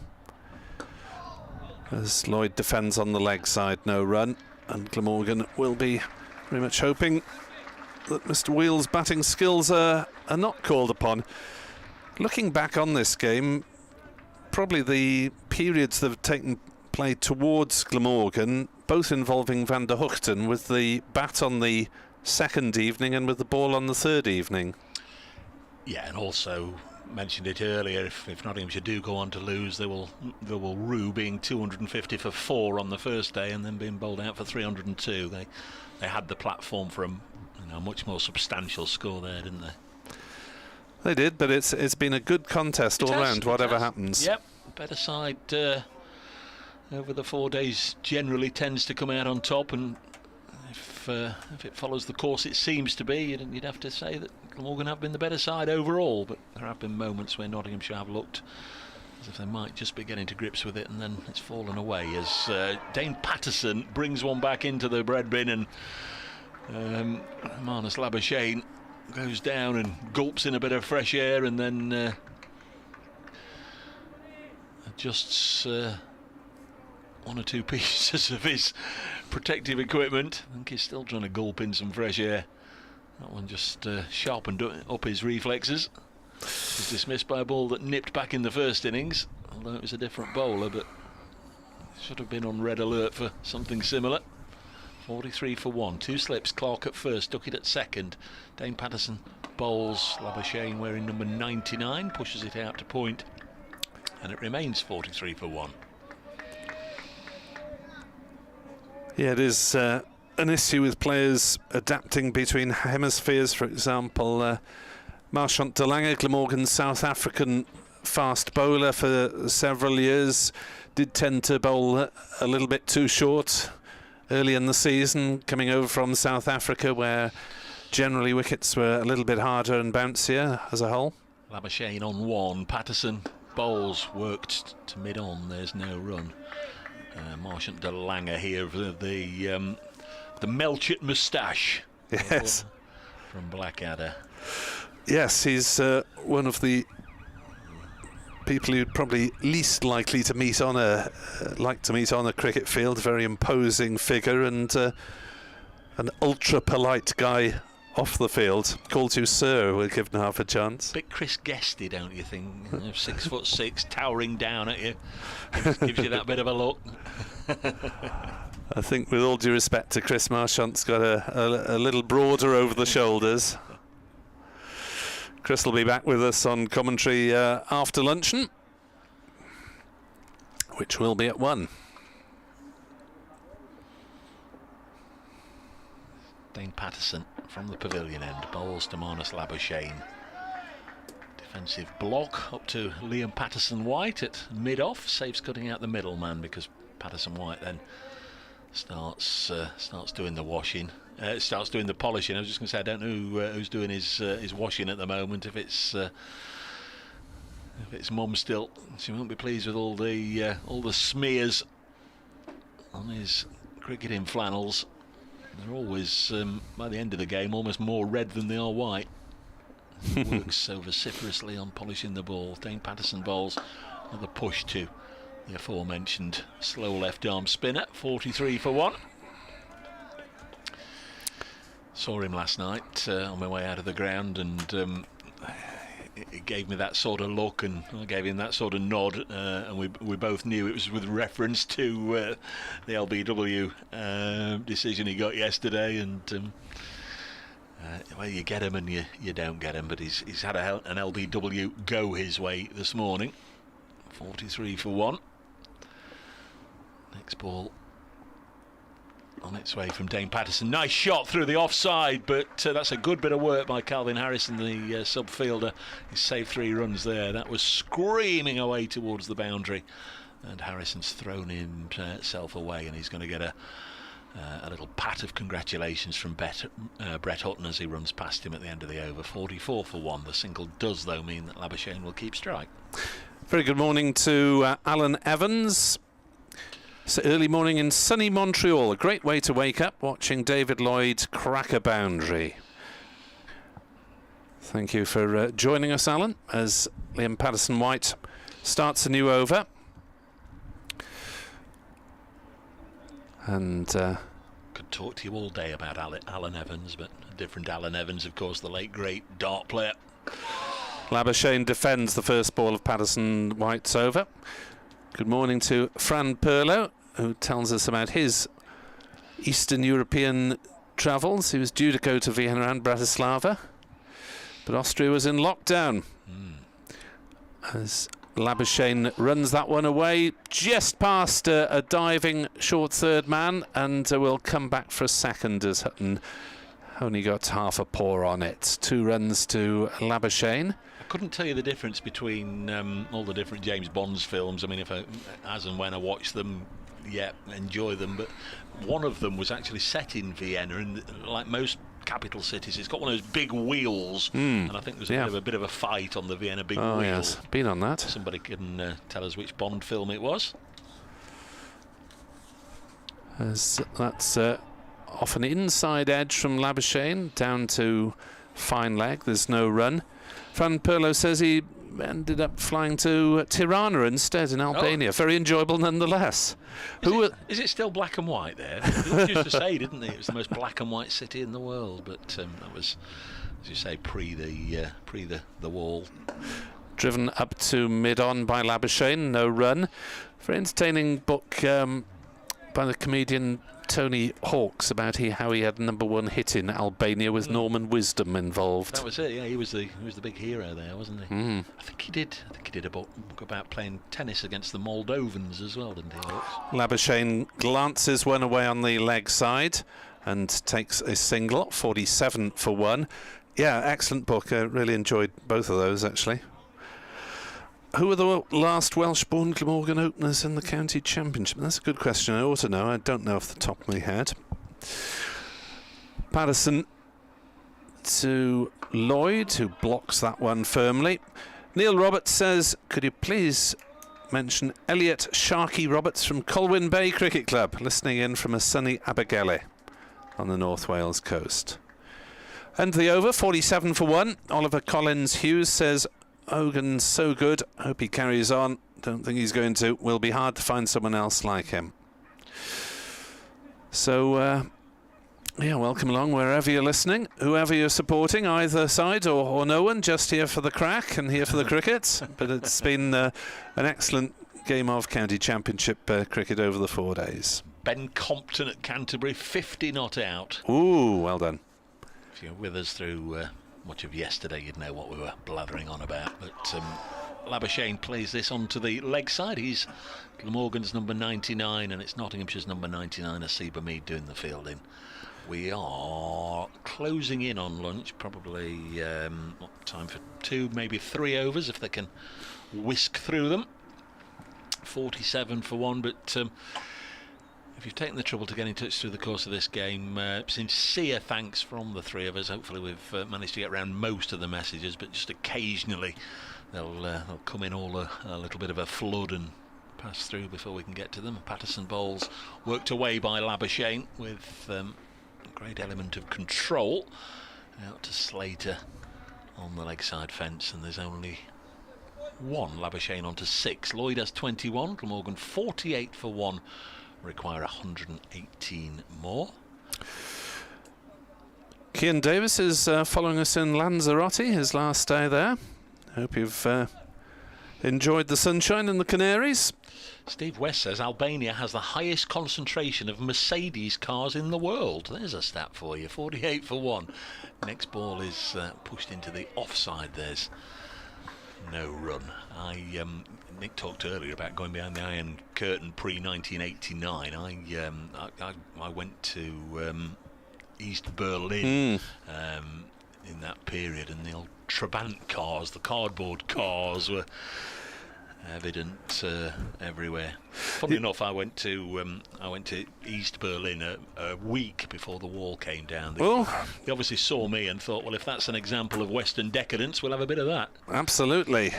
As Lloyd defends on the leg side, no run. And Glamorgan will be very much hoping that Mr. Wheel's batting skills are not called upon. Looking back on this game, probably the periods that have taken play towards Glamorgan, both involving Van der Hoogten, with the bat on the second evening and with the ball on the third evening. Yeah, and also mentioned it earlier, if Nottinghamshire do go on to lose, they will rue being 250 for 4 on the first day and then being bowled out for 302. They had the platform for a much more substantial score there, didn't they? They did, but it's been a good contest all round, whatever happens. Yep, better side over the 4 days generally tends to come out on top, and if it follows the course it seems to be, you'd have to say that Glamorgan have been the better side overall, but there have been moments where Nottinghamshire have looked as if they might just be getting to grips with it, and then it's fallen away as Dane Patterson brings one back into the bread bin, and Marnus Labuschagne goes down and gulps in a bit of fresh air, and then adjusts 1 or 2 pieces of his protective equipment. I think he's still trying to gulp in some fresh air. That one just sharpened up his reflexes. He's dismissed by a ball that nipped back in the first innings, although it was a different bowler, but should have been on red alert for something similar. 43 for 1, 2 slips. Clark at first, Duckett at second. Dane Patterson bowls. Labuschagne wearing number 99 pushes it out to point, and it remains 43 for 1. Yeah, it is an issue with players adapting between hemispheres. For example, Marchant de Lange, Glamorgan's South African fast bowler for several years, did tend to bowl a little bit too short early in the season, coming over from South Africa, where generally wickets were a little bit harder and bouncier as a whole. Labuschagne on 1, Patterson Bowles worked to mid-on. There's no run. Marchant de Lange here with the Melchett moustache. Yes. From Blackadder. Yes, he's one of the people you'd probably least likely to meet on a cricket field. Very imposing figure and an ultra polite guy off the field. Calls you sir, we're given half a chance. Bit Chris Guesty, don't you think? 6'6", towering down at you. Gives you that bit of a look. I think with all due respect to Chris, Marchant's got a little broader over the shoulders. Chris will be back with us on commentary after luncheon, which will be at 1. Dane Patterson from the pavilion end. Bowles to Marnus Labuschagne. Defensive block up to Liam Patterson-White at mid-off. Saves cutting out the middleman because Patterson-White then starts doing the washing. Starts doing the polishing. I was just going to say I don't know who's doing his washing at the moment. If it's Mum still, she won't be pleased with all the smears on his cricketing flannels. They're always, by the end of the game, almost more red than they are white. He works so vociferously on polishing the ball. Dane Patterson bowls another push to the aforementioned slow left arm spinner. 43 for 1. Saw him last night on my way out of the ground, and it gave me that sort of look, and I gave him that sort of nod, and we both knew it was with reference to the LBW decision he got yesterday. And well, you get him and you don't get him, but he's had an LBW go his way this morning. 43 for 1. Next ball on its way from Dane Patterson. Nice shot through the offside, but that's a good bit of work by Calvin Harrison, the sub-fielder. He saved 3 runs there. That was screaming away towards the boundary, and Harrison's thrown himself away, and he's going to get a little pat of congratulations from Brett Hutton as he runs past him at the end of the over. 44 for 1. The single does, though, mean that Labuschagne will keep strike. Very good morning to Alan Evans. So early morning in sunny Montreal. A great way to wake up watching David Lloyd crack a boundary. Thank you for joining us, Alan, as Liam Patterson-White starts a new over. And could talk to you all day about Alan Evans, but a different Alan Evans, of course, the late great dart player. Labuschagne defends the first ball of Patterson-White's over. Good morning to Fran Perlo, who tells us about his Eastern European travels. He was due to go to Vienna and Bratislava, but Austria was in lockdown. As Labuschagne runs that one away, just past a diving short third man, and will come back for a second as Hutton only got half a paw on it. 2 runs to Labuschagne. I couldn't tell you the difference between all the different James Bond films. I mean, as and when I watch them, yeah, enjoy them. But one of them was actually set in Vienna, and like most capital cities, it's got one of those big wheels, and I think there's a bit of a fight on the Vienna big wheel. Yes, been on that. Somebody can tell us which Bond film it was. As that's off an inside edge from Labuschagne down to fine leg. There's no run. Fran Perlo says he ended up flying to Tirana instead in Albania. Very enjoyable nonetheless. Is it still black and white there? They used to say, didn't they, it was the most black and white city in the world, but that was, as you say, pre the wall. Driven up to mid-on by Labuschagne, no run. Very entertaining book by the comedian Tony Hawks about how he had #1 hit in Albania with Norman Wisdom involved. That was it. Yeah, he was the big hero there, wasn't he? I think he did a book about playing tennis against the Moldovans as well, didn't he, Hawks? Labuschagne glances one away on the leg side and takes a single. 47 for 1. Yeah, excellent book. I really enjoyed both of those actually. Who were the last Welsh-born Glamorgan openers in the county championship? That's a good question. I ought to know. I don't know off the top of my head. Patterson to Lloyd, who blocks that one firmly. Neil Roberts says, could you please mention Elliot Sharkey Roberts from Colwyn Bay Cricket Club, listening in from a sunny Abergele on the North Wales coast. And the over, 47 for 1. Oliver Collins Hughes says, Hogan's so good, hope he carries on. Don't think he's going to. Will be hard to find someone else like him. So, yeah, welcome along wherever you're listening, whoever you're supporting, either side or no one, just here for the crack and here for the cricket. But it's been an excellent game of county championship cricket over the 4 days. Ben Compton at Canterbury, 50 not out. Ooh, well done. If you're with us through much of yesterday, you'd know what we were blathering on about. But Labuschagne plays this onto the leg side. He's Glamorgan's number 99, and it's Nottinghamshire's number 99, Asiba Mead, doing the fielding. We are closing in on lunch, probably time for 2, maybe 3 overs if they can whisk through them. 47 for 1, but if you've taken the trouble to get in touch through the course of this game, sincere thanks from the 3 of us. Hopefully we've managed to get around most of the messages, but just occasionally they'll come in all a little bit of a flood and pass through before we can get to them. Patterson bowls worked away by Labuschagne with a great element of control out to Slater on the leg side fence, and there's only 1. Labuschagne on to 6. Lloyd has 21, Glamorgan 48 for 1, require 118 more. Cian Davis is following us in Lanzarote, his last day there. Hope you've enjoyed the sunshine and the Canaries. Steve West says Albania has the highest concentration of Mercedes cars in the world. There's a stat for you, 48 for 1. Next ball is pushed into the offside. There's no run. Nick talked earlier about going behind the Iron Curtain pre-1989. I went to East Berlin in that period, and the old Trabant cars, the cardboard cars, were evident everywhere. Funny enough, I went to East Berlin a week before the wall came down. They obviously saw me and thought, well, if that's an example of Western decadence, we'll have a bit of that. Absolutely.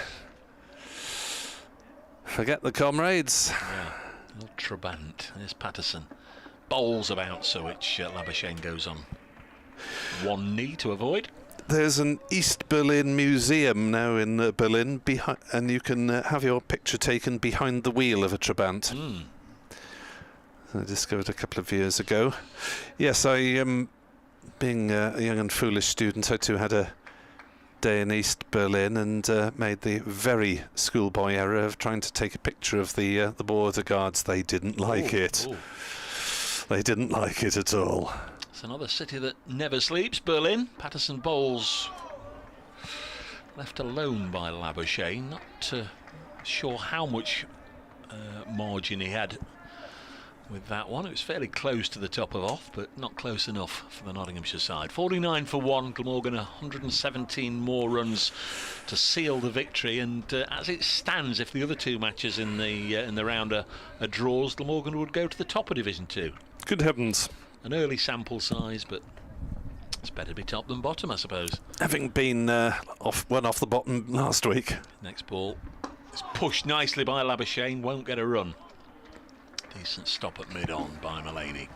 Forget the comrades. Yeah, old Trabant. There's Patterson. Bowls about, so which Labuschagne goes on one knee to avoid. There's an East Berlin museum now in Berlin, and you can have your picture taken behind the wheel of a Trabant. I discovered a couple of years ago. Yes, I, being a young and foolish student, I too had a day in East Berlin and made the very schoolboy error of trying to take a picture of the border guards. They didn't like it. They didn't like it at all. It's another city that never sleeps, Berlin. Patterson bowls left alone by Labuschagne. Not sure how much margin he had with that one. It was fairly close to the top of off, but not close enough for the Nottinghamshire side. 49 for 1, Glamorgan 117 more runs to seal the victory, and as it stands, if the other 2 matches in the round are draws, Glamorgan would go to the top of Division 2. Good heavens. An early sample size, but it's better to be top than bottom, I suppose. Having been off the bottom last week. Next ball is pushed nicely by Labuschagne, won't get a run. Decent stop at mid-on by Mullaney.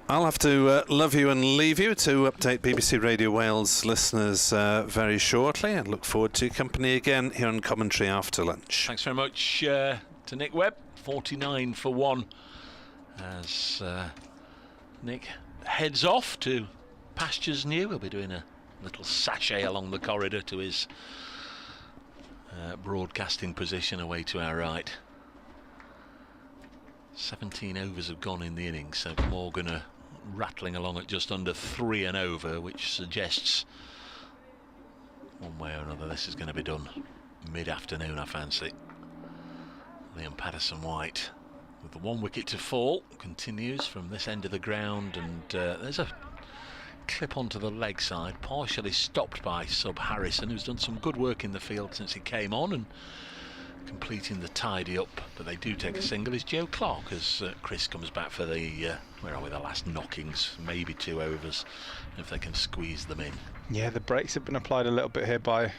I'll have to love you and leave you to update BBC Radio Wales listeners very shortly. I look forward to your company again here on Commentary after lunch. Thanks very much to Nick Webb. 49 for 1 as Nick heads off to pastures new. We'll be doing a little sachet along the corridor to his broadcasting position away to our right. 17 overs have gone in the innings, so Morgan are rattling along at just under 3 an over, which suggests one way or another this is going to be done mid-afternoon, I fancy. Liam Patterson-White with the 1 wicket to fall continues from this end of the ground, and there's a clip onto the leg side, partially stopped by sub Harrison, who's done some good work in the field since he came on and completing the tidy up, but they do take a single. Is Joe Clark as Chris comes back for the where are we, the last knockings, maybe 2 overs if they can squeeze them in. Yeah, the brakes have been applied a little bit here by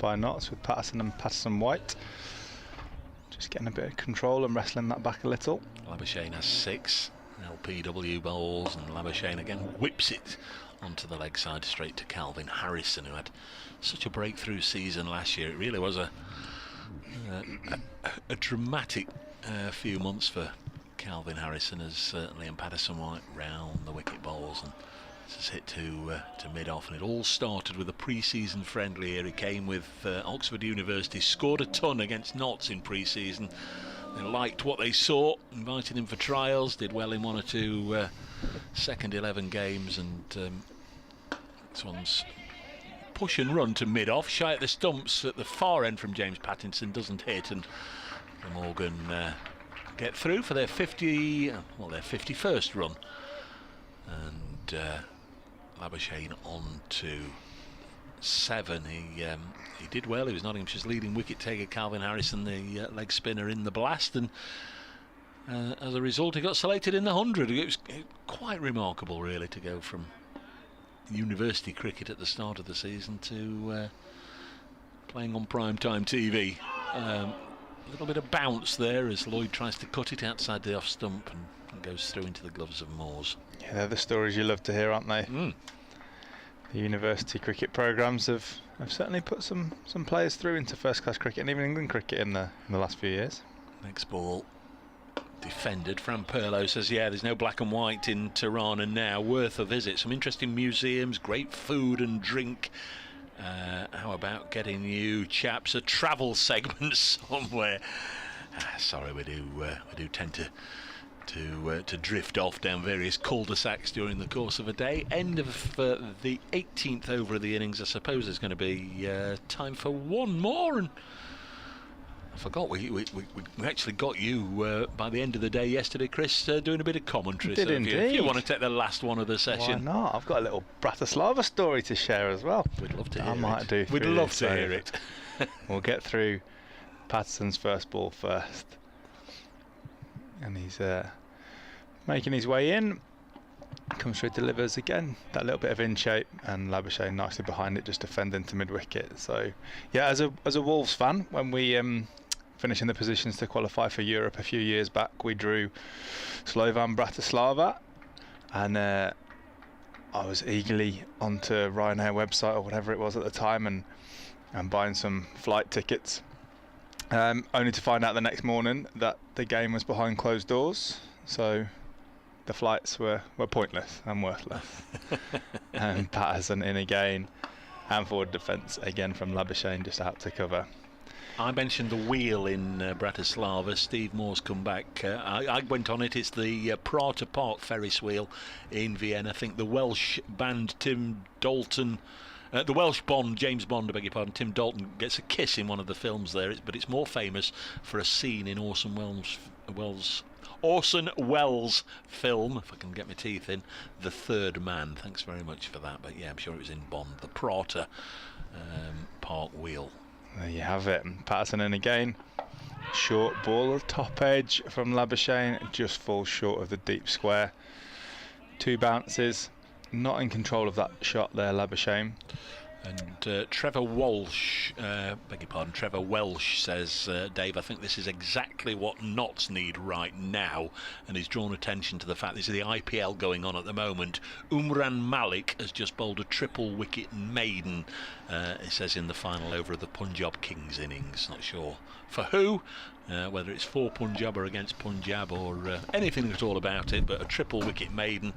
by Notts with Patterson and Patterson-White. Just getting a bit of control and wrestling that back a little. Labuschagne has 6 LPW balls, and Labuschagne again whips it onto the leg side straight to Calvin Harrison, who had such a breakthrough season last year. It really was a dramatic few months for Calvin Harrison as Liam Patterson-White round the wicket bowls, and this is hit to mid-off, and it all started with a pre-season friendly here. He came with Oxford University, scored a ton against Notts in pre-season. They liked what they saw, invited him for trials, did well in 1 or 2 second 11 games, and this one's push and run to mid-off, shy at the stumps at the far end from James Pattinson, doesn't hit, and Glamorgan get through for their 51st run, and Labuschagne on to 7. He did well. He was Nottinghamshire's leading wicket taker, Calvin Harrison, the leg spinner, in the blast, and as a result he got selected in the 100. It was quite remarkable, really, to go from university cricket at the start of the season to playing on primetime TV. A little bit of bounce there as Lloyd tries to cut it outside the off stump and goes through into the gloves of Moores. Yeah, they're the stories you love to hear, aren't they? The university cricket programmes have certainly put some players through into first-class cricket and even England cricket in the last few years. Next ball defended. Fran Perlo says, yeah, there's no black and white in Tirana now, worth a visit. Some interesting museums, great food and drink. How about getting you chaps a travel segment somewhere? Sorry, we do tend to drift off down various cul-de-sacs during the course of a day. End of the 18th over of the innings. I suppose there's going to be time for one more, and I forgot we actually got you by the end of the day yesterday, Chris, doing a bit of commentary. Did so indeed. If you want to take the last one of the session. Why not? I've got a little Bratislava story to share as well. We'd love to hear I might it. do. We'd love to hear it. We'll get through Patterson's first ball first, and he's making his way in. Comes through, delivers again, that little bit of in shape, and Labuschagne nicely behind it, just defending to mid wicket. So yeah, as a Wolves fan, when we finished in the positions to qualify for Europe a few years back, we drew Slovan Bratislava, and I was eagerly onto Ryanair website or whatever it was at the time and buying some flight tickets, only to find out the next morning that the game was behind closed doors, so the flights were pointless and worthless. And Patterson in again, and forward defence again from Labuschagne, just out to cover. I mentioned the wheel in Bratislava. Steve Moore's come back. I went on it. It's the Prater Park Ferris wheel in Vienna. I think the Welsh band Tim Dalton, the Welsh Bond, James Bond, I beg your pardon, Tim Dalton gets a kiss in one of the films there, but it's more famous for a scene in Orson Welles' film, if I can get my teeth in, The Third Man. Thanks very much for that. But yeah, I'm sure it was in Bond. The Prater Park wheel. There you have it. Patterson in again. Short ball, top edge from Labuschagne, just falls short of the deep square. 2 bounces. Not in control of that shot there, Labuschagne. And Trevor Walsh, Trevor Welsh says, Dave, I think this is exactly what Notts need right now, and he's drawn attention to the fact this is the IPL going on at the moment. Umran Malik has just bowled a triple wicket maiden, it says, in the final over of the Punjab Kings innings. Not sure for who, whether it's for Punjab or against Punjab or anything at all about it, but a triple wicket maiden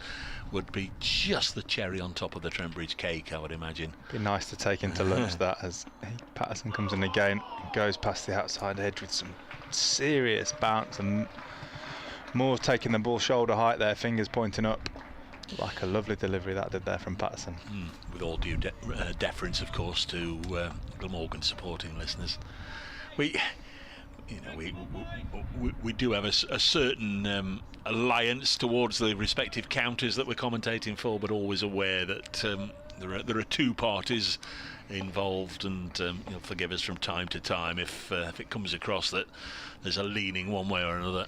would be just the cherry on top of the Trent Bridge cake, I would imagine. Be nice to take into lunch that, as Patterson comes in again, goes past the outside edge with some serious bounce, and Moore taking the ball shoulder height there, fingers pointing up. Like a lovely delivery that did there from Patterson. With all due deference, of course, to Glamorgan supporting listeners. We do have a certain alliance towards the respective counties that we're commentating for, but always aware that there are 2 parties involved, and you'll forgive us from time to time if it comes across that there's a leaning one way or another.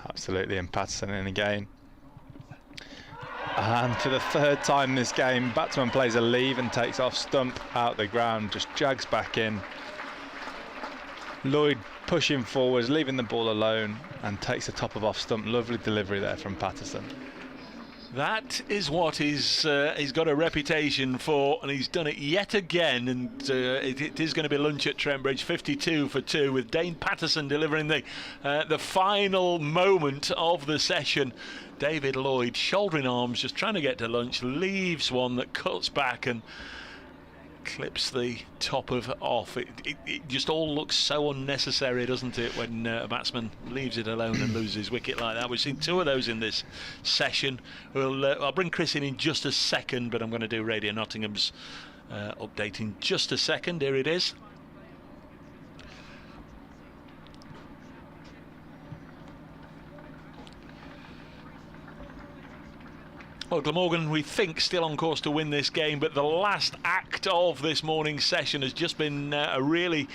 Absolutely, and Patterson in again. And for the third time this game, batsman plays a leave and takes off stump out the ground, just jags back in. Lloyd pushing forwards, leaving the ball alone, and takes the top of off stump. Lovely delivery there from Patterson. That is what he's got a reputation for, and he's done it yet again. And it is going to be lunch at Trent Bridge, 52 for 2, with Dane Patterson delivering the final moment of the session. David Lloyd, shouldering arms, just trying to get to lunch, leaves one that cuts back and clips the top of off. It just all looks so unnecessary, doesn't it, when a batsman leaves it alone and loses wicket like that. We've seen 2 of those in this session. I'll bring Chris in just a second, but I'm going to do Radio Nottingham's update in just a second. Here it is. Well, Glamorgan, we think, still on course to win this game, but the last act of this morning's session has just been a really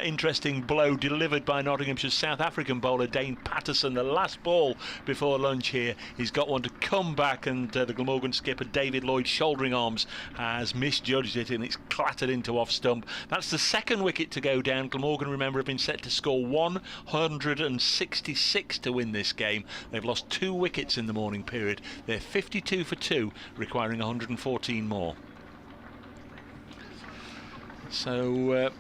interesting blow delivered by Nottinghamshire's South African bowler Dane Patterson. The last ball before lunch here, he's got one to come back, and the Glamorgan skipper David Lloyd, shouldering arms, has misjudged it, and it's clattered into off stump. That's the second wicket to go down. Glamorgan, remember, have been set to score 166 to win this game. They've lost 2 wickets in the morning period. They're 52 for 2, requiring 114 more. So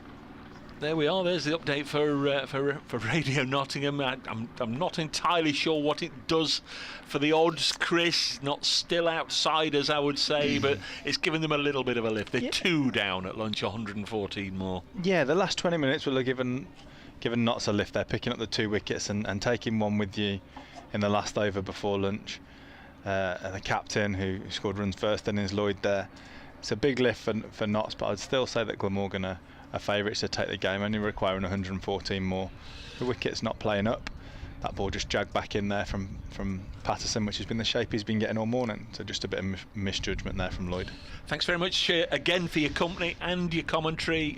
there we are. There's the update for Radio Nottingham. I'm not entirely sure what it does for the odds, Chris. Not still outsiders, I would say, but it's given them a little bit of a lift. They're 2 down at lunch, 114 more. Yeah, the last 20 minutes will have given Notts a lift. They're picking up the 2 wickets and taking one with you in the last over before lunch. And the captain, who scored runs first, then is Lloyd there. It's a big lift for Notts, but I'd still say that Glamorgan are favourites to take the game, only requiring 114 more. The wicket's not playing up. That ball just jagged back in there from Patterson, which has been the shape he's been getting all morning. So just a bit of misjudgment there from Lloyd. Thanks very much again for your company and your commentary.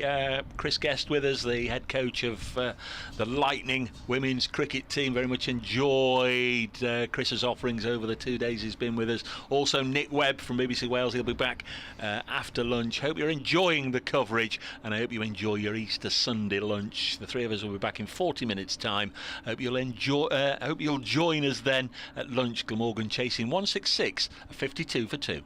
Chris Guest with us, the head coach of the Lightning women's cricket team. Very much enjoyed Chris's offerings over the 2 days he's been with us. Also Nick Webb from BBC Wales, he'll be back after lunch. Hope you're enjoying the coverage, and I hope you enjoy your Easter Sunday lunch. The 3 of us will be back in 40 minutes time. Hope you'll join us then at lunch. Glamorgan chasing 166, 52 for 2.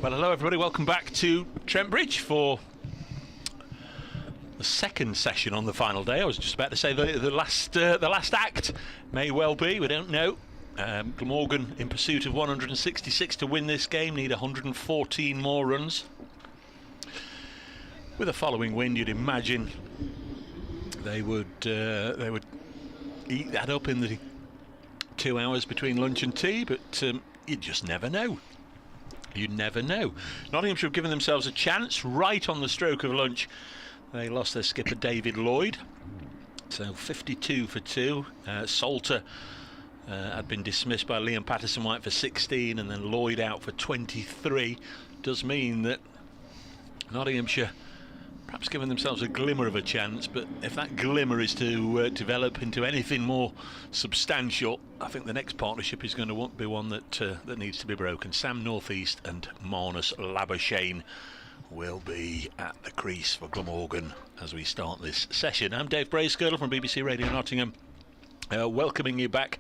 Well, hello everybody, welcome back to Trent Bridge for the second session on the final day. I was just about to say the last act may well be, we don't know. Glamorgan in pursuit of 166 to win this game, need 114 more runs. With a following wind, you'd imagine they would eat that up in the 2 hours between lunch and tea, but you just never know. You never know. Nottinghamshire have given themselves a chance right on the stroke of lunch. They lost their skipper David Lloyd, so 52 for 2. Salter had been dismissed by Liam Patterson-White for 16, and then Lloyd out for 23. Does mean that Nottinghamshire perhaps given themselves a glimmer of a chance, but if that glimmer is to develop into anything more substantial, I think the next partnership is going to be one that needs to be broken. Sam Northeast and Marnus Labuschagne will be at the crease for Glamorgan as we start this session. I'm Dave Bracegirdle from BBC Radio Nottingham, welcoming you back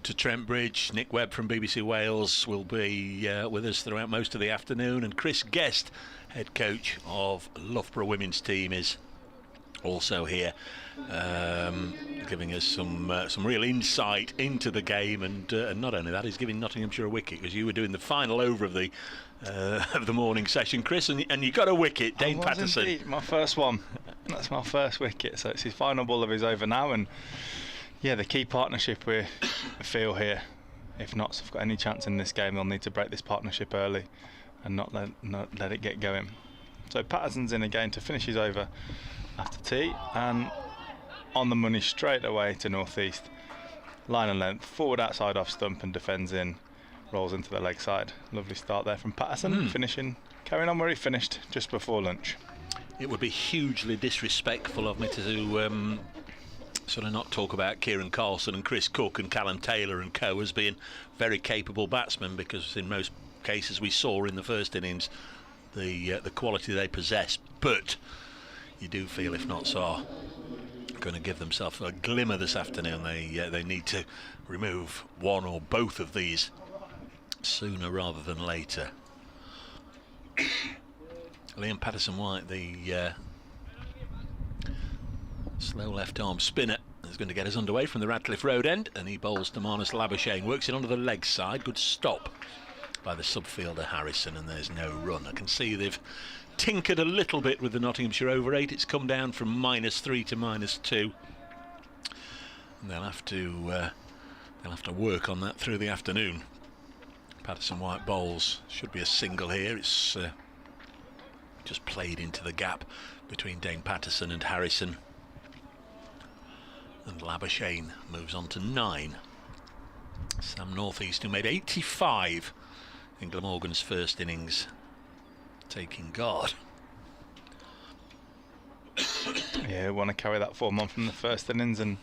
to Trent Bridge. Nick Webb from BBC Wales will be with us throughout most of the afternoon, and Chris Guest, head coach of Loughborough women's team, is also here, giving us some real insight into the game, and not only that, he's giving Nottinghamshire a wicket, because you were doing the final over of the morning session, Chris, and you got a wicket. Dane Patterson, indeed, my first one. That's my first wicket, so it's his final ball of his over now, and yeah, the key partnership we feel here. If Notts have got any chance in this game, they'll need to break this partnership early and not let it get going. So Patterson's in again to finish his over after tea, and on the money straight away to Northeast. Line and length, forward outside off stump and defends in, rolls into the leg side. Lovely start there from Patterson, finishing, carrying on where he finished just before lunch. It would be hugely disrespectful of me to sort of not talk about Kieran Carlson and Chris Cook and Callum Taylor and co as being very capable batsmen, because in most cases we saw in the first innings the quality they possess, but you do feel if Notts are going to give themselves a glimmer this afternoon, they need to remove one or both of these sooner rather than later. Liam Patterson-White, the slow left arm spinner, is going to get us underway from the Radcliffe Road end, and he bowls to Marnus Labuschagne, works it onto the leg side. Good stop by the subfielder Harrison, and there's no run. I can see they've tinkered a little bit with the Nottinghamshire over 8. It's come down from -3 to -2, and they'll have to work on that through the afternoon. Patterson-White bowls, should be a single here. It's just played into the gap between Dane Patterson and Harrison, and Labuschagne moves on to 9. Sam Northeast, who made 85 in Glamorgan's first innings, taking guard. Yeah, want to carry that form on from the first innings and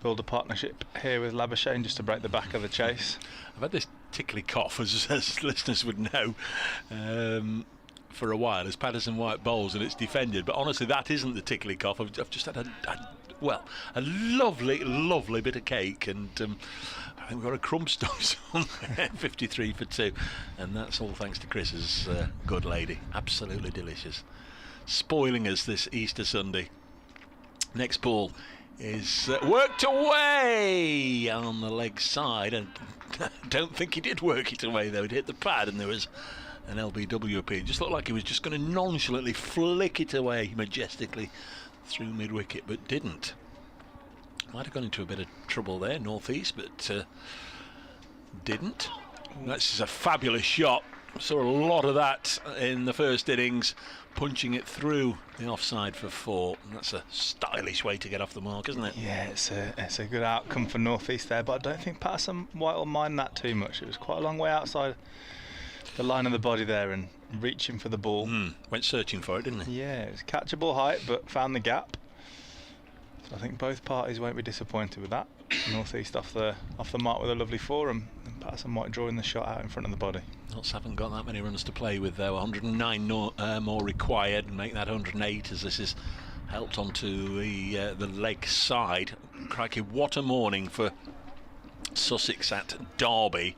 build a partnership here with Labuschagne just to break the back of the chase. I've had this tickly cough, as listeners would know, for a while as Patterson-White bowls and it's defended, but honestly that isn't the tickly cough. I've just had a lovely bit of cake, and I think we've got a crumb stuff somewhere. 53 for 2, and that's all thanks to Chris's good lady. Absolutely delicious, spoiling us this Easter Sunday. Next ball is worked away on the leg side, and I don't think he did work it away though. It hit the pad and there was an LBW appeal. It just looked like he was just going to nonchalantly flick it away majestically through mid-wicket, but didn't. Might have gone into a bit of trouble there, Northeast, but didn't. This is a fabulous shot. Saw a lot of that in the first innings, punching it through the offside for 4. And that's a stylish way to get off the mark, isn't it? Yeah, it's a good outcome for Northeast there, but I don't think Patterson-White will mind that too much. It was quite a long way outside the line of the body there and reaching for the ball. Went searching for it, didn't he? Yeah, it was catchable height, but found the gap. So I think both parties won't be disappointed with that. Northeast off the mark with a lovely 4, and Patterson-White drawing the shot out in front of the body. Notts haven't got that many runs to play with though. 109 more required, and make that 108 as this is helped onto the leg side. Crikey, what a morning for Sussex at Derby,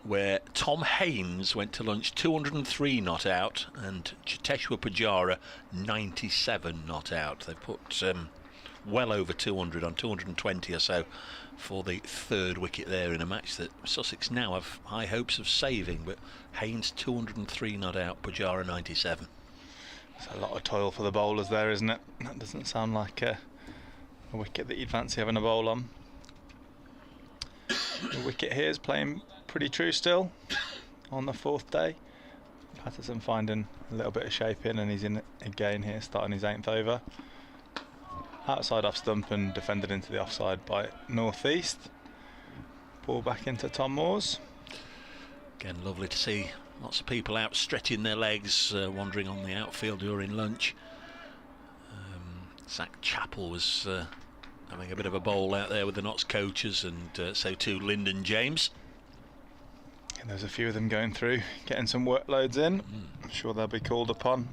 where Tom Haynes went to lunch 203 not out and Cheteshwar Pujara 97 not out. They put well over 200 on 220 or so for the third wicket there in a match that Sussex now have high hopes of saving, but Haynes 203 not out, Pujara 97. It's a lot of toil for the bowlers there, isn't it? That doesn't sound like a wicket that you'd fancy having a bowl on. The wicket here is playing pretty true still on the fourth day. Patterson finding a little bit of shape in, and he's in again here, starting his 8th over. Outside off stump and defended into the offside by Northeast. Ball back into Tom Moores. Again, lovely to see lots of people out stretching their legs, wandering on the outfield during lunch. Zach Chappell was having a bit of a bowl out there with the Notts coaches, and so too Lyndon James. And there's a few of them going through, getting some workloads in. I'm sure they'll be called upon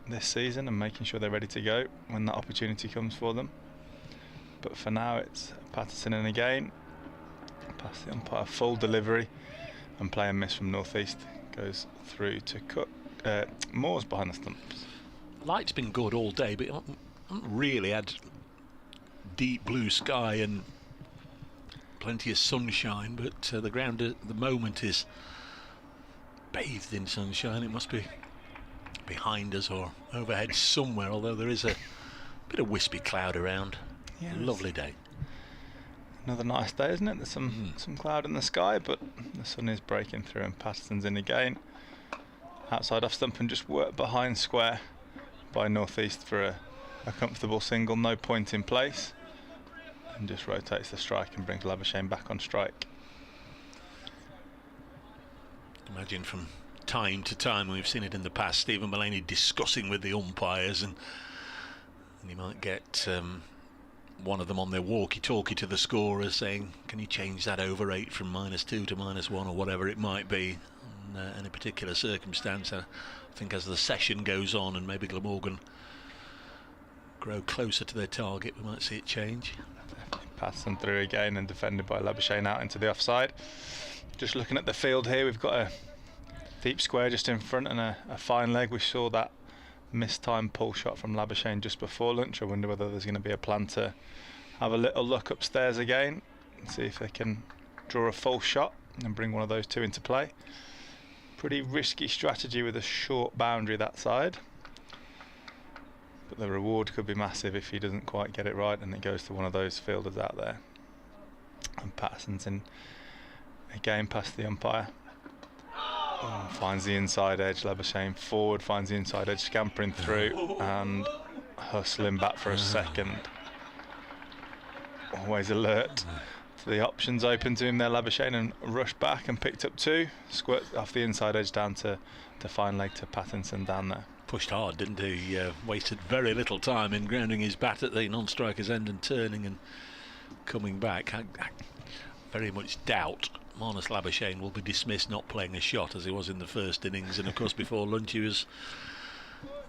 this season and making sure they're ready to go when that opportunity comes for them. But for now it's Patterson in again, past the umpire, full delivery, and play and miss from Northeast goes through to Cook. Moore's behind the stumps. Light's been good all day, but haven't really had deep blue sky and plenty of sunshine, but the ground at the moment is bathed in sunshine. It must be behind us or overhead somewhere, although there is a bit of wispy cloud around. Yes. Lovely day. Another nice day, isn't it? There's some cloud in the sky, but the sun is breaking through, and Patterson's in again. Outside off stump and just work behind square by Northeast for a comfortable single, no point in place, and just rotates the strike and brings Labuschagne back on strike. Imagine from time to time, we've seen it in the past, Stephen Mullaney discussing with the umpires, and you might get one of them on their walkie-talkie to the scorer saying, can you change that over 8 from -2 to -1 or whatever it might be in a particular circumstance. I think as the session goes on and maybe Glamorgan grow closer to their target, we might see it change. Passing through again and defended by Labuschagne out into the offside. Just looking at the field here, we've got a deep square just in front and a fine leg. We saw that mistimed pull shot from Labuschagne just before lunch. I wonder whether there's going to be a plan to have a little look upstairs again and see if they can draw a full shot and bring one of those two into play. Pretty risky strategy with a short boundary that side, but the reward could be massive if he doesn't quite get it right and it goes to one of those fielders out there. And Patterson's in again past the umpire. Finds the inside edge. Labuschagne forward, finds the inside edge, scampering through and hustling back for a second. Always alert to the options open to him there, Labuschagne, and rushed back and picked up 2. Squirt off the inside edge down to fine leg to Pattinson down there. Pushed hard, didn't he? Wasted very little time in grounding his bat at the non-striker's end and turning and coming back. I very much doubt Marnus Labuschagne will be dismissed not playing a shot as he was in the first innings, and of course before lunch he was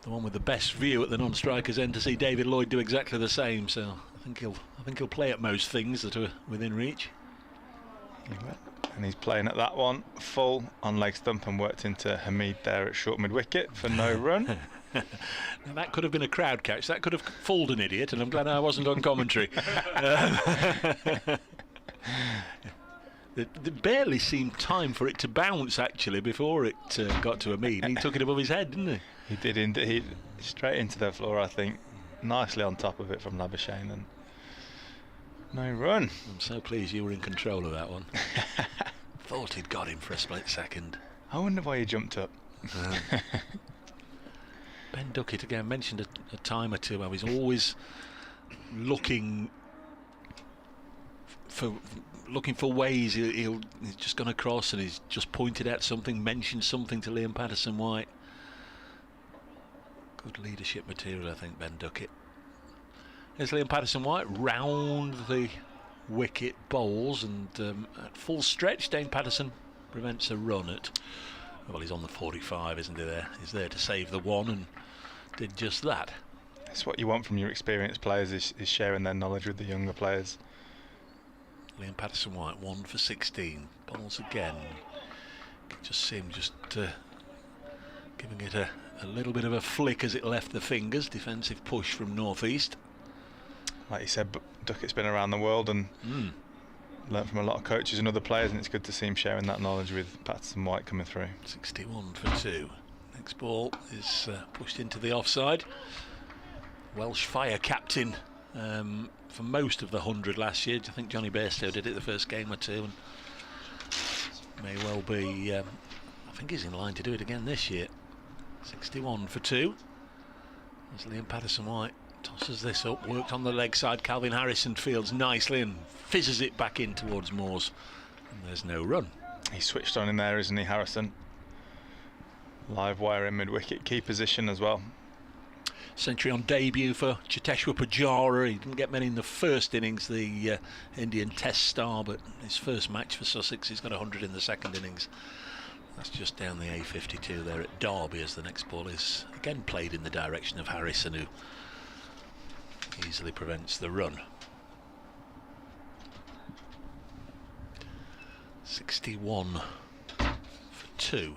the one with the best view at the non-striker's end to see David Lloyd do exactly the same. So I think he'll play at most things that are within reach. And he's playing at that one full on leg stump and worked into Hamid there at short mid wicket for no run. Now that could have been a crowd catch. That could have fooled an idiot, and I'm glad I wasn't on commentary. There barely seemed time for it to bounce actually before it got to Hamid. He took it above his head, didn't he? He did indeed. Straight into the floor, I think. Nicely on top of it from Labuschagne, and no run. I'm so pleased you were in control of that one. Thought he'd got him for a split second. I wonder why he jumped up. Ben Duckett again mentioned a time or two how he's always looking for ways. He's just gone across and he's just pointed out something, mentioned something to Liam Patterson-White. Good leadership material, I think, Ben Duckett. There's Liam Patterson-White round the wicket, bowls, and at full stretch Dane Patterson prevents a run at, well, he's on the 45, isn't he there? He's there to save the one and did just that. That's what you want from your experienced players, is sharing their knowledge with the younger players. Liam Patterson-White, 1 for 16. Bowls again. Just seemed giving it a little bit of a flick as it left the fingers. Defensive push from North East. Like you said, Duckett's been around the world and learnt from a lot of coaches and other players, and it's good to see him sharing that knowledge with Patterson White coming through. 61 for 2. Next ball is pushed into the offside. Welsh Fire captain for most of the 100 last year. I think Johnny Bairstow did it the first game or two, and may well be, I think he's in line to do it again this year. 61 for 2. As Liam Patterson White tosses this up, worked on the leg side. Calvin Harrison fields nicely and fizzes it back in towards Moores. And there's no run. He switched on in there, isn't he, Harrison? Live wire in mid-wicket, key position as well. Century on debut for Cheteshwar Pujara. He didn't get many in the first innings, the Indian Test star, but his first match for Sussex, he's got 100 in the second innings. That's just down the A52 there at Derby, as the next ball is again played in the direction of Harrison, who easily prevents the run. 61 for 2.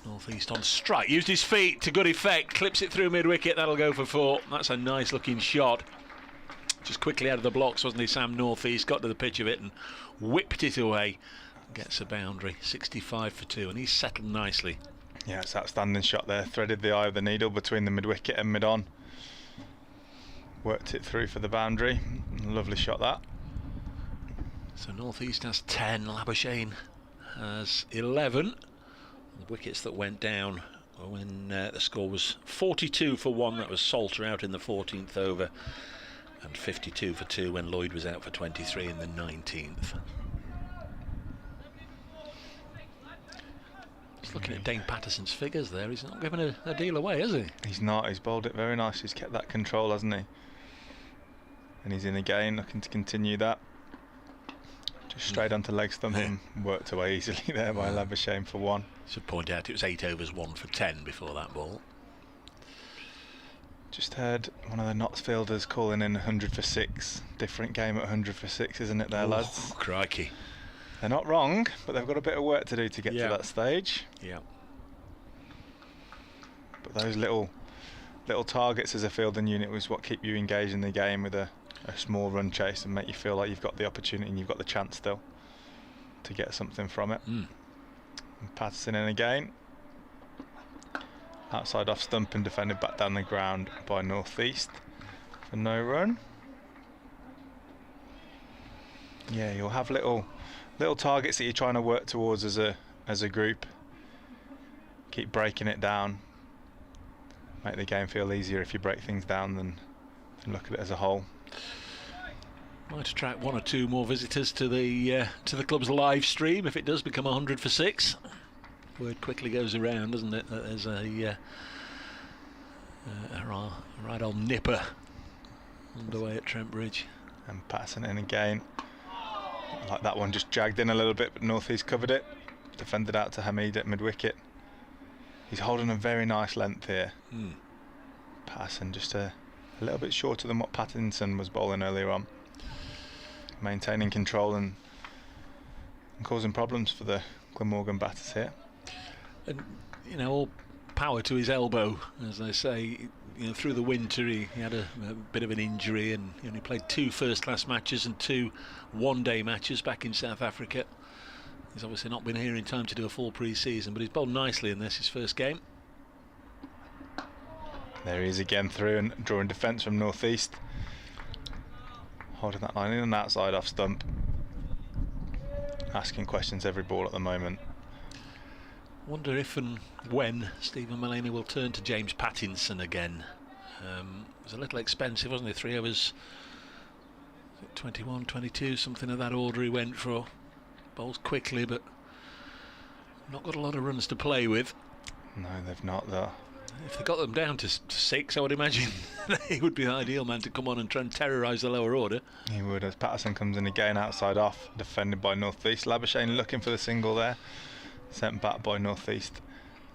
North East on strike, used his feet to good effect, clips it through mid-wicket, that'll go for 4. That's a nice looking shot. Just quickly out of the blocks, wasn't he, Sam? North East got to the pitch of it and whipped it away. Gets a boundary. 65 for 2, and he's settled nicely. Yeah, it's an outstanding shot there. Threaded the eye of the needle between the mid-wicket and mid-on. Worked it through for the boundary. Lovely shot, that. So North East has 10, Labuschagne has 11. The wickets that went down when the score was 42 for 1, that was Salter out in the 14th over, and 52 for 2 when Lloyd was out for 23 in the 19th. Just looking at Dane Patterson's figures there, he's not giving a deal away, has he? He's not, he's bowled it very nice, he's kept that control, hasn't he? And he's in again, looking to continue that. Just straight onto leg stump and worked away easily there by Labuschagne for 1. Should point out it was 8 overs 1 for 10 before that ball. Just heard one of the Notts fielders calling in 100 for 6. Different game at 100 for 6, isn't it there, lads? Crikey. They're not wrong, but they've got a bit of work to do to get to that stage. Yeah. But those little targets as a fielding unit was what keep you engaged in the game, with a small run chase and make you feel like you've got the opportunity and you've got the chance still to get something from it. And Patterson in again. Outside off stump and defended back down the ground by North East for no run. Yeah, you'll have little targets that you're trying to work towards as a group. Keep breaking it down. Make the game feel easier if you break things down than look at it as a whole. Might attract 1 or 2 more visitors to the club's live stream if it does become 100 for 6. Word quickly goes around, doesn't it? That there's a right old nipper underway at Trent Bridge. And Patterson in again. Like that one just jagged in a little bit, but North East covered it. Defended out to Hamid at mid-wicket. He's holding a very nice length here. Patterson just a little bit shorter than what Pattinson was bowling earlier on. Maintaining control and causing problems for the Glamorgan batters here. And you know, all power to his elbow, as they say. You know, through the winter he had a bit of an injury, and he only played 2 first-class matches and 2 one-day matches back in South Africa. He's obviously not been here in time to do a full pre-season, but he's bowled nicely in this, his first game. There he is again, through and drawing defence from North East. Holding that line in and outside off stump. Asking questions every ball at the moment. Wonder if and when Stephen Mullaney will turn to James Pattinson again. It was a little expensive, wasn't it? 3 overs, 21, 22, something of that order he went for. Bowls quickly, but not got a lot of runs to play with. No, they've not, though. If they got them down to 6, I would imagine he would be the ideal man to come on and try and terrorise the lower order. He would, as Patterson comes in again outside off, defended by North East. Labuschagne looking for the single there. Sent back by North East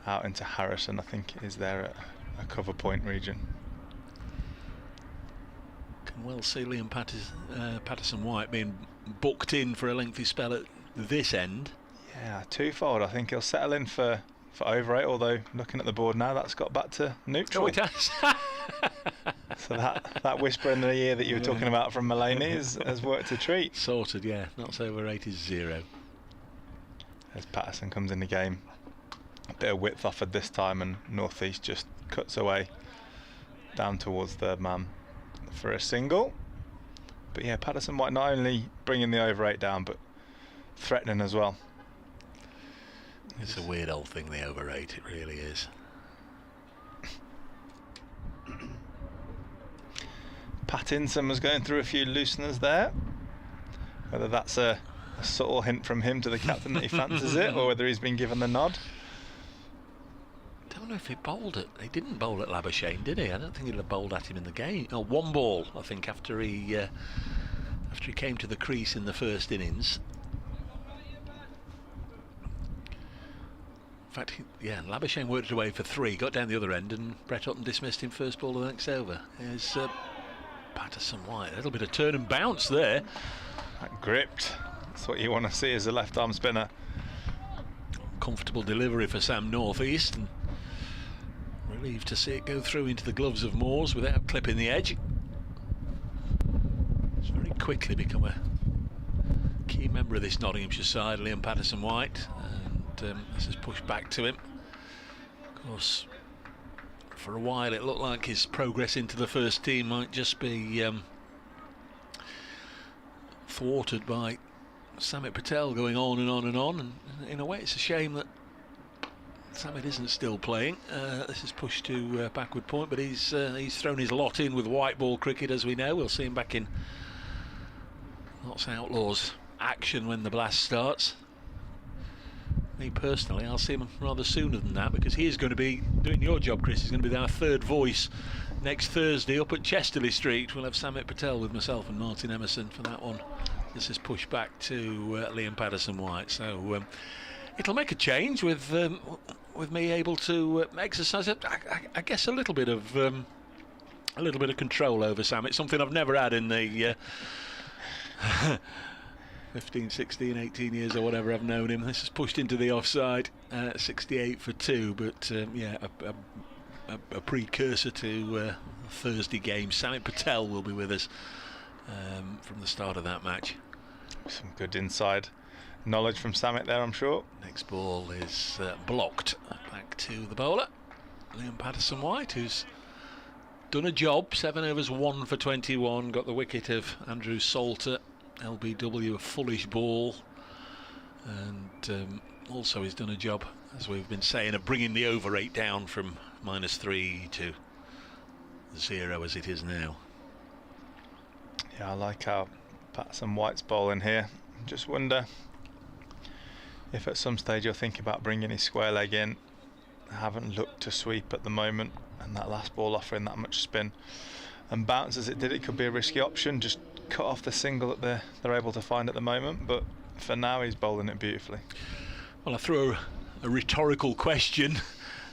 out into Harrison, I think is there at a cover point region. Can well see Liam Patterson White being booked in for a lengthy spell at this end. Yeah, twofold. I think he'll settle in for over 8, although looking at the board now, that's got back to neutral. Oh, it has. So that whisper in the ear that you were talking about from Mulaney has worked a treat. Sorted, yeah. Knots over 8 is 0. As Patterson comes in the game, a bit of width offered this time, and North East just cuts away down towards third man for a single. But yeah, Patterson might not only bringing the over 8 down, but threatening as well. It's a weird old thing, the over 8, it really is. Pattinson was going through a few looseners there. Whether that's a subtle hint from him to the captain that he fancies it, or whether he's been given the nod. Don't know if he bowled it. He didn't bowl at Labuschagne, did he? I don't think he'd have bowled at him in the game. Oh, one ball, I think, after he came to the crease in the first innings. In fact, Labuschagne worked away for 3, got down the other end, and Brett Hutton dismissed him first ball of the next over. Here's Patterson White. A little bit of turn and bounce there. That gripped. That's what you want to see as a left arm spinner. Comfortable delivery for Sam North East, and relieved to see it go through into the gloves of Moores without clipping the edge. It's very quickly become a key member of this Nottinghamshire side, Liam Patterson White. This is pushed back to him. Of course, for a while it looked like his progress into the first team might just be thwarted by Samit Patel going on and on and on, and in a way it's a shame that Samit isn't still playing. This is pushed to backward point, but he's thrown his lot in with white ball cricket, as we know. We'll see him back in Notts Outlaws action when the blast starts. Me personally, I'll see him rather sooner than that, because he is going to be doing your job, Chris. He's going to be our third voice next Thursday up at Chesterley Street. We'll have Samit Patel with myself and Martin Emerson for that one. This is pushed back to Liam Patterson White, so it'll make a change with me able to exercise I guess a little bit of control over Samit, something I've never had in the 15, 16, 18 years or whatever I've known him. This is pushed into the offside, 68 for 2, but a precursor to Thursday game. Samit Patel will be with us from the start of that match. Some good inside knowledge from Samit there, I'm sure. Next ball is blocked back to the bowler, Liam Patterson White, who's done a job. 7 overs, 1 for 21, got the wicket of Andrew Salter. LBW, a fullish ball, and also he's done a job, as we've been saying, of bringing the over 8 down from -3 to 0 as it is now. Yeah, I like how Patterson White's bowling here. Just wonder if at some stage you're thinking about bringing his square leg in. I haven't looked to sweep at the moment, and that last ball offering that much spin and bounce as it did, it could be a risky option. Just cut off the single that they're able to find at the moment, but for now he's bowling it beautifully. Well, I threw a rhetorical question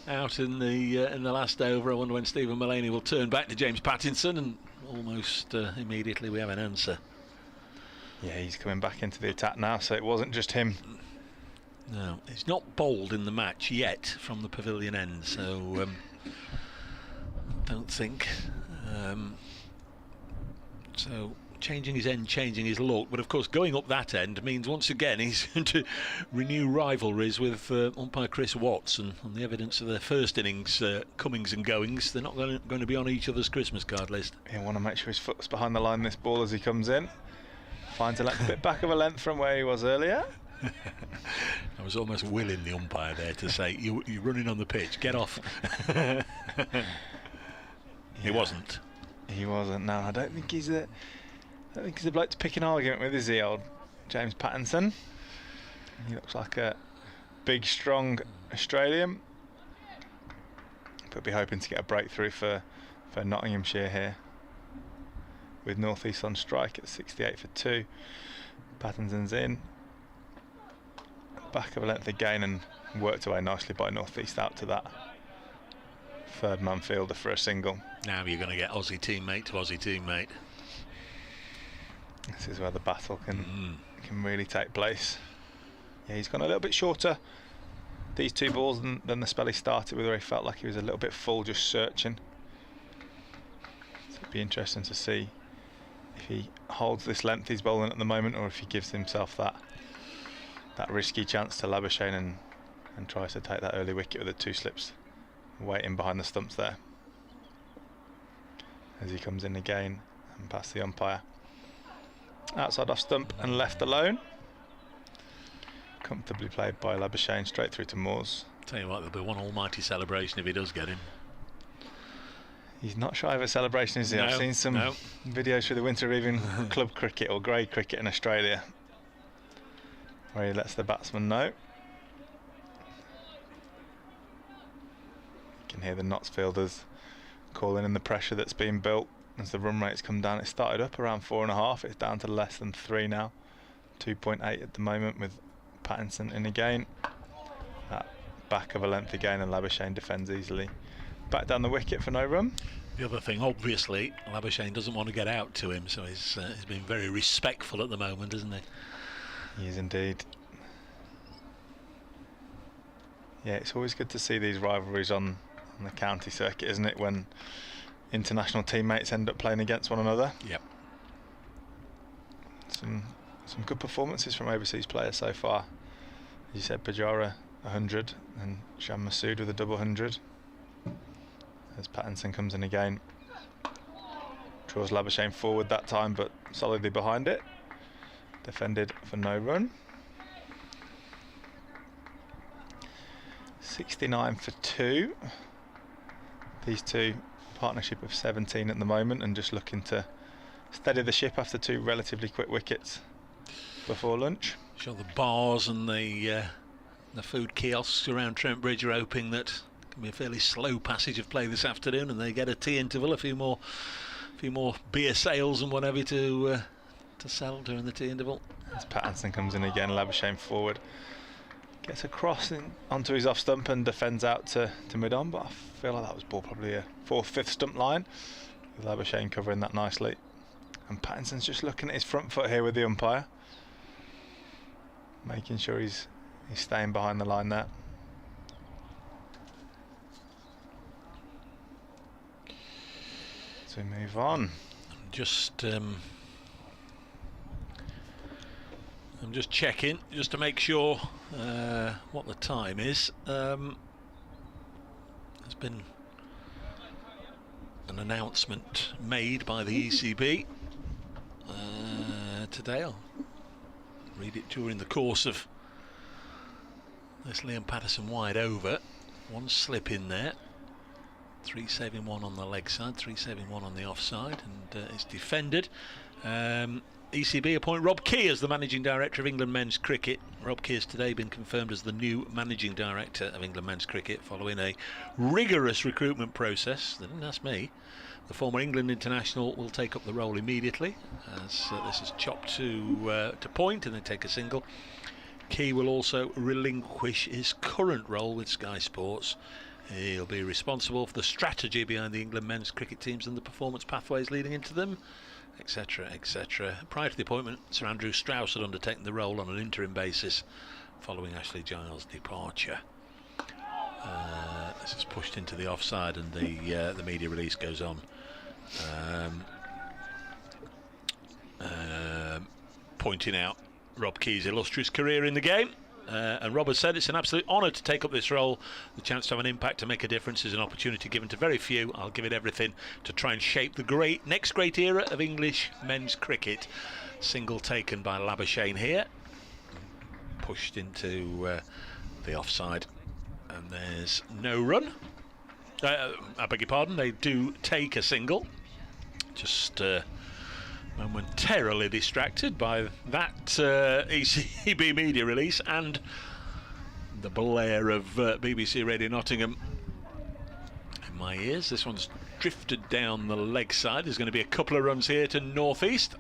out in the last over. I wonder when Stephen Mulaney will turn back to James Pattinson, and almost immediately we have an answer. Yeah, he's coming back into the attack now, so it wasn't just him. No, he's not bowled in the match yet from the pavilion end, so don't think. So changing his end, changing his look, but of course going up that end means once again he's going to renew rivalries with umpire Chris Watts, and on the evidence of their first innings comings and goings, they're not going to be on each other's Christmas card list. He'll want to make sure his foot's behind the line this ball as he comes in. Finds a bit back of a length from where he was earlier. I was almost willing the umpire there to say, you're running on the pitch, get off. He wasn't. He wasn't. No, I don't think he's a bloke to pick an argument with, is he, old James Pattinson? He looks like a big, strong Australian. But be hoping to get a breakthrough for Nottinghamshire here, with North East on strike at 68 for 2. Pattinson's in. Back of a length again, and worked away nicely by North East out to that third man fielder for a single. Now you're going to get Aussie teammate to Aussie teammate. This is where the battle can really take place. Yeah, he's gone a little bit shorter these two balls than the spell he started with, where he felt like he was a little bit full, just searching. So it'd be interesting to see if he holds this length he's bowling at the moment, or if he gives himself that risky chance to Labuschagne and tries to take that early wicket with the 2 slips waiting behind the stumps there. As he comes in again and past the umpire. Outside off stump and left alone. Comfortably played by Labuschagne, straight through to Moores. Tell you what, there'll be one almighty celebration if he does get him. He's not shy of a celebration, is he? I've seen some videos through the winter of even club cricket or grade cricket in Australia, where he lets the batsman know. You can hear the Notts fielders calling in the pressure that's being built as the run rates come down. It started up around 4.5, it's down to less than 3 now. 2.8 at the moment, with Pattinson in again. That back of a length again, and Labuschagne defends easily. Back down the wicket for no run. The other thing, obviously, Labuschagne doesn't want to get out to him, so he's been very respectful at the moment, isn't he? He is indeed. Yeah, it's always good to see these rivalries on the county circuit, isn't it, when international teammates end up playing against one another. Yep. Some good performances from overseas players so far. As you said, Pujara 100 and Sham Masood with a double 100. As Pattinson comes in again, draws Labuschagne forward that time, but solidly behind it. Defended for no run. 69 for 2. These two, partnership of 17 at the moment, and just looking to steady the ship after 2 relatively quick wickets before lunch. Sure, the bars and the food kiosks around Trent Bridge are hoping that it can be a fairly slow passage of play this afternoon, and they get a tea interval, a few more beer sales and whatever to sell during the tea interval. As Pattinson comes in again, Labuschagne forward, gets across onto his off stump and defends out to mid-on, but I feel like that was ball probably a 4th, 5th stump line, with Labuschagne covering that nicely. And Pattinson's just looking at his front foot here with the umpire, making sure he's staying behind the line there. So we move on. I'm just checking just to make sure what the time is. There's been an announcement made by the ECB today. I'll read it during the course of this Liam Patterson wide over. 1 slip in there. 3 saving 1 on the leg side, 3 saving 1 on the offside, and it's defended. ECB appoint Rob Key as the Managing Director of England Men's Cricket. Rob Key has today been confirmed as the new Managing Director of England Men's Cricket following a rigorous recruitment process. They didn't ask me. The former England international will take up the role immediately, as this is chopped to point and then take a single. Key will also relinquish his current role with Sky Sports. He'll be responsible for the strategy behind the England men's cricket teams and the performance pathways leading into them, etc, etc. Prior to the appointment, Sir Andrew Strauss had undertaken the role on an interim basis following Ashley Giles' departure. This is pushed into the offside, and the media release goes on pointing out Rob Key's illustrious career in the game. And Rob has said it's an absolute honour to take up this role. The chance to have an impact, to make a difference, is an opportunity given to very few. I'll give it everything to try and shape the next great era of English men's cricket. Single taken by Labuschagne here, pushed into the offside, and there's no run. I beg your pardon, they do take a single. Just momentarily distracted by that ECB media release and the blare of BBC Radio Nottingham in my ears. This one's drifted down the leg side. There's going to be a couple of runs here to northeast.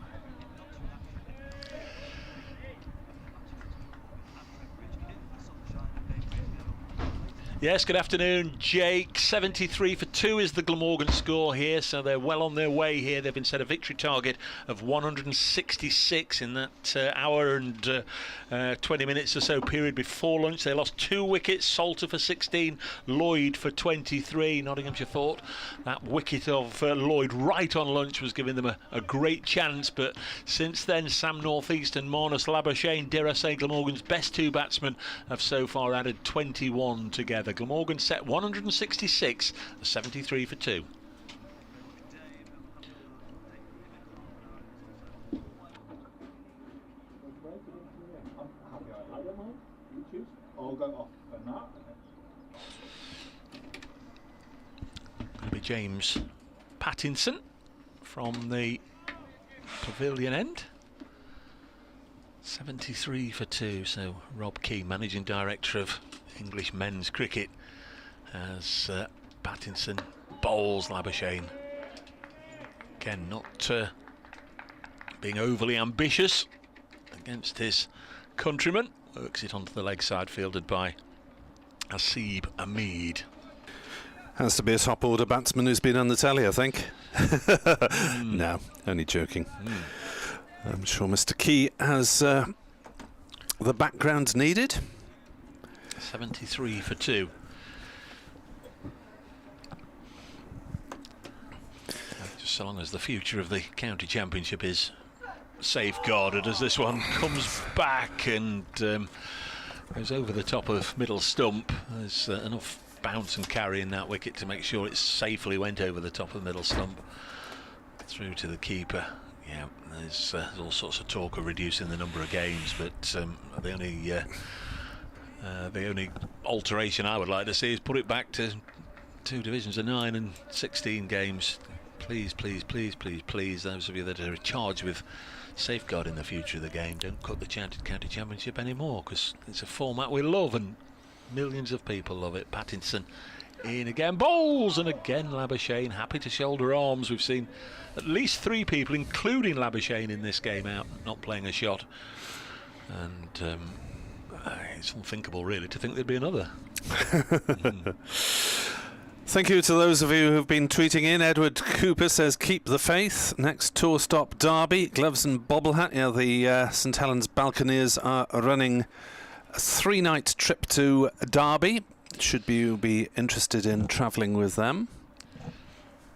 Yes, good afternoon, Jake. 73 for 2 is the Glamorgan score here, so they're well on their way here. They've been set a victory target of 166 in that hour and 20 minutes or so period before lunch. They lost 2 wickets, Salter for 16, Lloyd for 23. Nottinghamshire thought that wicket of Lloyd right on lunch was giving them a great chance, but since then Sam North East and Marnus Labuschagne, dare I say Glamorgan's best 2 batsmen, have so far added 21 together. Glamorgan set 166, 73 for 2. It'll be James Pattinson from the pavilion end. 73 for 2, so Rob Key, Managing Director of English men's cricket, as Pattinson bowls Labuschagne. Again, not being overly ambitious against his countryman. Works it onto the leg side, fielded by Asib Ahmed. Has to be a top order batsman who's been on the telly, I think. No, only joking. I'm sure Mr. Key has the background needed. 73 for 2. Just so long as the future of the county championship is safeguarded, as this one comes back and goes over the top of middle stump. There's enough bounce and carry in that wicket to make sure it safely went over the top of middle stump through to the keeper. Yeah, there's all sorts of talk of reducing the number of games, but the only alteration I would like to see is put it back to 2 divisions of 9 and 16 games. Please, please, please, please, please, those of you that are charged with safeguarding the future of the game, don't cut the county championship anymore, because it's a format we love and millions of people love it. Pattinson in again, bowls, and again Labuschagne happy to shoulder arms. We've seen at least 3 people, including Labuschagne, in this game out, not playing a shot, and it's unthinkable really to think there'd be another. Thank you to those of you who've been tweeting in. Edward Cooper says keep the faith. Next tour stop Derby, gloves and bobble hat. Yeah, the St Helens Balconeers are running a 3-night trip to Derby. Should you be interested in travelling with them.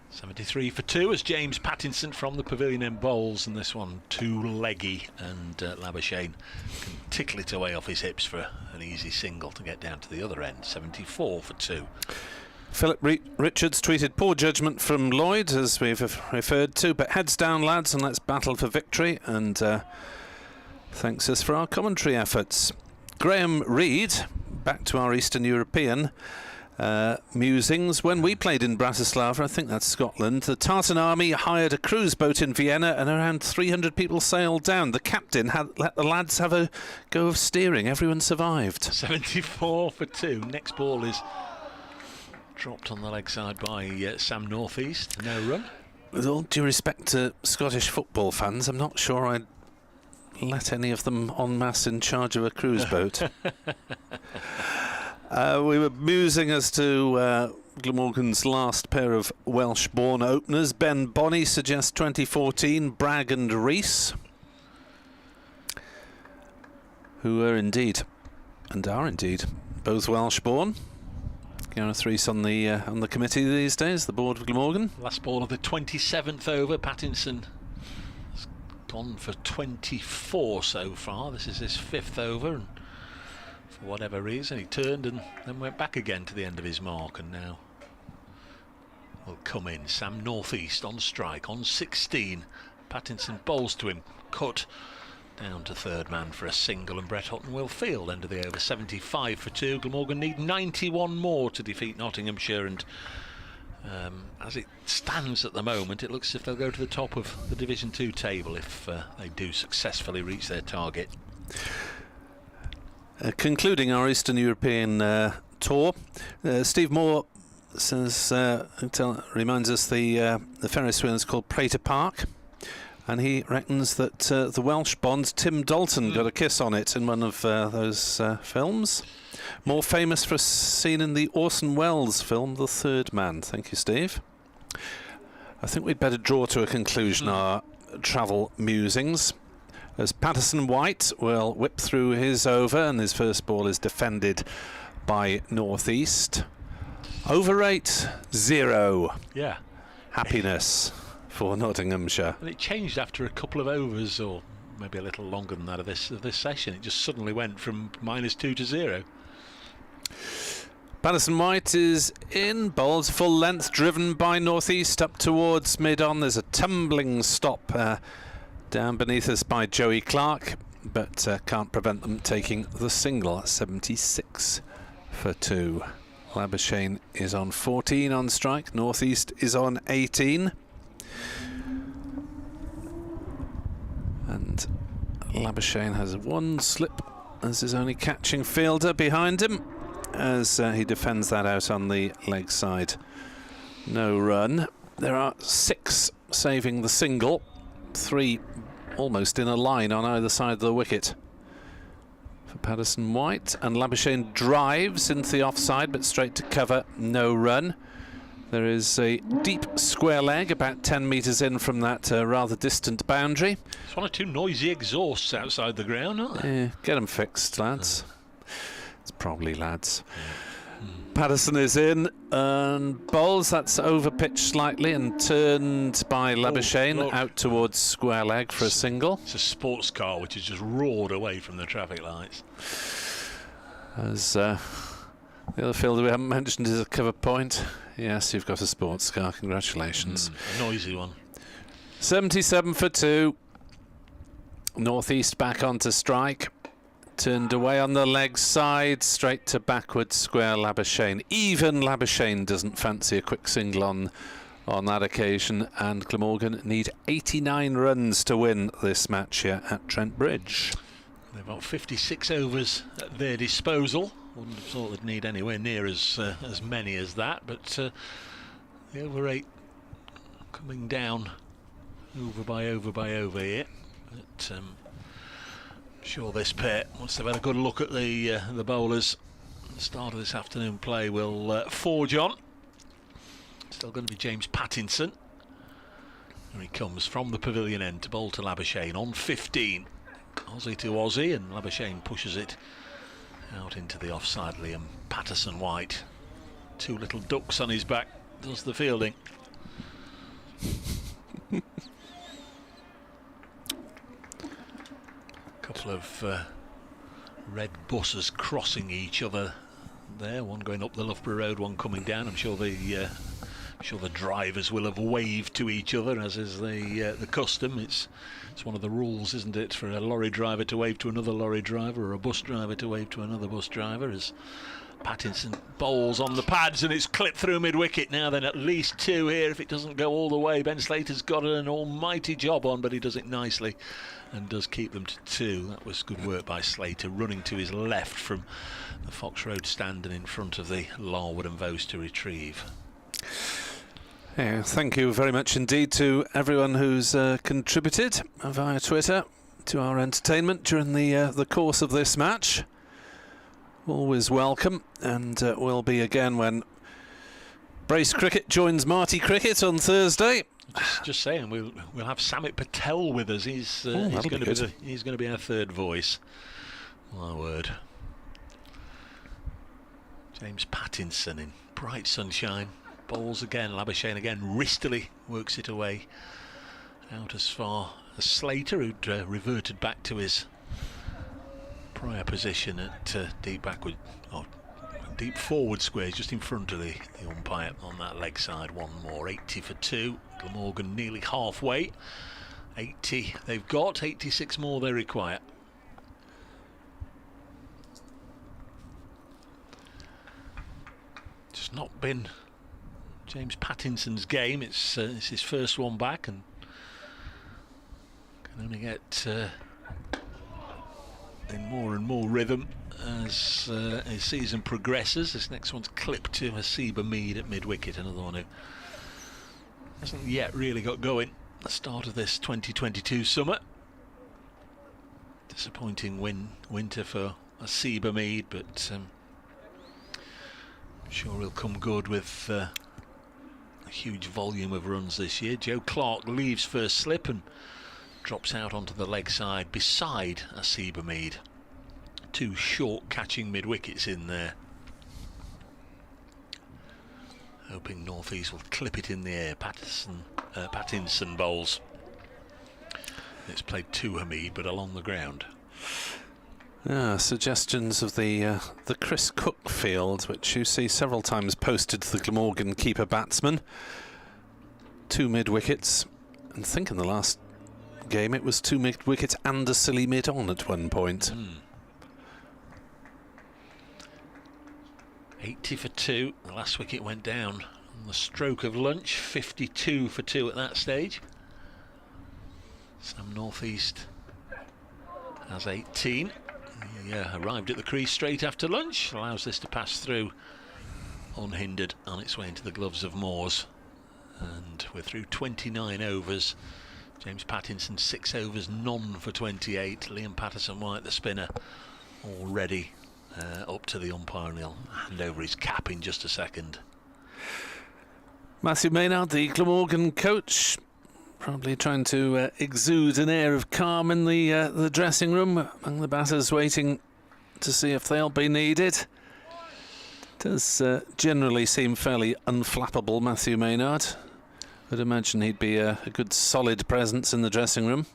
73 for 2 as James Pattinson from the pavilion end bowls, and this one too leggy, and Labuschagne can tickle it away off his hips for an easy single to get down to the other end. 74 for 2. Philip Richards tweeted poor judgment from Lloyd, as we've referred to, but heads down lads and let's battle for victory, and thanks us for our commentary efforts. Graham Reid, back to our Eastern European musings. When we played in Bratislava, I think that's Scotland, the Tartan army hired a cruise boat in Vienna and around 300 people sailed down. The captain had let the lads have a go of steering. Everyone survived. 74 for 2. Next ball is dropped on the leg side by Sam North East. No run. With all due respect to Scottish football fans, I'm not sure I'd let any of them en masse in charge of a cruise boat. We were musing as to Glamorgan's last pair of Welsh-born openers. Ben Bonney suggests 2014, Bragg and Rees, who are indeed, and are indeed, both Welsh-born. Gareth Rees on the committee these days, the board of Glamorgan. Last ball of the 27th over. Pattinson has gone for 24 so far. This is his 5th over, and for whatever reason he turned and then went back again to the end of his mark, and now will come in. Sam North East on strike on 16. Pattinson bowls to him, cut down to third man for a single, and Brett Hutton will field end of the over. 75 for 2. Glamorgan need 91 more to defeat Nottinghamshire, and as it stands at the moment, it looks as if they'll go to the top of the Division 2 table if they do successfully reach their target. Concluding our Eastern European tour, Steve Moore says, reminds us the Ferris wheel is called Prater Park. And he reckons that the Welsh Bond Tim Dalton got a kiss on it in one of those films. More famous for a scene in the Orson Welles film The Third Man. Thank you, Steve. I think we'd better draw to a conclusion our travel musings, as Patterson White will whip through his over, and his first ball is defended by North East. Over rate 0. Yeah. Happiness for Nottinghamshire. And it changed after a couple of overs, or maybe a little longer than that, of this session. It just suddenly went from -2 to 0. Patterson White is in, bowls full length, driven by North East up towards mid-on. There's a tumbling stop down beneath us by Joey Clark, but can't prevent them taking the single. 76 for 2. Labuschagne is on 14 on strike. North East is on 18. And Labuschagne has one slip as his only catching fielder behind him, as he defends that out on the leg side. No run. There are 6 saving the single, 3 almost in a line on either side of the wicket for Patterson White. And Labuschagne drives into the offside, but straight to cover, no run. There is a deep square leg about 10 metres in from that rather distant boundary. It's 1 or 2 noisy exhausts outside the ground, aren't they? Yeah, get them fixed, lads. It's probably lads. Patterson is in and bowls. That's over-pitched slightly and turned by Labuschagne out towards square leg for a single. It's a sports car which has just roared away from the traffic lights. As the other fielder we haven't mentioned is a cover point. Yes, you've got a sports car. Congratulations. A noisy one. 77 for 2. North East back onto strike. Turned away on the leg side, straight to backward square Labuschagne. Even Labuschagne doesn't fancy a quick single on that occasion, and Glamorgan need 89 runs to win this match here at Trent Bridge. They've got 56 overs at their disposal. Wouldn't have thought they'd need anywhere near as many as that, but the over 8 coming down over by over here. But I'm sure this pair, once they've had a good look at the bowlers at the start of this afternoon play, will forge on. Still going to be James Pattinson. Here he comes from the pavilion end to bowl to Labuschagne on 15. Aussie to Aussie, and Labuschagne pushes it out into the offside. Liam Patterson White, 2 little ducks on his back, does the fielding. Couple of red buses crossing each other there, one going up the Loughborough Road, one coming down. I'm sure the drivers will have waved to each other, as is the custom. It's one of the rules, isn't it, for a lorry driver to wave to another lorry driver, or a bus driver to wave to another bus driver, as Pattinson bowls on the pads, and it's clipped through mid-wicket. Now then, at least 2 here if it doesn't go all the way. Ben Slater's got an almighty job on, but he does it nicely and does keep them to 2. That was good work by Slater, running to his left from the Fox Road stand and in front of the Larwood and Vose to retrieve. Yeah, thank you very much indeed to everyone who's contributed via Twitter to our entertainment during the course of this match. Always welcome, and will be again when Brace Cricket joins Marty Cricket on Thursday. Just saying, we'll have Samit Patel with us. He's going to be our third voice. My word. James Pattinson in bright sunshine. Bowls again, Labuschagne again, wristily works it away out as far as Slater, who'd reverted back to his prior position at deep forward squares, just in front of the umpire on that leg side. One more, 80 for 2. Glamorgan nearly halfway. 80 they've got, 86 more they require. Just not been James Pattinson's game. It's his first one back, and can only get in more and more rhythm as his season progresses. This next one's clipped to Hasiba Mead at mid-wicket, another one who hasn't yet really got going the start of this 2022 summer. Disappointing winter for Asiba Mead, but I'm sure he'll come good with a huge volume of runs this year. Joe Clark leaves first slip and drops out onto the leg side beside Asiba Mead. 2 short catching mid-wickets in there. Hoping North East will clip it in the air. Pattinson bowls. It's played to Hamid, but along the ground. Suggestions of the Chris Cook field, which you see several times posted to the Glamorgan keeper batsman. 2 mid-wickets. And I think in the last game it was 2 mid-wickets and a silly mid-on at one point. 80 for 2. The last wicket went down on the stroke of lunch. 52 for 2 at that stage. Sam North East has 18. He arrived at the crease straight after lunch. Allows this to pass through unhindered on its way into the gloves of Moores. And we're through 29 overs. James Pattinson 6 overs, none for 28. Liam Patterson-White, the spinner, already up to the umpire, and he'll hand over his cap in just a second. Matthew Maynard, the Glamorgan coach, probably trying to exude an air of calm in the dressing room among the batters, waiting to see if they'll be needed. Does generally seem fairly unflappable, Matthew Maynard. I'd imagine he'd be a good solid presence in the dressing room.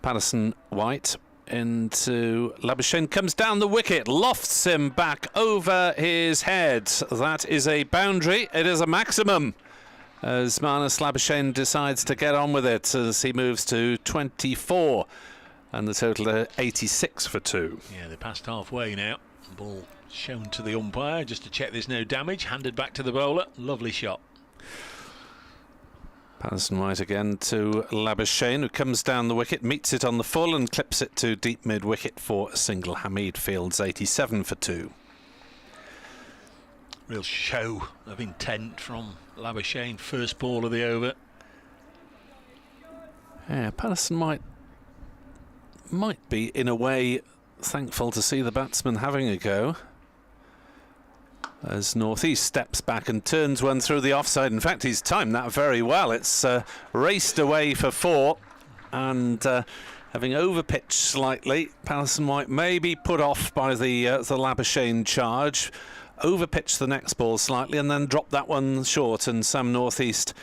Patterson-White into Labuschagne, comes down the wicket, lofts him back over his head. That is a boundary. It is a maximum, as Marnus Labuschagne decides to get on with it as he moves to 24 and the total 86 for 2. Yeah, they're past halfway now. Ball shown to the umpire just to check there's no damage, handed back to the bowler. Lovely shot. Patterson-White again to Labuschagne, who comes down the wicket, meets it on the full and clips it to deep mid-wicket for a single. Hamid fields 87 for 2. Real show of intent from Labuschagne, first ball of the over. Yeah, Patterson-White might be, in a way, thankful to see the batsman having a go, as North East steps back and turns one through the offside. In fact, he's timed that very well. It's raced away for 4, and having overpitched slightly, Patterson-White may be put off by the Labuschagne charge, overpitched the next ball slightly and then dropped that one short, and Sam North East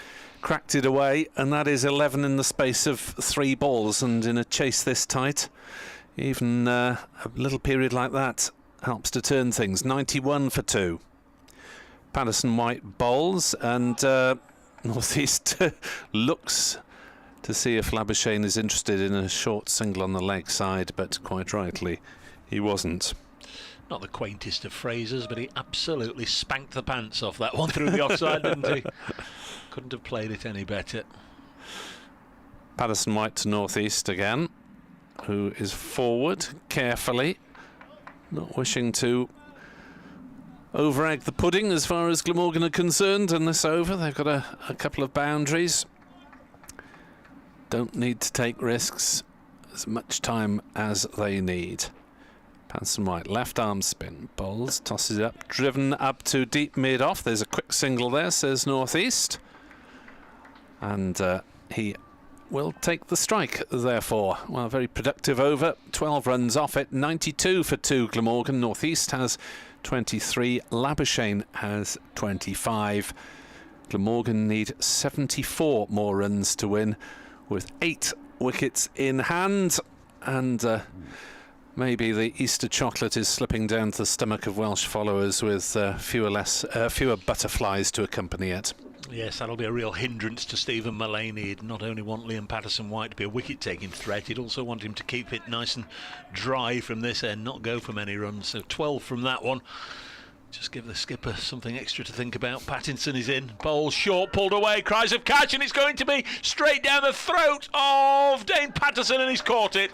cracked it away, and that is 11 in the space of 3 balls. And in a chase this tight, even a little period like that helps to turn things. 91 for 2. Patterson-White bowls, and North East looks to see if Labuschagne is interested in a short single on the leg side, but quite rightly he wasn't. Not the quaintest of phrases, but he absolutely spanked the pants off that one through the offside, didn't he? Couldn't have played it any better. Patterson-White to North East again, who is forward carefully, not wishing to over-egg the pudding as far as Glamorgan are concerned in this over. They've got a couple of boundaries. Don't need to take risks. As much time as they need. Patterson-White, left arm spin, bowls, tosses it up, driven up to deep mid-off. There's a quick single there, says North East. And he will take the strike, therefore. Well, a very productive over. 12 runs off it. 92 for 2 Glamorgan. North East has 23. Labuschagne has 25. Glamorgan need 74 more runs to win, with 8 wickets in hand. And maybe the Easter chocolate is slipping down to the stomach of Welsh followers, with fewer butterflies to accompany it. Yes, that'll be a real hindrance to Stephen Mullaney. He'd not only want Liam Patterson-White to be a wicket-taking threat, he'd also want him to keep it nice and dry from this end, not go for many runs. So 12 from that one. Just give the skipper something extra to think about. Pattinson is in, bowl short, pulled away, cries of catch, and it's going to be straight down the throat of Dane Patterson, and he's caught it.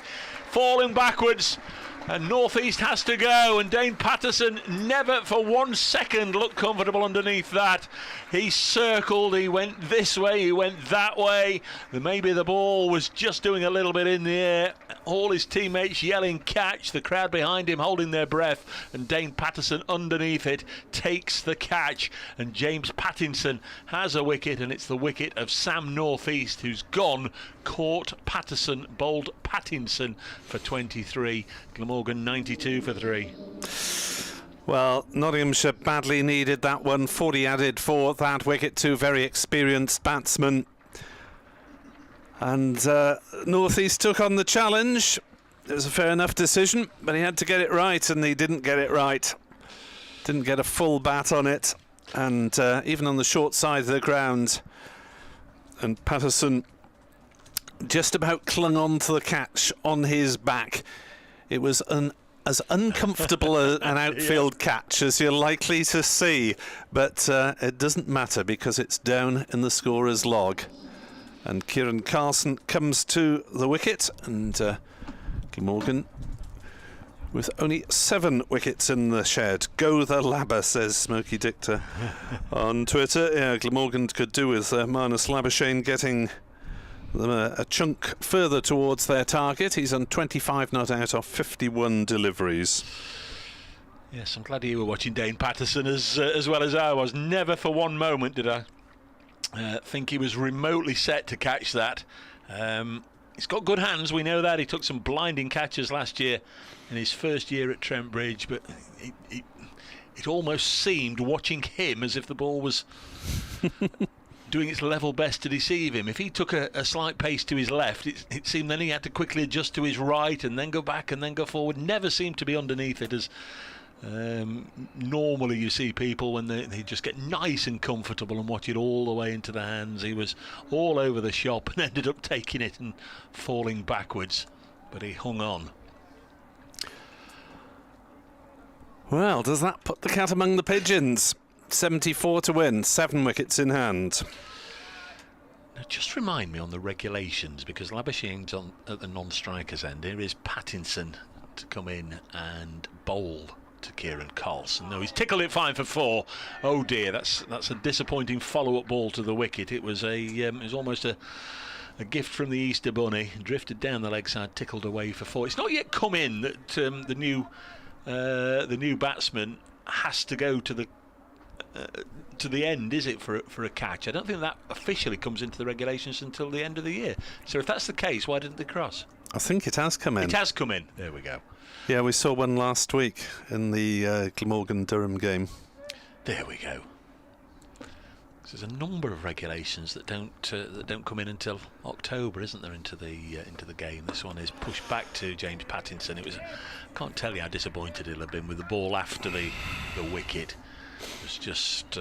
Falling backwards And North East has to go, and Dane Patterson never for 1 second looked comfortable underneath that. He circled, he went this way, he went that way. Maybe the ball was just doing a little bit in the air. All his teammates yelling catch, the crowd behind him holding their breath, and Dane Patterson underneath it takes the catch, and James Pattinson has a wicket, and it's the wicket of Sam North East, who's gone, caught Patterson, bowled Pattinson for 23. Glamorgan 92 for 3. Well, Nottinghamshire badly needed that one. 40 added for that wicket. 2 very experienced batsmen. And North East took on the challenge. It was a fair enough decision, but he had to get it right, and he didn't get it right. Didn't get a full bat on it, and even on the short side of the ground. And Patterson just about clung on to the catch on his back. It was as uncomfortable an outfield catch as you're likely to see, but it doesn't matter because it's down in the scorer's log. And Kieran Carlson comes to the wicket, and Glamorgan with only 7 wickets in the shed. Go the Labber, says Smokey Dictor on Twitter. Yeah, Glamorgan could do with Marnus Labuschagne getting them a chunk further towards their target. He's on 25 not out off 51 deliveries. Yes, I'm glad you were watching Dane Patterson as well as I was. Never for one moment did I think he was remotely set to catch that. He's got good hands, we know that. He took some blinding catches last year in his first year at Trent Bridge, but it almost seemed, watching him, as if the ball was doing its level best to deceive him. If he took a slight pace to his left, it seemed then he had to quickly adjust to his right and then go back and then go forward. Never seemed to be underneath it, as normally you see people when they just get nice and comfortable and watch it all the way into the hands. He was all over the shop and ended up taking it and falling backwards, but he hung on. Well, does that put the cat among the pigeons? 74 to win, 7 wickets in hand. Now just remind me on the regulations, because Labuschagne's on at the non-strikers end. Here is Pattinson to come in and bowl to Kieran Carlson. No, he's tickled it fine for 4. Oh dear, that's a disappointing follow-up ball to the wicket. It was almost a gift from the Easter Bunny. Drifted down the leg side, tickled away for 4. It's not yet come in that the new batsman has to go to the end, is it, for a catch? I don't think that officially comes into the regulations until the end of the year. So if that's the case, why didn't they cross? I think it has come in. It has come in. There we go. Yeah, we saw one last week in the Glamorgan-Durham game. There we go. There's a number of regulations that don't come in until October, isn't there, into the game. This one is pushed back to James Pattinson. I can't tell you how disappointed he'll have been with the ball after the wicket. It was just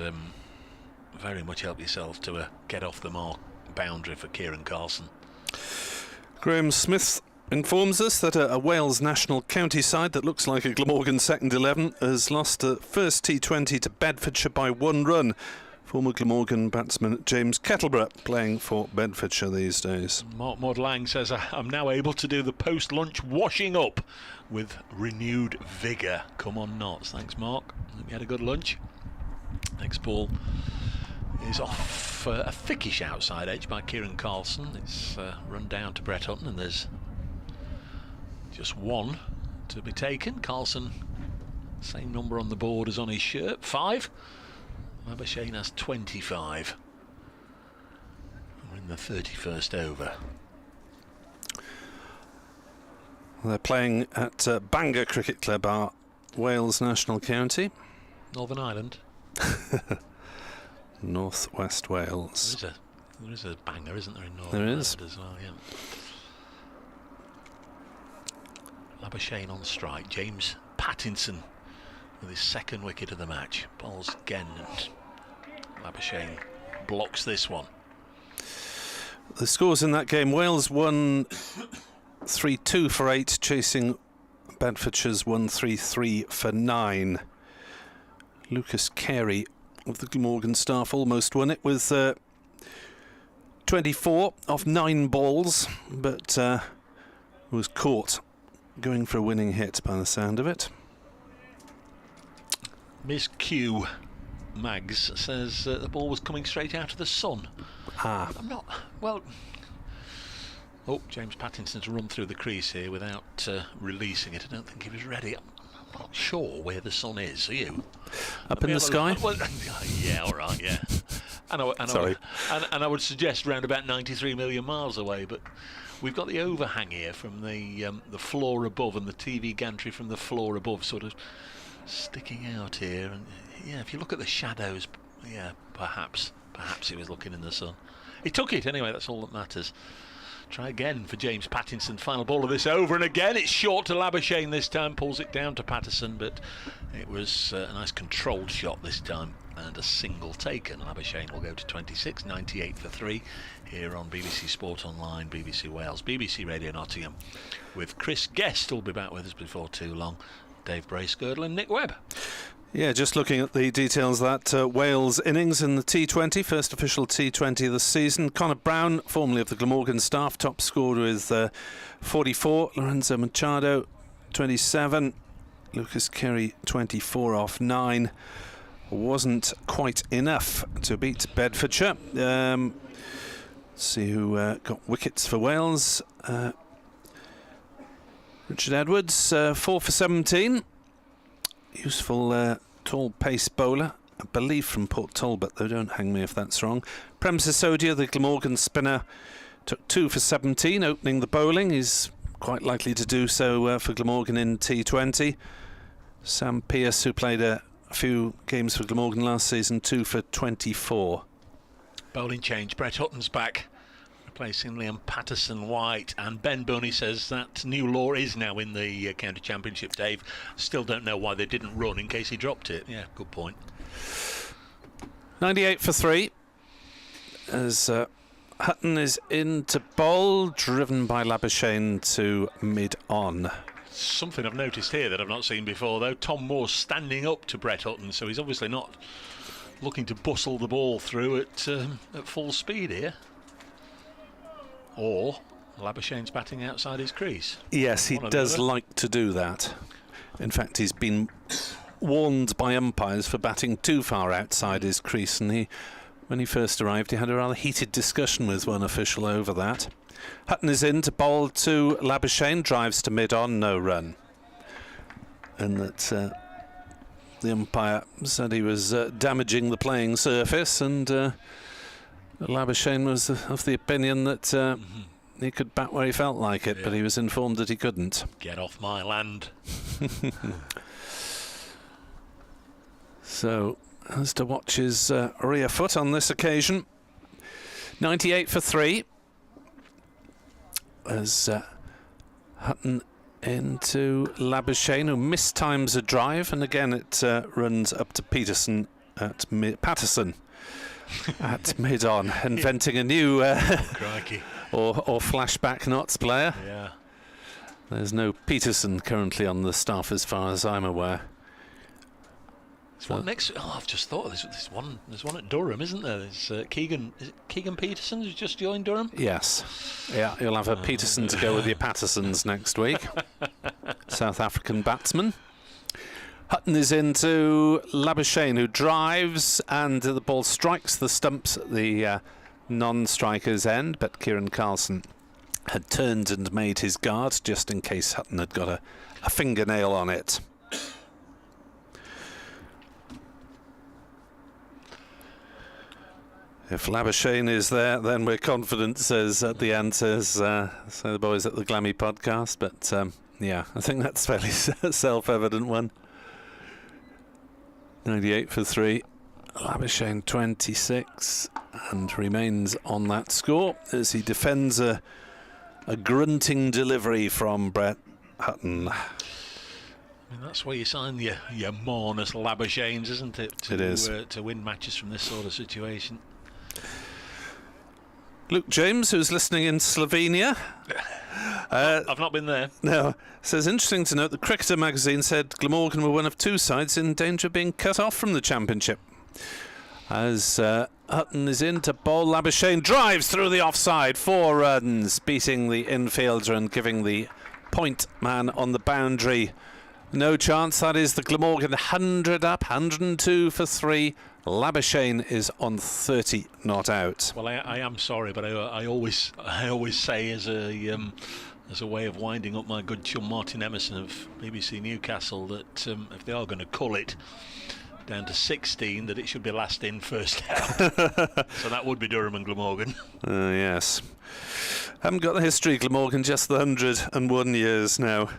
very much help yourself to get off the mark boundary for Kieran Carlson. Graham Smith informs us that a Wales national county side that looks like a Glamorgan second 11 has lost a first T20 to Bedfordshire by 1 run. Former Glamorgan batsman James Kettleborough playing for Bedfordshire these days. Mark Maud Lang says, I'm now able to do the post-lunch washing up with renewed vigour. Come on, Notts. Thanks, Mark. Hope you had a good lunch. Next ball is off a thickish outside edge by Kieran Carlson. It's run down to Brett Hutton, and there's just 1 to be taken. Carlson, same number on the board as on his shirt, 5. Labuschagne has 25. We're in the 31st over. They're playing at Bangor Cricket Club, our Wales national county. Northern Ireland. North West Wales. There is a Bangor, isn't there, in Northern Ireland as well, yeah. Labuschagne on strike. James Pattinson with his 2nd wicket of the match. Bowls again, and Labuschagne blocks this one. The scores in that game: Wales won 3-2 for 8, chasing Bedfordshire's 1-3-3 for 9. Lucas Carey of the Glamorgan staff almost won it with 24 off 9 balls, but was caught going for a winning hit by the sound of it. Miss Q Mags says the ball was coming straight out of the sun. I'm not... Well... Oh, James Pattinson's run through the crease here without releasing it. I don't think he was ready. I'm not sure where the sun is. Are you? Up in the sky? Well, yeah, all right, yeah. Sorry. And I would suggest round about 93 million miles away, but we've got the overhang here from the floor above, and the TV gantry from the floor above sort of sticking out here. And yeah, if you look at the shadows, yeah, perhaps he was looking in the sun. He took it anyway, that's all that matters. Try again for James Pattinson. Final ball of this over, and again it's short to Labuschagne this time. Pulls it down to Patterson, but it was a nice controlled shot this time and a single taken. Labuschagne will go to 26, 98 for 3 here on BBC Sport Online, BBC Wales, BBC Radio Nottingham, with Chris Guest who'll be back with us before too long, Dave Bracegirdle and Nick Webb. Yeah, just looking at the details of that Wales innings in the T20, first official T20 of the season. Connor Brown, formerly of the Glamorgan staff, top scored with 44. Lorenzo Machado, 27. Lucas Carey, 24 off 9. Wasn't quite enough to beat Bedfordshire. Let's see who got wickets for Wales. Richard Edwards, 4 for 17. Useful tall pace bowler, I believe from Port Talbot, though don't hang me if that's wrong. Prem Sisodia, the Glamorgan spinner, took 2 for 17, opening the bowling. He's quite likely to do so for Glamorgan in T20. Sam Pearce, who played a few games for Glamorgan last season, 2 for 24. Bowling change, Brett Hutton's back, replacing Liam Patterson-White, and Ben Bunny says that new law is now in the county championship. Dave, still don't know why they didn't run in case he dropped it. Yeah, good point. 98 for 3 as Hutton is in to bowl, driven by Labuschagne to mid-on. Something I've noticed here that I've not seen before, though. Tom Moore standing up to Brett Hutton, so he's obviously not looking to bustle the ball through at full speed here. Or Labuschagne's batting outside his crease. Yes, he does like to do that. In fact, he's been warned by umpires for batting too far outside his crease, and when he first arrived, he had a rather heated discussion with one official over that. Hutton is in to bowl to Labuschagne, drives to mid-on, no run. And that the umpire said he was damaging the playing surface, and Labuschagne was of the opinion that he could bat where he felt like it, but he was informed that he couldn't. Get off my land. So, as to watch his rear foot on this occasion. 98 for 3. As Hutton into Labuschagne, who mistimes a drive, and again it runs up to Patterson at mid-on, inventing a new or flashback Notts player. Yeah. There's no Peterson currently on the staff as far as I'm aware. One next. Oh, I've just thought there's one at Durham, isn't there? There's Keegan Peterson who's just joined Durham. Yes, yeah, you'll have a Peterson to go with your Pattersons next week. South African batsman. Hutton is into Labuschagne, who drives, and the ball strikes the stumps at the non-striker's end, but Kieran Carlson had turned and made his guard just in case Hutton had got a fingernail on it. If Labuschagne is there, then we're confident, says at the end, says the boys at the Glammy podcast. But yeah, I think that's fairly self-evident one. 98 for 3. Labuschagne 26 and remains on that score as he defends a grunting delivery from Brett Hutton. I mean, that's where you sign your Marnus Labuschagnes, isn't it? It is. To win matches from this sort of situation. Luke James, who's listening in Slovenia. I've not been there. No. Says, interesting to note, the Cricketer magazine said Glamorgan were one of 2 sides in danger of being cut off from the championship. As Hutton is in to bowl, Labuschagne drives through the offside, 4 runs, beating the infielder and giving the point man on the boundary. No chance. That is the Glamorgan 100 up, 102 for 3. Labuschagne is on 30 not out. Well, I am sorry, but I always say as a way of winding up my good chum Martin Emerson of BBC Newcastle that if they are going to cull it down to 16, that it should be last in, first out. So that would be Durham and Glamorgan. Yes. Haven't got the history, Glamorgan, just the 101 years now.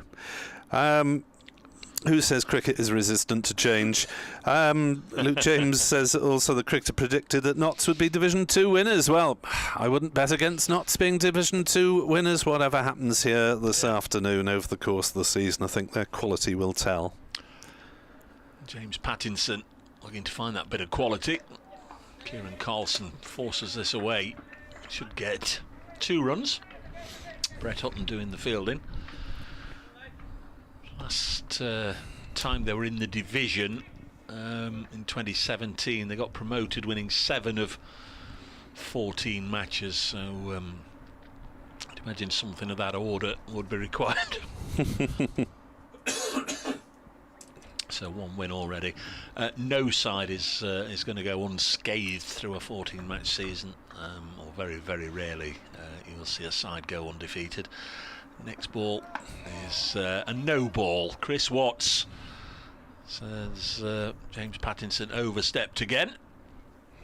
Who says cricket is resistant to change? Luke James says also the cricketer predicted that Notts would be Division 2 winners. Well, I wouldn't bet against Notts being Division 2 winners. Whatever happens here this afternoon over the course of the season, I think their quality will tell. James Pattinson looking to find that bit of quality. Kieran Carlson forces this away. Should get 2 runs. Brett Hutton doing the fielding. Last time they were in the division in 2017, they got promoted winning 7 of 14 matches, so I'd imagine something of that order would be required. So 1 win already. No side is going to go unscathed through a 14-match season, or very, very rarely you'll see a side go undefeated. Next ball is a no ball. Chris Watts says James Pattinson overstepped again.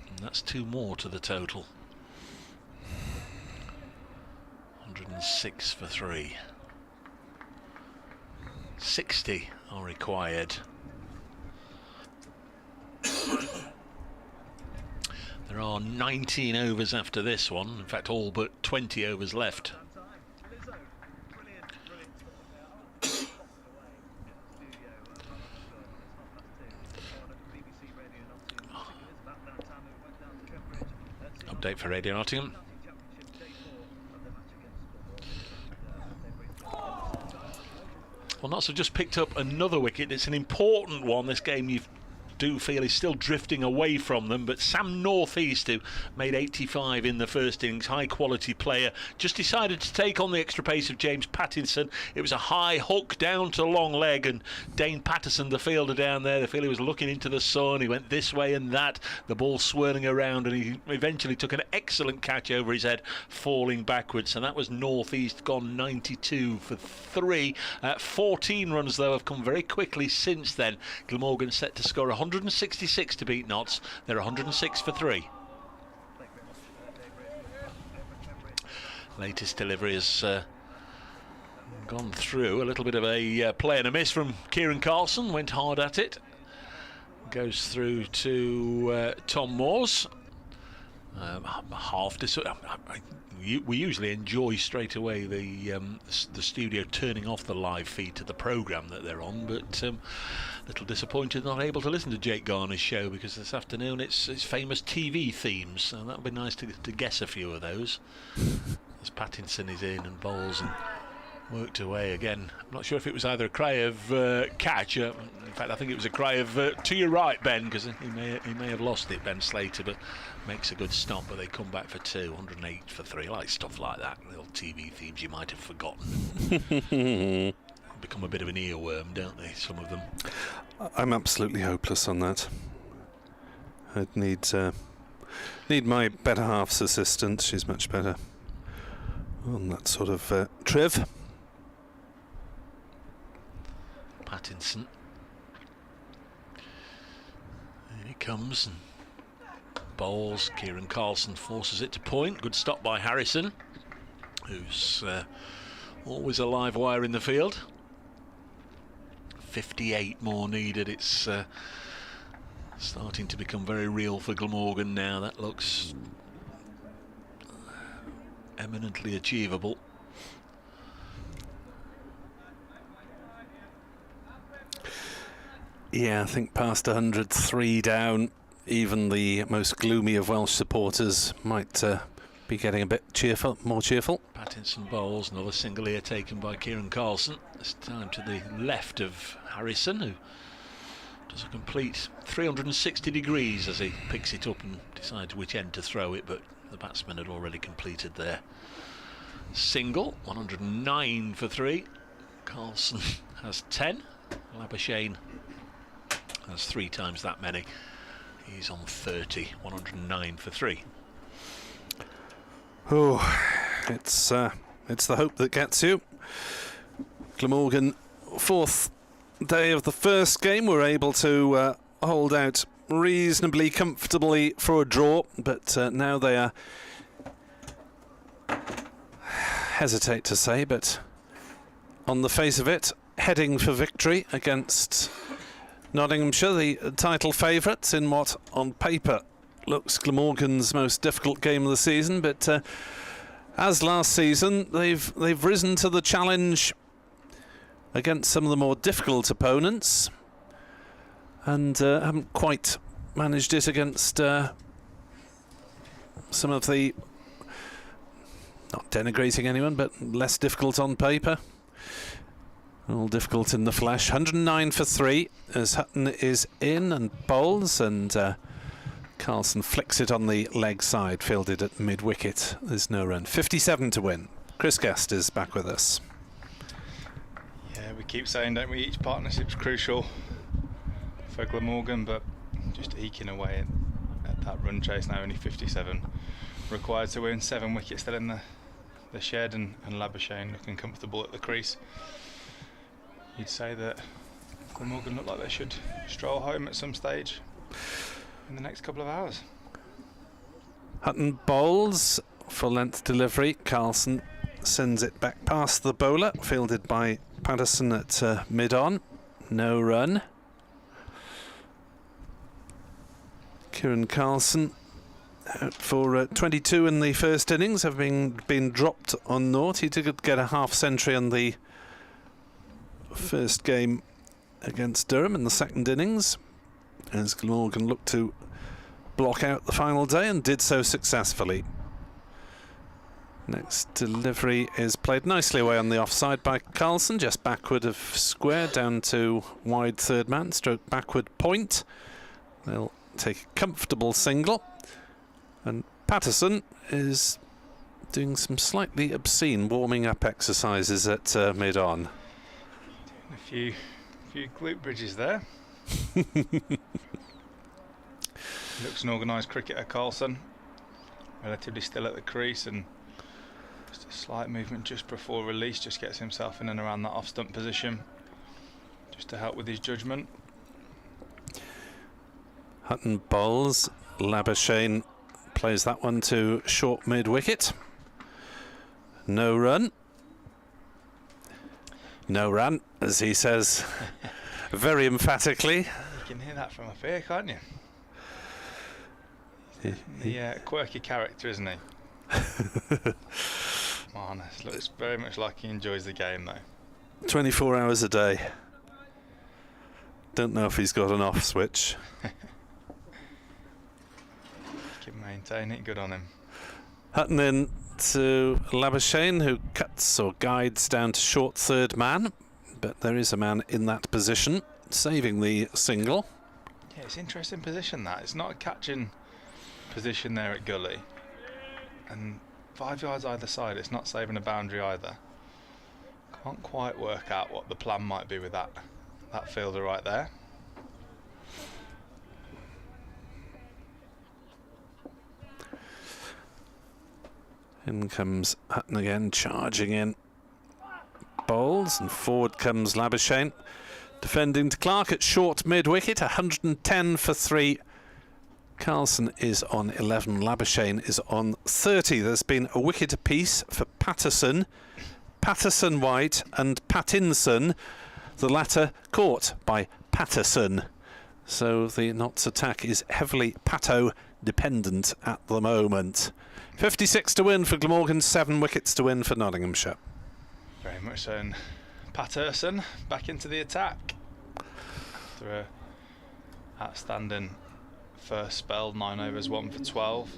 And that's 2 more to the total. 106 for 3. 60 are required. There are 19 overs after this one. In fact, all but 20 overs left. Update for Radio Nottingham. Well, Notts have just picked up another wicket. It's an important one. This game you do feel is still drifting away from them, but Sam Northeast, who made 85 in the first innings, high quality player, just decided to take on the extra pace of James Pattinson. It was a high hook down to long leg, and Dane Patterson, the fielder down there, the fielder was looking into the sun. He went this way and that, the ball swirling around, and he eventually took an excellent catch over his head, falling backwards. And that was Northeast, gone 92 for 3. 14 runs though have come very quickly since then. Glamorgan set to score 166 to beat Notts. They're 106 for 3. Latest delivery has gone through. A little bit of a play and a miss from Kieran Carlson. Went hard at it. Goes through to Tom Moores. We usually enjoy straight away the studio turning off the live feed to the programme that they're on, but little disappointed not able to listen to Jake Garner's show, because this afternoon it's famous TV themes, so that would be nice to guess a few of those. As Pattinson is in and bowls and worked away again. I'm not sure if it was either a cry of catch. In fact, I think it was a cry of to your right, Ben, because he may have lost it, Ben Slater, but makes a good stop. But they come back for 2, 108 for 3. I like stuff like that, little TV themes you might have forgotten. Become a bit of an earworm, don't they, some of them? I'm absolutely hopeless on that. I'd need my better half's assistant. She's much better on that sort of triv. Pattinson. Here he comes and bowls. Kieran Carlson forces it to point. Good stop by Harrison, who's always a live wire in the field. 58 more needed. It's starting to become very real for Glamorgan now. That looks eminently achievable. Yeah, I think past 103 down, even the most gloomy of Welsh supporters might be getting a bit more cheerful. Pattinson bowls, another single here taken by Kieran Carlson. This time to the left of Harrison, who does a complete 360 degrees as he picks it up and decides which end to throw it, but the batsman had already completed their single. 109 for 3. Carlson has 10. Labuschagne has 3 times that many. He's on 30, 109 for 3. Oh, it's the hope that gets you. Glamorgan, 4th day of the first game, were able to hold out reasonably comfortably for a draw, but now they are, hesitate to say, but on the face of it, heading for victory against Nottinghamshire, the title favourites, in what on paper looks Glamorgan's most difficult game of the season. But as last season, they've risen to the challenge against some of the more difficult opponents, and haven't quite managed it against some of the, not denigrating anyone, but less difficult on paper. All difficult in the flesh. 109 for 3 as Hutton is in and bowls, and Carlson flicks it on the leg side, fielded at mid-wicket. There's no run. 57 to win. Chris Guest is back with us. Yeah, we keep saying, don't we, each partnership's crucial for Glamorgan, but just eking away at that run chase now. Only 57 required to win. 7 wickets still in the shed, and Labuschagne looking comfortable at the crease. You'd say that Glamorgan look like they should stroll home at some stage in the next couple of hours. Hutton bowls, full length delivery. Carlson sends it back past the bowler, fielded by Patterson at mid-on. No run. Kieran Carlson out for 22 in the first innings, having been dropped on naught. He did get a half century on the first game against Durham in the second innings, as Glamorgan looked to block out the final day, and did so successfully. Next delivery is played nicely away on the offside by Carlson, just backward of square, down to wide third man, stroke backward point. They'll take a comfortable single, and Patterson is doing some slightly obscene warming up exercises at mid-on. A few glute bridges there. Looks an organised cricketer, Carlson. Relatively still at the crease, and just a slight movement just before release just gets himself in and around that off-stump position, just to help with his judgment. Hutton bowls. Labuschagne plays that one to short mid-wicket. No run. No run, as he says very emphatically. You can hear that from up here, can't you? The quirky character, isn't he? Honest, looks very much like he enjoys the game, though. 24 hours a day. Don't know if he's got an off switch. Can maintain it, good on him. Hutton in to Labuschagne, who cuts or guides down to short third man, but there is a man in that position, saving the single. Yeah, it's an interesting position, that. It's not a catching position there at gully, and 5 yards either side, it's not saving a boundary either. Can't quite work out what the plan might be with that fielder right there. In comes Hutton again, charging in. Bowls, and forward comes Labuschagne. Defending to Clark at short mid-wicket, 110 for 3. Carlson is on 11, Labuschagne is on 30. There's been a wicket apiece for Patterson, White and Pattinson, the latter caught by Patterson. So the Notts attack is heavily Patto dependent at the moment. 56 to win for Glamorgan, 7 wickets to win for Nottinghamshire. Very much so. And Patterson back into the attack after a outstanding first spell, 9 overs, 1 for 12.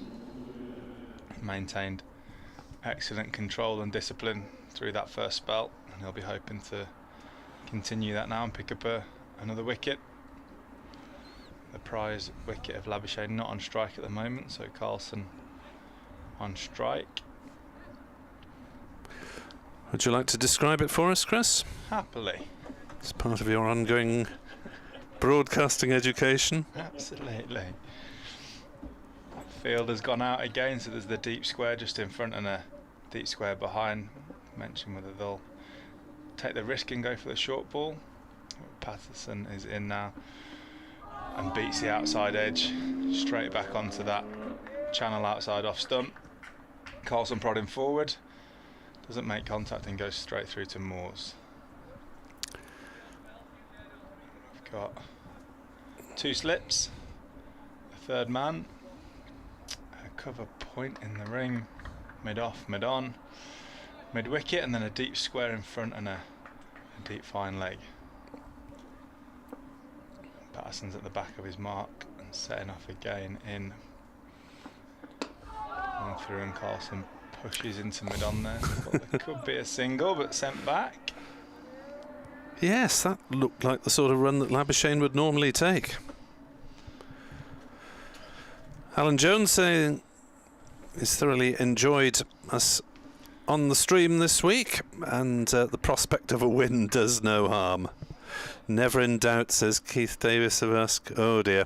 Maintained excellent control and discipline through that first spell, and he'll be hoping to continue that now and pick up another wicket. The prize wicket of Labuschagne not on strike at the moment, so Carlson on strike. Would you like to describe it for us, Chris? Happily. It's part of your ongoing broadcasting education. Absolutely. Field has gone out again, so there's the deep square just in front and a deep square behind. Mention whether they'll take the risk and go for the short ball. Patterson is in now and beats the outside edge straight back onto that channel outside off stump. Carlson prodding forward, doesn't make contact and goes straight through to Moores. We've got 2 slips, a third man, a cover point in the ring, mid off, mid on, mid wicket, and then a deep square in front and a deep fine leg. Patterson's at the back of his mark and setting off again in. Going through and Carlson pushes into mid on there. Thought there could be a single, but sent back. Yes, that looked like the sort of run that Labuschagne would normally take. Alan Jones saying he's thoroughly enjoyed us on the stream this week, and the prospect of a win does no harm. Never in doubt, says Keith Davis of Usk. Oh dear.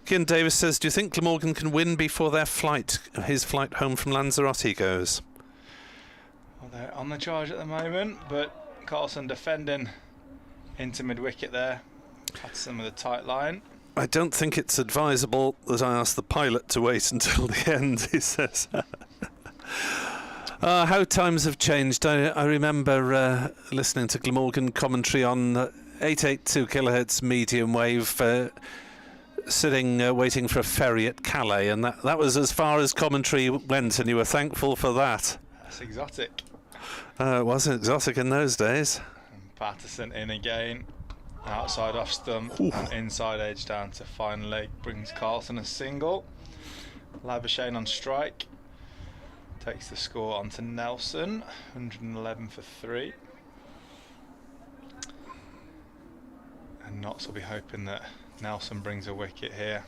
Kian Davis says, do you think Glamorgan can win before their his flight home from Lanzarote goes? Well, they're on the charge at the moment, but Carlson defending into mid-wicket there. Patterson with a tight line. I don't think it's advisable that I ask the pilot to wait until the end, he says. How times have changed. I remember listening to Glamorgan commentary on 882 kilohertz medium wave, sitting waiting for a ferry at Calais, and that was as far as commentary went, and you were thankful for that. That's exotic. It wasn't exotic in those days. And Patterson in again, outside off stump, and inside edge down to fine leg, brings Carlson a single. Labuschagne on strike, takes the score onto Nelson, 111 for 3. And Notts will be hoping that Nelson brings a wicket here.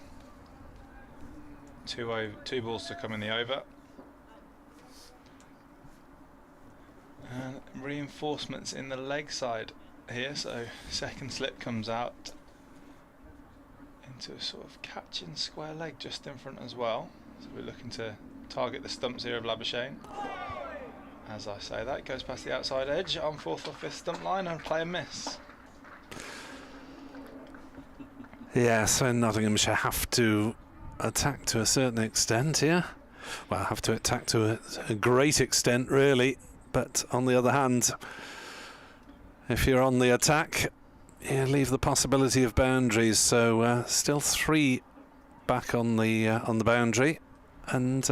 2 balls to come in the over. And reinforcements in the leg side here, so second slip comes out into a sort of catching square leg just in front as well. So we're looking to target the stumps here of Labuschagne. As I say that, goes past the outside edge on 4th or 5th stump line and play a miss. Yeah, so Nottinghamshire have to attack to a certain extent here. Well, have to attack to a great extent, really. But on the other hand, if you're on the attack, you leave the possibility of boundaries. So still 3 back on the boundary, and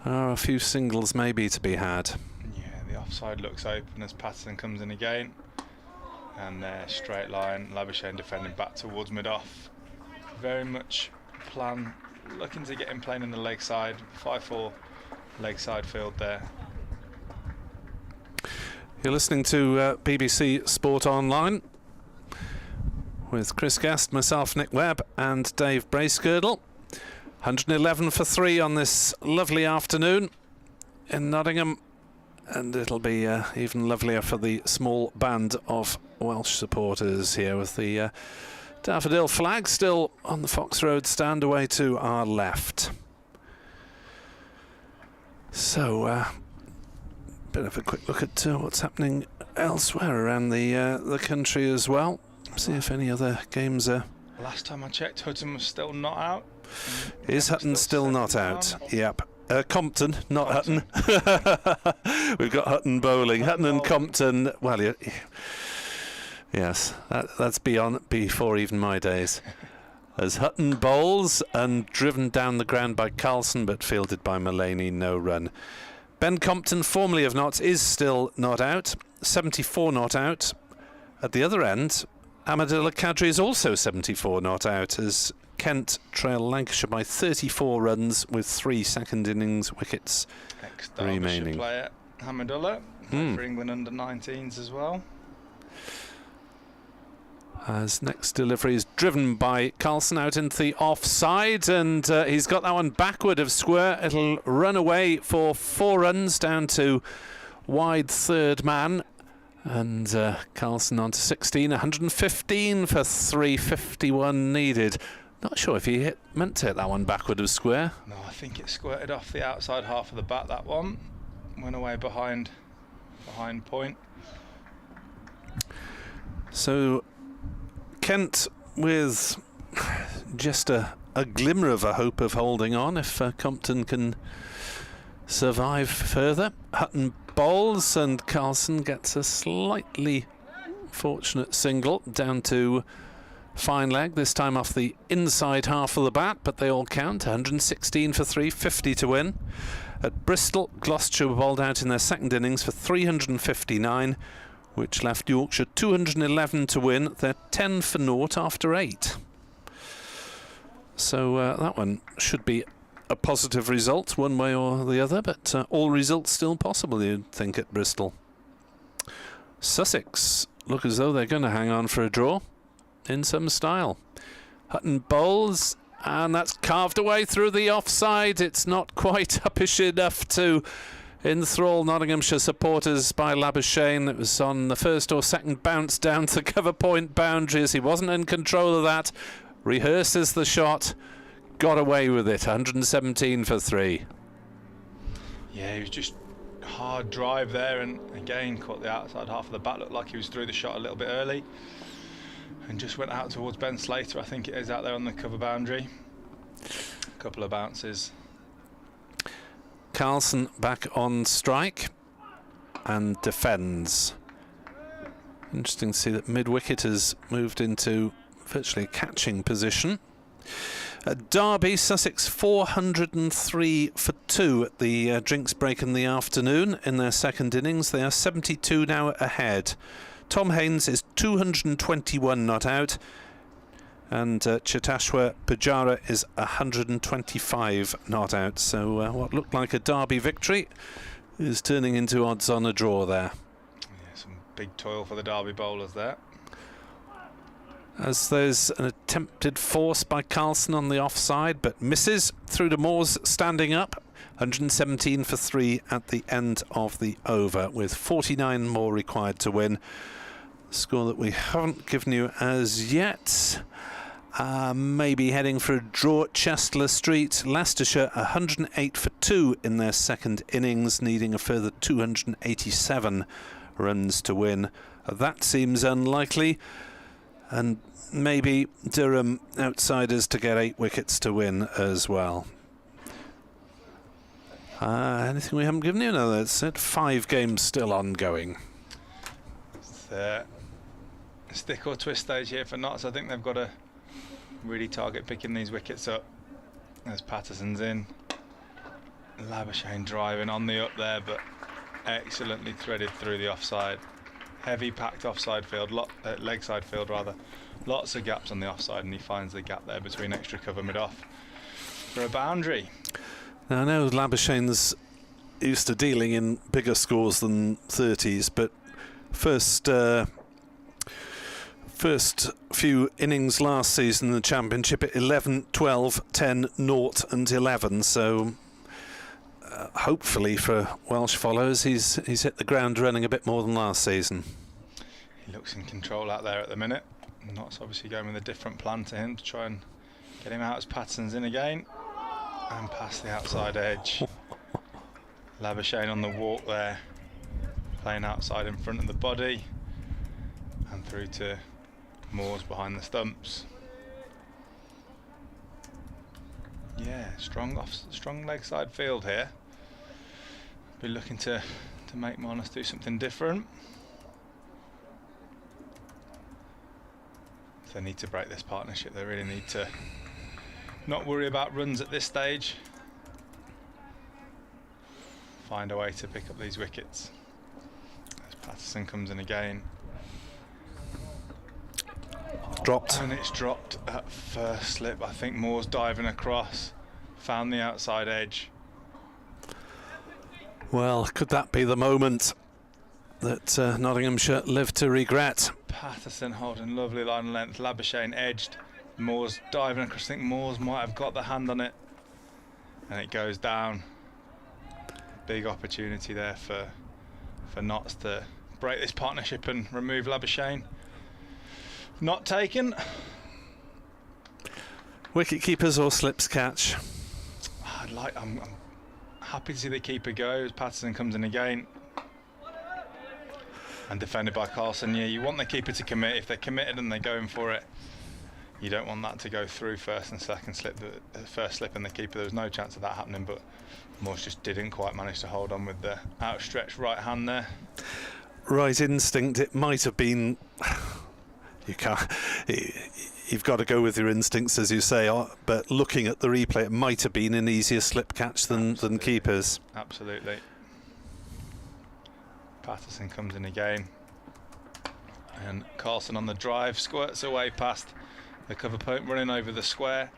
a few singles maybe to be had. Yeah, the offside looks open as Patterson comes in again. And there, straight line, Labuschagne defending back towards mid-off. Very much plan, looking to get him playing in the leg side. 5-4 leg side field there. You're listening to BBC Sport Online with Chris Guest, myself, Nick Webb, and Dave Bracegirdle. 111 for 3 on this lovely afternoon in Nottingham. And it'll be even lovelier for the small band of Welsh supporters here, with the daffodil flag still on the Fox Road stand away to our left. So, bit of a quick look at what's happening elsewhere around the country as well. See if any other games are. Last time I checked, Hutton was still not out. Is Hutton still not out? Yep. Compton, not Hutton. We've got Hutton bowling. Hutton and Compton. Well, yes, that's before even my days. As Hutton bowls and driven down the ground by Carlson, but fielded by Mullaney, no run. Ben Compton, formerly of Notts, is still not out. 74 not out. At the other end, Ahmadullah Kadri is also 74 not out, as Kent trail Lancashire by 34 runs with 3 second innings wickets remaining. Player Ahmadullah for England under-19s as well. As next delivery is driven by Carlson out into the offside, and he's got that one backward of square. It'll run away for 4 runs down to wide third man. And Carlson on to 16, 115 for 351 needed. Not sure if he meant to hit that one backward of square. No, I think it squirted off the outside half of the bat, that one. Went away behind point. So Kent with just a glimmer of a hope of holding on if Compton can survive further. Hutton bowls and Carlson gets a slightly fortunate single down to fine leg, this time off the inside half of the bat, but they all count. 116 for 350 to win. At Bristol, Gloucestershire were bowled out in their second innings for 359, which left Yorkshire 211 to win. They're 10 for naught after 8. So that one should be a positive result one way or the other, but all results still possible, you'd think, at Bristol. Sussex look as though they're going to hang on for a draw in some style. Hutton bowls, and that's carved away through the offside. It's not quite uppish enough to enthrall Nottinghamshire supporters by Labuschagne. It was on the first or second bounce down to the cover point boundaries. He wasn't in control of that. Rehearses the shot, got away with it. 117 for 3. Yeah, he was just hard drive there, and again caught the outside half of the bat. Looked like he was through the shot a little bit early and just went out towards Ben Slater, I think it is, out there on the cover boundary. A couple of bounces. Carlson back on strike and defends. Interesting to see that mid-wicket has moved into virtually a catching position. At Derby, Sussex 403 for 2 at the drinks break in the afternoon in their second innings. They are 72 now ahead. Tom Haynes is 221 not out, and Chetashwar Pujara is 125 not out. So what looked like a Derby victory is turning into odds on a draw there. Yeah, some big toil for the Derby bowlers there. As there's an attempted force by Carlson on the offside, but misses through to Moores standing up. 117 for 3 at the end of the over, with 49 more required to win. Score that we haven't given you as yet. Maybe heading for a draw at Chester Street. Leicestershire 108 for 2 in their second innings, needing a further 287 runs to win. That seems unlikely. And maybe Durham outsiders to get 8 wickets to win as well. Anything we haven't given you? No, that's it. 5 games still ongoing. It's a stick or twist stage here for Notts. I think they've got to really target picking these wickets up. As Patterson's in. Labuschagne driving on the up there, but excellently threaded through the offside. Heavy packed offside field, leg side field rather. Lots of gaps on the offside, and he finds the gap there between extra cover mid-off for a boundary. Now I know Labuschagne's used to dealing in bigger scores than 30s, but first few innings last season in the Championship at 11, 12, 10, 0 and 11, so hopefully for Welsh followers he's hit the ground running a bit more than last season. He looks in control out there at the minute. Notts obviously going with a different plan to him to try and get him out as Patterson's in again and past the outside edge. Labuschagne on the walk there, playing outside in front of the body and through to Moores behind the stumps. Yeah, strong leg side field here. Be looking to make Marnus do something different. If they need to break this partnership, they really need to not worry about runs at this stage. Find a way to pick up these wickets. As Patterson comes in again. Dropped. And it's dropped at first slip. I think Moore's diving across, found the outside edge. Well, could that be the moment that Nottinghamshire live to regret? Patterson holding lovely line length. Labuschagne edged. Moore's diving across. I think Moore's might have got the hand on it. And it goes down. Big opportunity there for for Notts to break this partnership and remove Labuschagne. Not taken. Wicket keepers or slips catch? I'm happy to see the keeper go as Patterson comes in again. And defended by Carlson. Yeah, you want the keeper to commit. If they're committed and they're going for it, you don't want that to go through first and second slip. The first slip and the keeper, there was no chance of that happening, but Morse just didn't quite manage to hold on with the outstretched right hand there. Right instinct, it might have been... You've got to go with your instincts, as you say, but looking at the replay, it might have been an easier slip catch than keepers. Absolutely. Patterson comes in again. And Carlson on the drive, squirts away past the cover point, running over the square,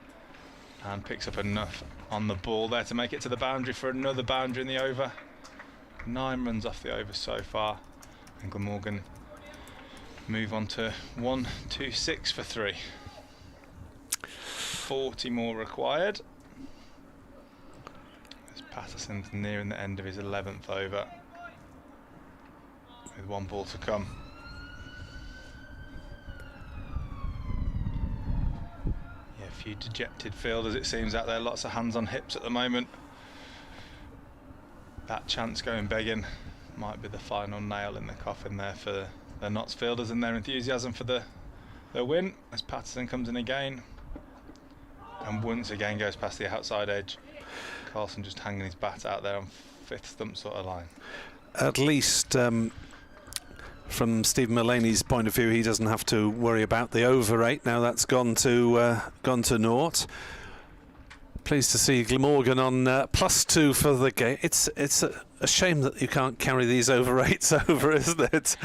and picks up enough on the ball there to make it to the boundary for another boundary in the over. 9 runs off the over so far, and Glamorgan move on to 1-2-6 for 3. 40 more required. As Patterson's nearing the end of his 11th over, with 1 ball to come. Yeah, a few dejected fielders it seems out there, lots of hands on hips at the moment. That chance going begging might be the final nail in the coffin there for the Notts fielders and their enthusiasm for the win, as Patterson comes in again and once again goes past the outside edge. Carlson just hanging his bat out there on 5th stump sort of line. At least from Stephen Mullaney's point of view, he doesn't have to worry about the over rate. Now that's gone to naught. Pleased to see Glamorgan on +2 for the game. It's a shame that you can't carry these over rates over, isn't it?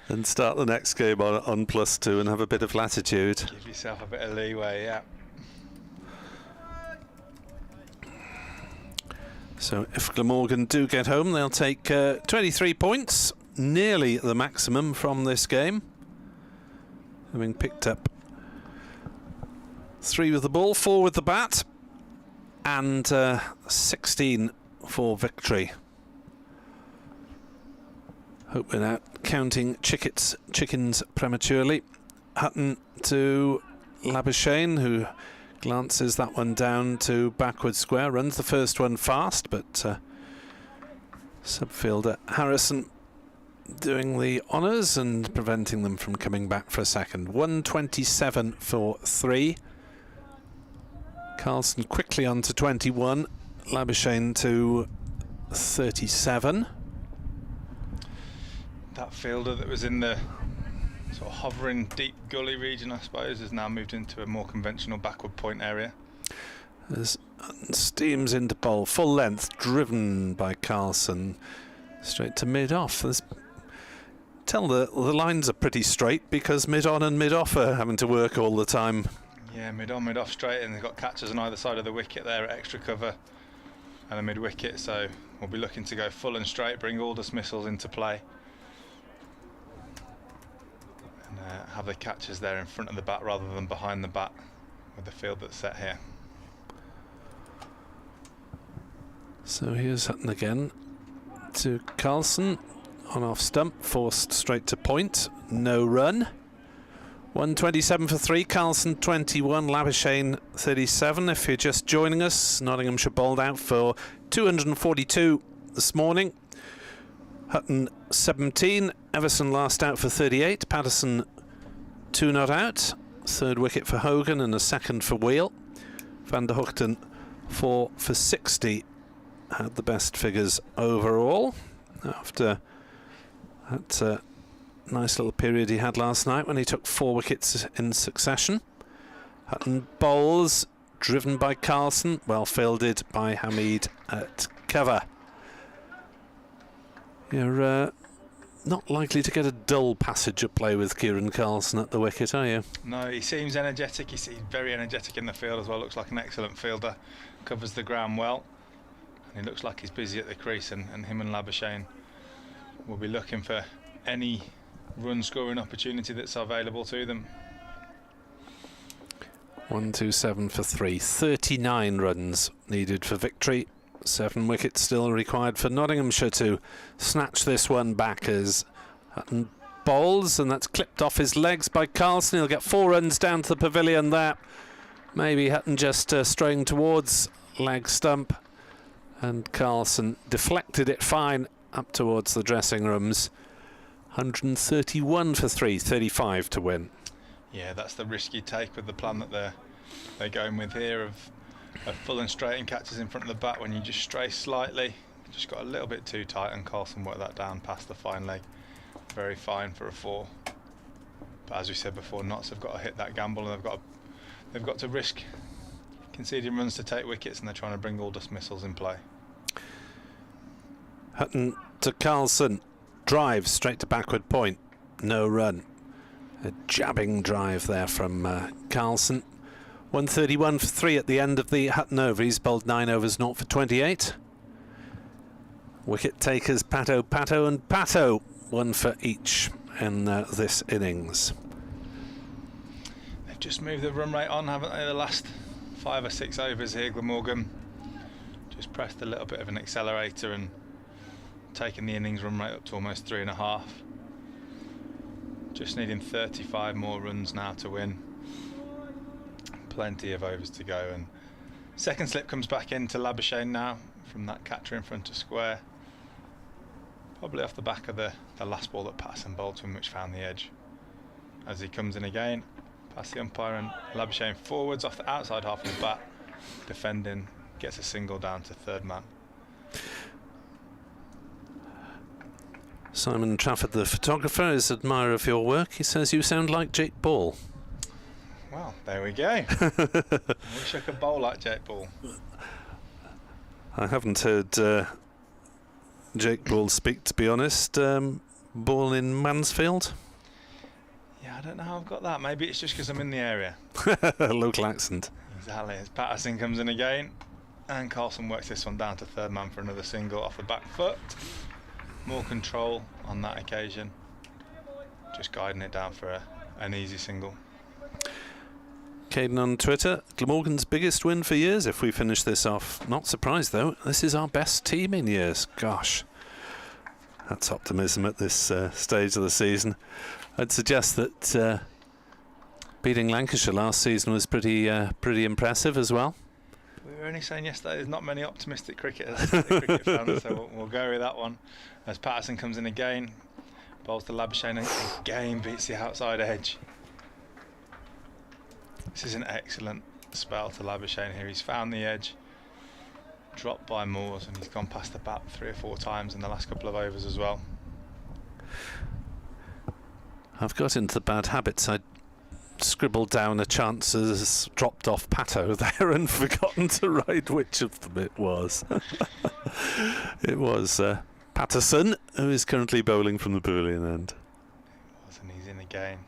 And start the next game on +2 and have a bit of latitude. Give yourself a bit of leeway, yeah. So if Glamorgan do get home, they'll take 23 points, nearly the maximum from this game, having picked up 3 with the ball, 4 with the bat, and 16 for victory. Hope we're not counting chickens prematurely. Hutton to Labuschagne, who glances that one down to backward square, runs the first one fast, but subfielder Harrison doing the honours and preventing them from coming back for a second. 127 for 3. Carlson quickly on to 21. Labuschagne to 37. That fielder that was in the sort of hovering deep gully region, I suppose, has now moved into a more conventional backward point area. As steams into bowl, full length, driven by Carlson, straight to mid-off. Tell the lines are pretty straight because mid-on and mid-off are having to work all the time. Yeah, mid-on, mid-off straight, and they've got catchers on either side of the wicket there at extra cover and a mid-wicket, so we'll be looking to go full and straight, bring all dismissals into play. Have the catchers there in front of the bat rather than behind the bat with the field that's set here. So here's Hutton again to Carlson on off stump, forced straight to point, no run. 127 for 3, Carlson 21, Labuschagne 37. If you're just joining us, Nottinghamshire bowled out for 242 this morning. Hutton 17, Everson last out for 38, Patterson 2 not out, 3rd wicket for Hogan and a 2nd for Wheel. Van der Hoogten 4 for 60 had the best figures overall after that nice little period he had last night when he took 4 wickets in succession. Hutton bowls, driven by Carlson, well fielded by Hamid at cover. You're not likely to get a dull passage of play with Kieran Carlson at the wicket, are you? No, he seems energetic. He's very energetic in the field as well. Looks like an excellent fielder. Covers the ground well. And he looks like he's busy at the crease, and him and Labuschagne will be looking for any run scoring opportunity that's available to them. 127 for 3, 39 runs needed for victory. 7 wickets still required for Nottinghamshire to snatch this one back as Hutton bowls, and that's clipped off his legs by Carlson. He'll get 4 runs down to the pavilion there. Maybe Hutton just straying towards leg stump, and Carlson deflected it fine up towards the dressing rooms. 131 for 3, 35 to win. Yeah, that's the risk you take with the plan that they're going with here of full and straight and catches in front of the bat. When you just stray slightly, just got a little bit too tight, and Carlson worked that down past the fine leg. Very fine for a 4. But as we said before, Notts have got to hit that gamble, and they've got to risk conceding runs to take wickets, and they're trying to bring all dismissals in play. Hutton to Carlson, drive straight to backward point, no run. A jabbing drive there from Carlson. 131 for 3 at the end of the Hutton over. He's bowled 9 overs, 0 for 28. Wicket takers Pato, Pato and Pato, 1 for each in this innings. They've just moved the run rate on, haven't they, the last 5 or 6 overs here, Glamorgan. Just pressed a little bit of an accelerator and taken the innings run rate up to almost 3.5. Just needing 35 more runs now to win. Plenty of overs to go, and second slip comes back into Labuschagne now from that catcher in front of square. Probably off the back of the last ball that Patterson bowled to him, which found the edge. As he comes in again, past the umpire, and Labuschagne forwards off the outside half of the bat, defending, gets a single down to third man. Simon Trafford, the photographer, is an admirer of your work. He says you sound like Jake Ball. Well, there we go. I wish I could bowl like Jake Ball. I haven't heard Jake Ball speak, to be honest. Ball in Mansfield? Yeah, I don't know how I've got that. Maybe it's just because I'm in the area. Local accent. Exactly. As Patterson comes in again, and Carlson works this one down to third man for another single off the back foot. More control on that occasion. Just guiding it down for an easy single. Caden on Twitter, Glamorgan's biggest win for years if we finish this off. Not surprised though, this is our best team in years. Gosh, that's optimism at this stage of the season. I'd suggest that beating Lancashire last season was pretty impressive as well. We were only saying yesterday there's not many optimistic cricket fans, so we'll go with that one. As Patterson comes in again, bowls to Labuschagne and again beats the outside edge. This is an excellent spell to Labuschagne here. He's found the edge, dropped by Moores, and he's gone past the bat 3 or 4 times in the last couple of overs as well. I've got into the bad habits. I scribbled down a chance as dropped off Pato there and forgotten to write which of them it was. It was Patterson, who is currently bowling from the pavilion end. It was, and he's in again.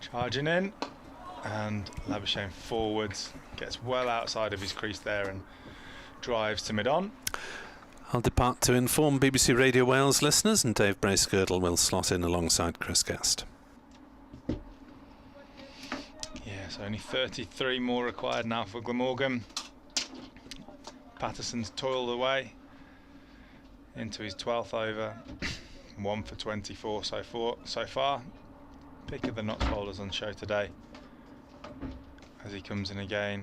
Charging in, and Labuschagne forwards, gets well outside of his crease there and drives to mid-on. I'll depart to inform BBC Radio Wales listeners, and Dave Bracegirdle will slot in alongside Chris Guest. Yeah, so only 33 more required now for Glamorgan. Patterson's toiled away into his 12th over. 1 for 24 so far. Pick of the Notts bowlers on show today. As he comes in again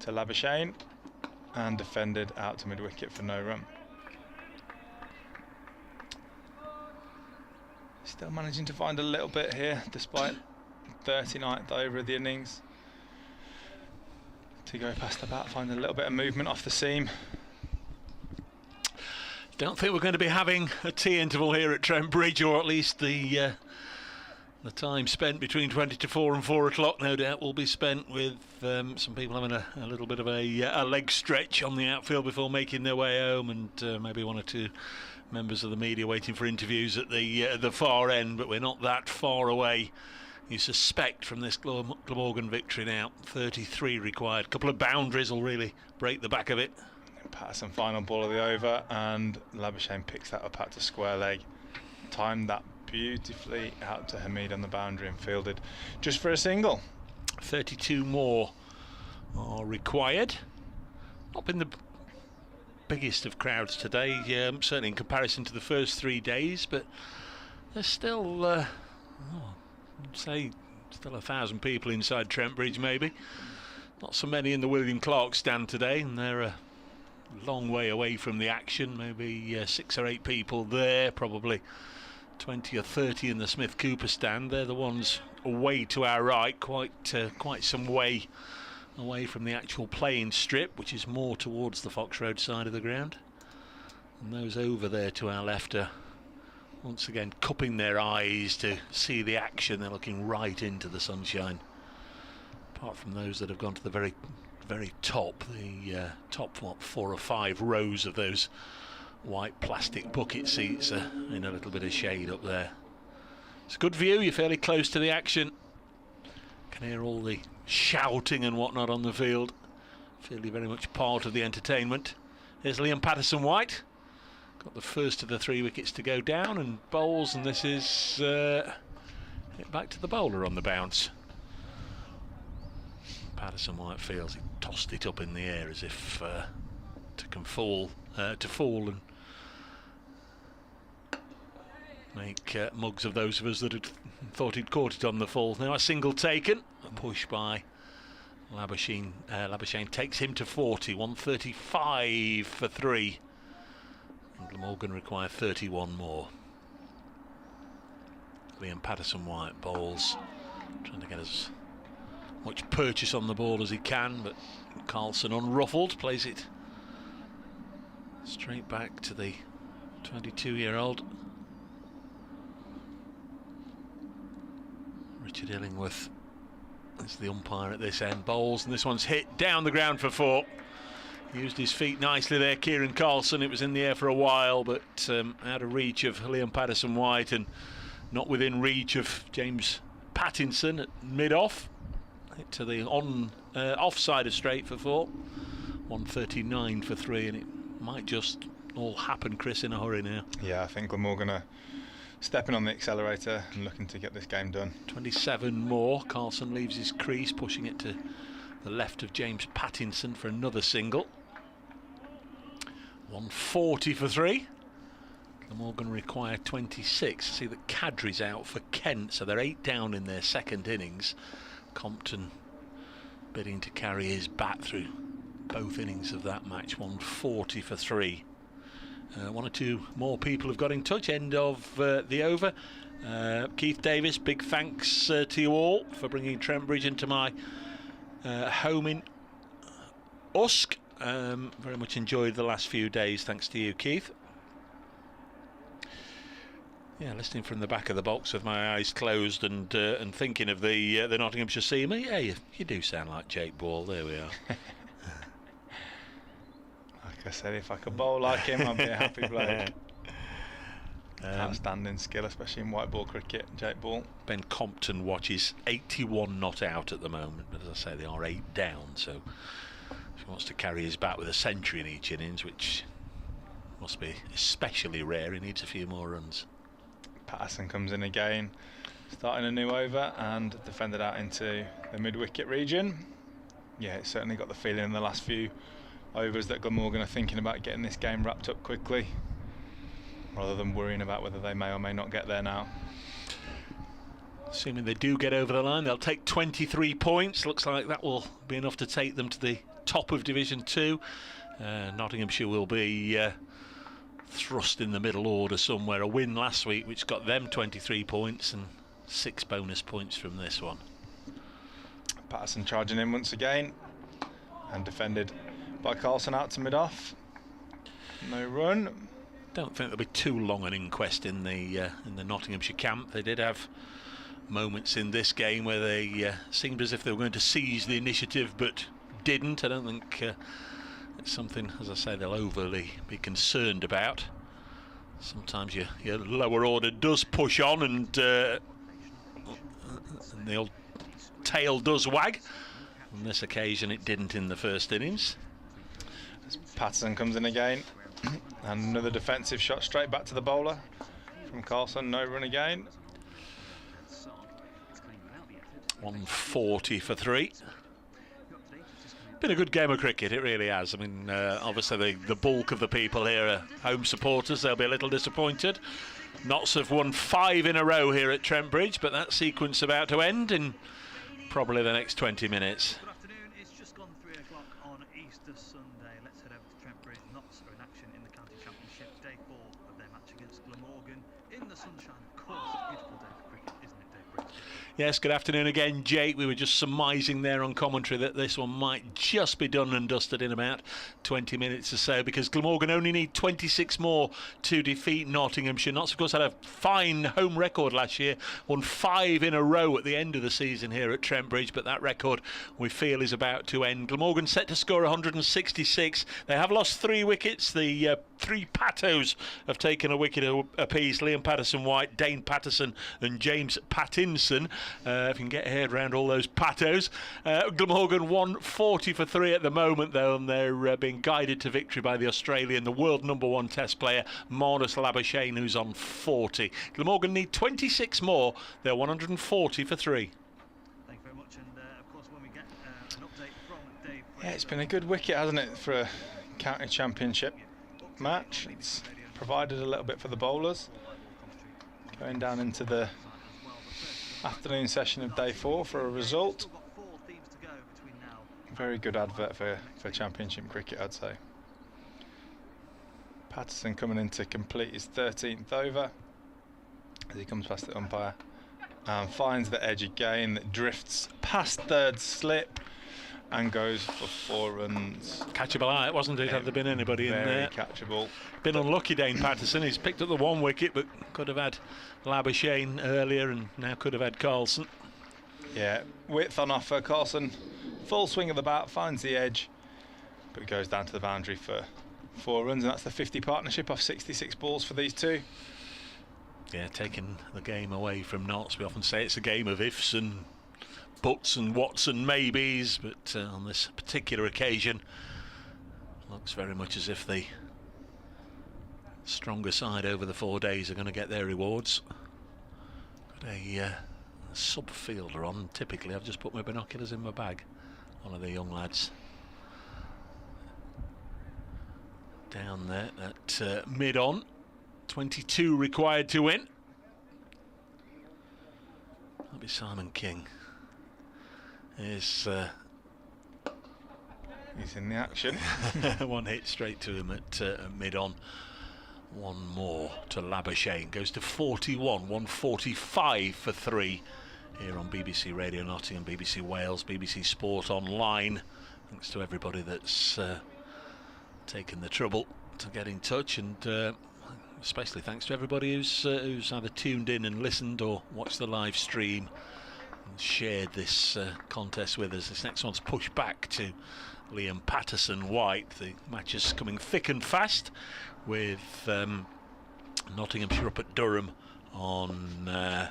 to Labuschagne and defended out to mid-wicket for no run. Still managing to find a little bit here despite 39th over of the innings. To go past the bat, find a little bit of movement off the seam. Don't think we're going to be having a tea interval here at Trent Bridge, or at least the time spent between 20 to 4 and 4 o'clock no doubt will be spent with some people having a little bit of a leg stretch on the outfield before making their way home, and maybe 1 or 2 members of the media waiting for interviews at the far end, but we're not that far away, you suspect, from this Glamorgan victory now. 33 required. A couple of boundaries will really break the back of it. Patterson final ball of the over, and Labuschagne picks that up out to square leg. Timed that beautifully out to Hamid on the boundary and fielded just for a single. 32 more are required. Not been the biggest of crowds today, certainly in comparison to the first 3 days, but there's still, I'd say, still 1,000 people inside Trent Bridge maybe. Not so many in the William Clark stand today, and they're a long way away from the action, maybe 6 or 8 people there, probably 20 or 30 in the Smith Cooper stand. They're the ones away to our right, quite some way away from the actual playing strip, which is more towards the Fox Road side of the ground. And those over there to our left are once again cupping their eyes to see the action. They're looking right into the sunshine. Apart from those that have gone to the very, very top, the top 4 or 5 rows of those white plastic bucket seats are in a little bit of shade up there. It's a good view, you're fairly close to the action. Can hear all the shouting and whatnot on the field. Fairly very much part of the entertainment. Here's Liam Patterson-White. Got the first of the 3 wickets to go down and bowls, and this is hit back to the bowler on the bounce. Patterson-White feels he tossed it up in the air as if to fall and make mugs of those of us that had thought he'd caught it on the fall. Now a single taken, a push by Labuschagne. Labuschagne takes him to 40, 135 for 3. And Glamorgan require 31 more. Liam Patterson-White bowls, trying to get as much purchase on the ball as he can, but Carlson, unruffled, plays it straight back to the 22-year-old. Richard Illingworth is the umpire at this end. Bowls, and this one's hit down the ground for 4. Used his feet nicely there, Kieran Carlson. It was in the air for a while, but out of reach of Liam Patterson-White and not within reach of James Pattinson at mid-off. Hit to the offside of straight for 4. 139 for 3, and it might just all happen, Chris, in a hurry now. Yeah, I think Glamorgan are stepping on the accelerator and looking to get this game done. 27 more. Carlson leaves his crease, pushing it to the left of James Pattinson for another single. 140 for 3. Glamorgan require 26. See that Kadri's out for Kent, so they're 8 down in their second innings. Compton bidding to carry his bat through both innings of that match. 140 for 3. 1 or 2 more people have got in touch. End of the over. Keith Davis, big thanks to you all for bringing Trent Bridge into my home in Usk. Very much enjoyed the last few days, thanks to you, Keith. Yeah, listening from the back of the box with my eyes closed and thinking of the Nottinghamshire CCC. Yeah, you do sound like Jake Ball. There we are. Like I said, if I could bowl like him, I'd be a happy bloke. Outstanding skill, especially in white ball cricket, Jake Ball. Ben Compton watches 81 not out at the moment, but as I say, they are 8 down, so if he wants to carry his bat with a century in each innings, which must be especially rare, he needs a few more runs. Patterson comes in again, starting a new over and defended out into the mid-wicket region. Yeah, it's certainly got the feeling in the last few overs that Glamorgan are thinking about getting this game wrapped up quickly, rather than worrying about whether they may or may not get there now. Assuming they do get over the line, they'll take 23 points. Looks like that will be enough to take them to the top of Division 2. Nottinghamshire will be thrust in the middle order somewhere. A win last week which got them 23 points and 6 bonus points from this one. Patterson charging in once again and defended by Carlson out to mid-off. No run. Don't think there'll be too long an inquest in the Nottinghamshire camp. They did have moments in this game where they seemed as if they were going to seize the initiative but didn't. I don't think it's something, as I say, they'll overly be concerned about. Sometimes your lower order does push on and the old tail does wag. On this occasion it didn't in the first innings. As Patterson comes in again and another defensive shot straight back to the bowler from Carlson. No run again. 140 for 3. Been a good game of cricket, it really has. I mean, obviously the bulk of the people here are home supporters. They'll be a little disappointed. Notts have won 5 in a row here at Trent Bridge, but that sequence about to end in probably the next 20 minutes. Good afternoon, it's just gone 3 o'clock on Easter Sunday. Let's head over to Trent Bridge. Notts are in action in the County Championship, day 4 of their match against Glamorgan in the sunshine. Of course, a beautiful day for cricket, isn't it, Dave Bridge? Yes, good afternoon again, Jake. We were just surmising there on commentary that this one might just be done and dusted in about 20 minutes or so, because Glamorgan only need 26 more to defeat Nottinghamshire. Notts, of course, had a fine home record last year, won 5 in a row at the end of the season here at Trent Bridge, but that record we feel is about to end. Glamorgan set to score 166. They have lost 3 wickets. The 3 Patos have taken a wicket apiece. Liam Patterson-White, Dane Patterson and James Pattinson. If you can get a head around all those Patos. Glamorgan 140 for 3 at the moment, though, and they're being guided to victory by the Australian, the world #1 test player, Marnus Labuschagne, who's on 40. Glamorgan need 26 more. They're 140 for 3. Thank you very much, and of course when we get an update from Dave... Yeah, it's been a good wicket, hasn't it, for a county championship match. It's provided a little bit for the bowlers. Going down into the afternoon session of day 4 for a result. Very good advert for championship cricket, I'd say. Patterson coming in to complete his 13th over as he comes past the umpire and finds the edge again, that drifts past third slip and goes for 4 runs. Catchable eye, wasn't it? Had there been anybody in there? Very catchable. Been unlucky, Dane Patterson. He's picked up the 1 wicket, but could have had Labuschagne earlier, and now could have had Carlson. Yeah, width on offer. Carlson, full swing of the bat, finds the edge, but it goes down to the boundary for 4 runs, and that's the 50 partnership off 66 balls for these two. Yeah, taking the game away from Notts. We often say it's a game of ifs and buts and whats and maybes, but on this particular occasion, looks very much as if the stronger side over the 4 days are going to get their rewards. Got a sub-fielder on. Typically, I've just put my binoculars in my bag. One of the young lads down there at mid-on. 22 required to win. That'll be Simon King. He's in the action. 1 hit straight to him at mid-on. 1 more to Labuschagne. Goes to 41. 145 for 3 here on BBC Radio Nottingham, BBC Wales, BBC Sport Online. Thanks to everybody that's taken the trouble to get in touch, and especially thanks to everybody who's either tuned in and listened or watched the live stream and shared this contest with us. This next one's pushed back to Liam Patterson-White. The match is coming thick and fast, with Nottinghamshire up at Durham on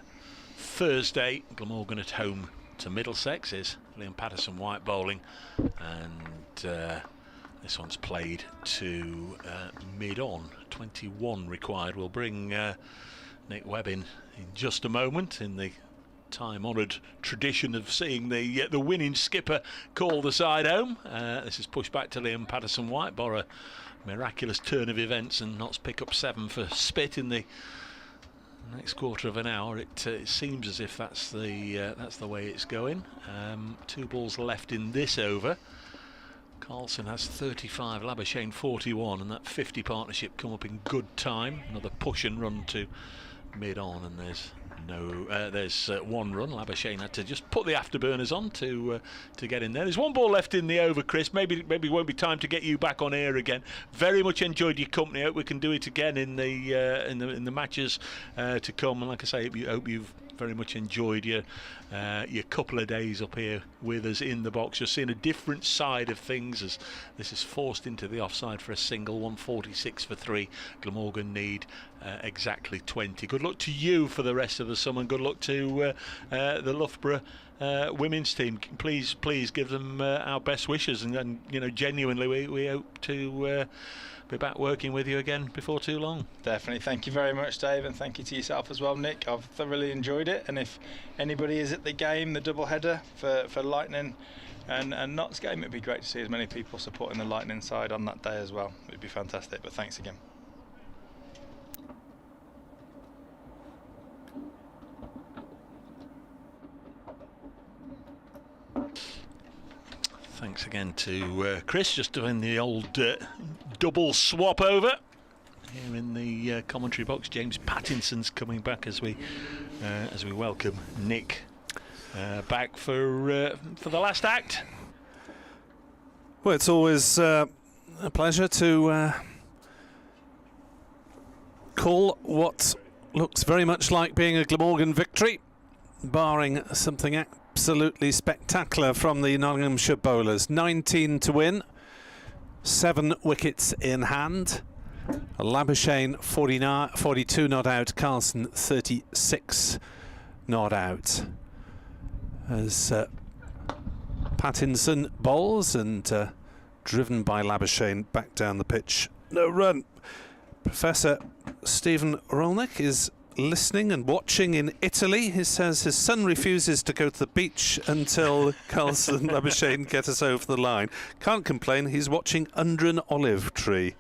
Thursday. Glamorgan at home to Middlesex. Is Liam Patterson-White bowling, and this one's played to mid-on. 21 required. We'll bring Nick Webb in just a moment, in the time-honoured tradition of seeing the winning skipper call the side home. This is pushed back to Liam Patterson-White. Bore a miraculous turn of events, and Notts pick up 7 for spit in the next quarter of an hour. It seems as if that's the way it's going. 2 balls left in this over. Carlson has 35, Labuschagne 41, and that 50 partnership come up in good time. Another push and run to mid-on, and there's 1 run. Labuschagne had to just put the afterburners on to get in there. There's 1 ball left in the over, Chris. Maybe it won't be time to get you back on air again. Very much enjoyed your company. Hope we can do it again in the matches to come. And like I say, hope you've very much enjoyed your couple of days up here with us in the box. You're seeing a different side of things as this is forced into the offside for a single. 146 for 3. Glamorgan need exactly 20. Good luck to you for the rest of the summer, and good luck to the Loughborough women's team. Please give them our best wishes, and you know, genuinely we hope to be back working with you again before too long. Definitely. Thank you very much, Dave, and thank you to yourself as well, Nick. I've thoroughly enjoyed it, and if anybody is at the game, the double header for Lightning And Notts game, it'd be great to see as many people supporting the Lightning side on that day as well. It'd be fantastic, but thanks again. Thanks again to Chris, just doing the old double swap over here in the commentary box. James Pattinson's coming back as we welcome Nick back for the last act. Well, it's always a pleasure to call what looks very much like being a Glamorgan victory, barring something absolutely spectacular from the Nottinghamshire bowlers. 19 to win, 7 wickets in hand. Labuschagne 42 not out, Carlson 36 not out. As Pattinson bowls and driven by Labuschagne back down the pitch. No run. Professor Stephen Rolnick is listening and watching in Italy. He says his son refuses to go to the beach until Carlson and Labuschagne get us over the line. Can't complain, he's watching under an olive tree.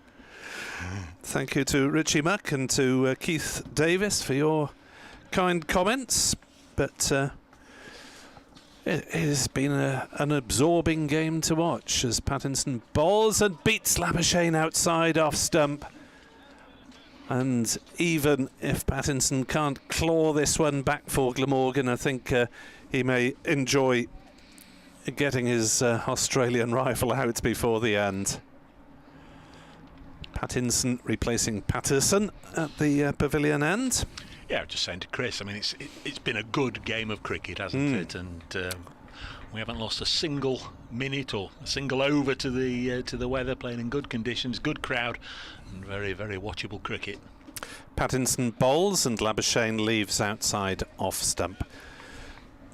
Thank you to Richie Muck and to Keith Davis for your kind comments, but it has been an absorbing game to watch as Pattinson bowls and beats Labuschagne outside off stump. And even if Pattinson can't claw this one back for Glamorgan, I think he may enjoy getting his Australian rifle out before the end. Pattinson replacing Patterson at the pavilion end. Yeah, I was just saying to Chris, I mean, it's been a good game of cricket, hasn't it? And we haven't lost a single minute or a single over to the weather, playing in good conditions, good crowd, and very, very watchable cricket. Pattinson bowls and Labuschagne leaves outside off stump.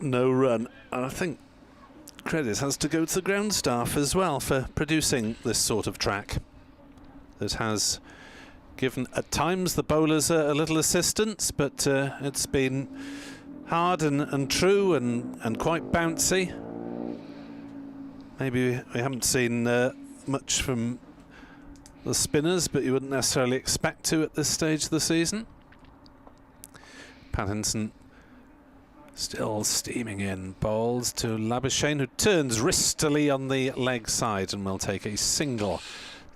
No run. And I think credit has to go to the ground staff as well for producing this sort of track that has given at times the bowlers a little assistance, but it's been hard and true and quite bouncy. Maybe we haven't seen much from the spinners, but you wouldn't necessarily expect to at this stage of the season. Pattinson still steaming in, bowls to Labuschagne, who turns wristily on the leg side and will take a single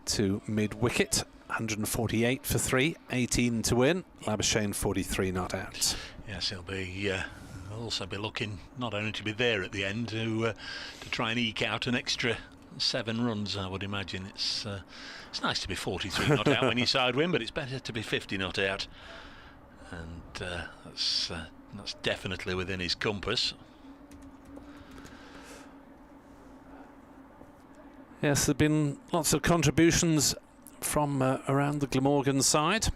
to mid-wicket. 148 for 3, 18 to win. Labuschagne 43 not out. Yes, he'll also be looking not only to be there at the end to try and eke out an extra 7 runs. I would imagine it's nice to be 43 not out when you side win, but it's better to be 50 not out, and that's definitely within his compass. Yes, there have been lots of contributions from around the Glamorgan side.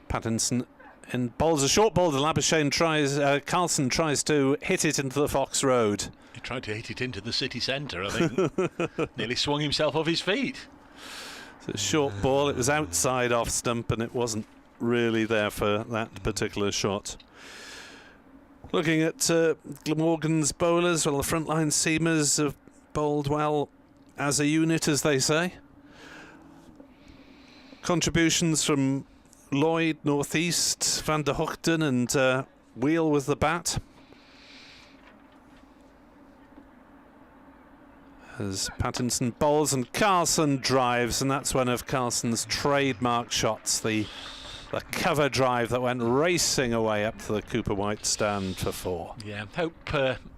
Pattinson in bowls a short ball to Labuschagne, Carlson tries to hit it into the Fox Road. He tried to hit it into the city centre, I think. Nearly swung himself off his feet. It's a short ball, it was outside off stump and it wasn't really there for that particular shot. Looking at Glamorgan's bowlers, well, the frontline seamers have bowled well as a unit, as they say. Contributions from Lloyd, Northeast, Van der Hoogten and Wheel with the bat. As Pattinson bowls and Carlson drives, and that's one of Carlson's trademark shots, the cover drive that went racing away up to the Cooper White stand for 4. Yeah, hope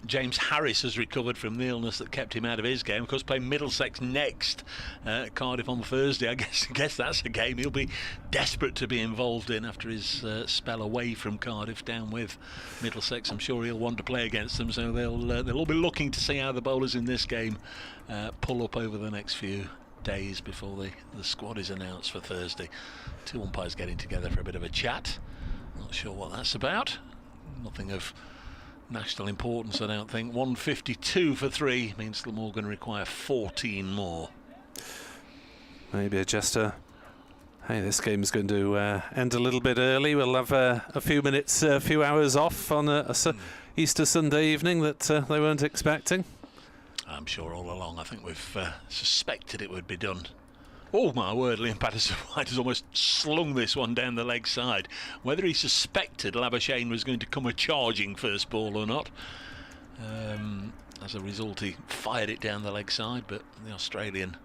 James Harris has recovered from the illness that kept him out of his game. Of course, playing Middlesex next at Cardiff on Thursday. I guess that's a game he'll be desperate to be involved in after his spell away from Cardiff down with Middlesex. I'm sure he'll want to play against them, so they'll all be looking to see how the bowlers in this game pull up over the next few days before the squad is announced for Thursday. 2 umpires getting together for a bit of a chat. Not sure what that's about. Nothing of national importance, I don't think. 152 for 3 means Glamorgan require 14 more. Maybe just hey, this game's going to end a little bit early. We'll have a few minutes, a few hours off on a Easter Sunday evening that they weren't expecting. I'm sure all along. I think we've suspected it would be done. Oh my word, Liam Patterson-White has almost slung this one down the leg side. Whether he suspected Labuschagne was going to come a charging first ball or not. As a result, he fired it down the leg side, but the Australian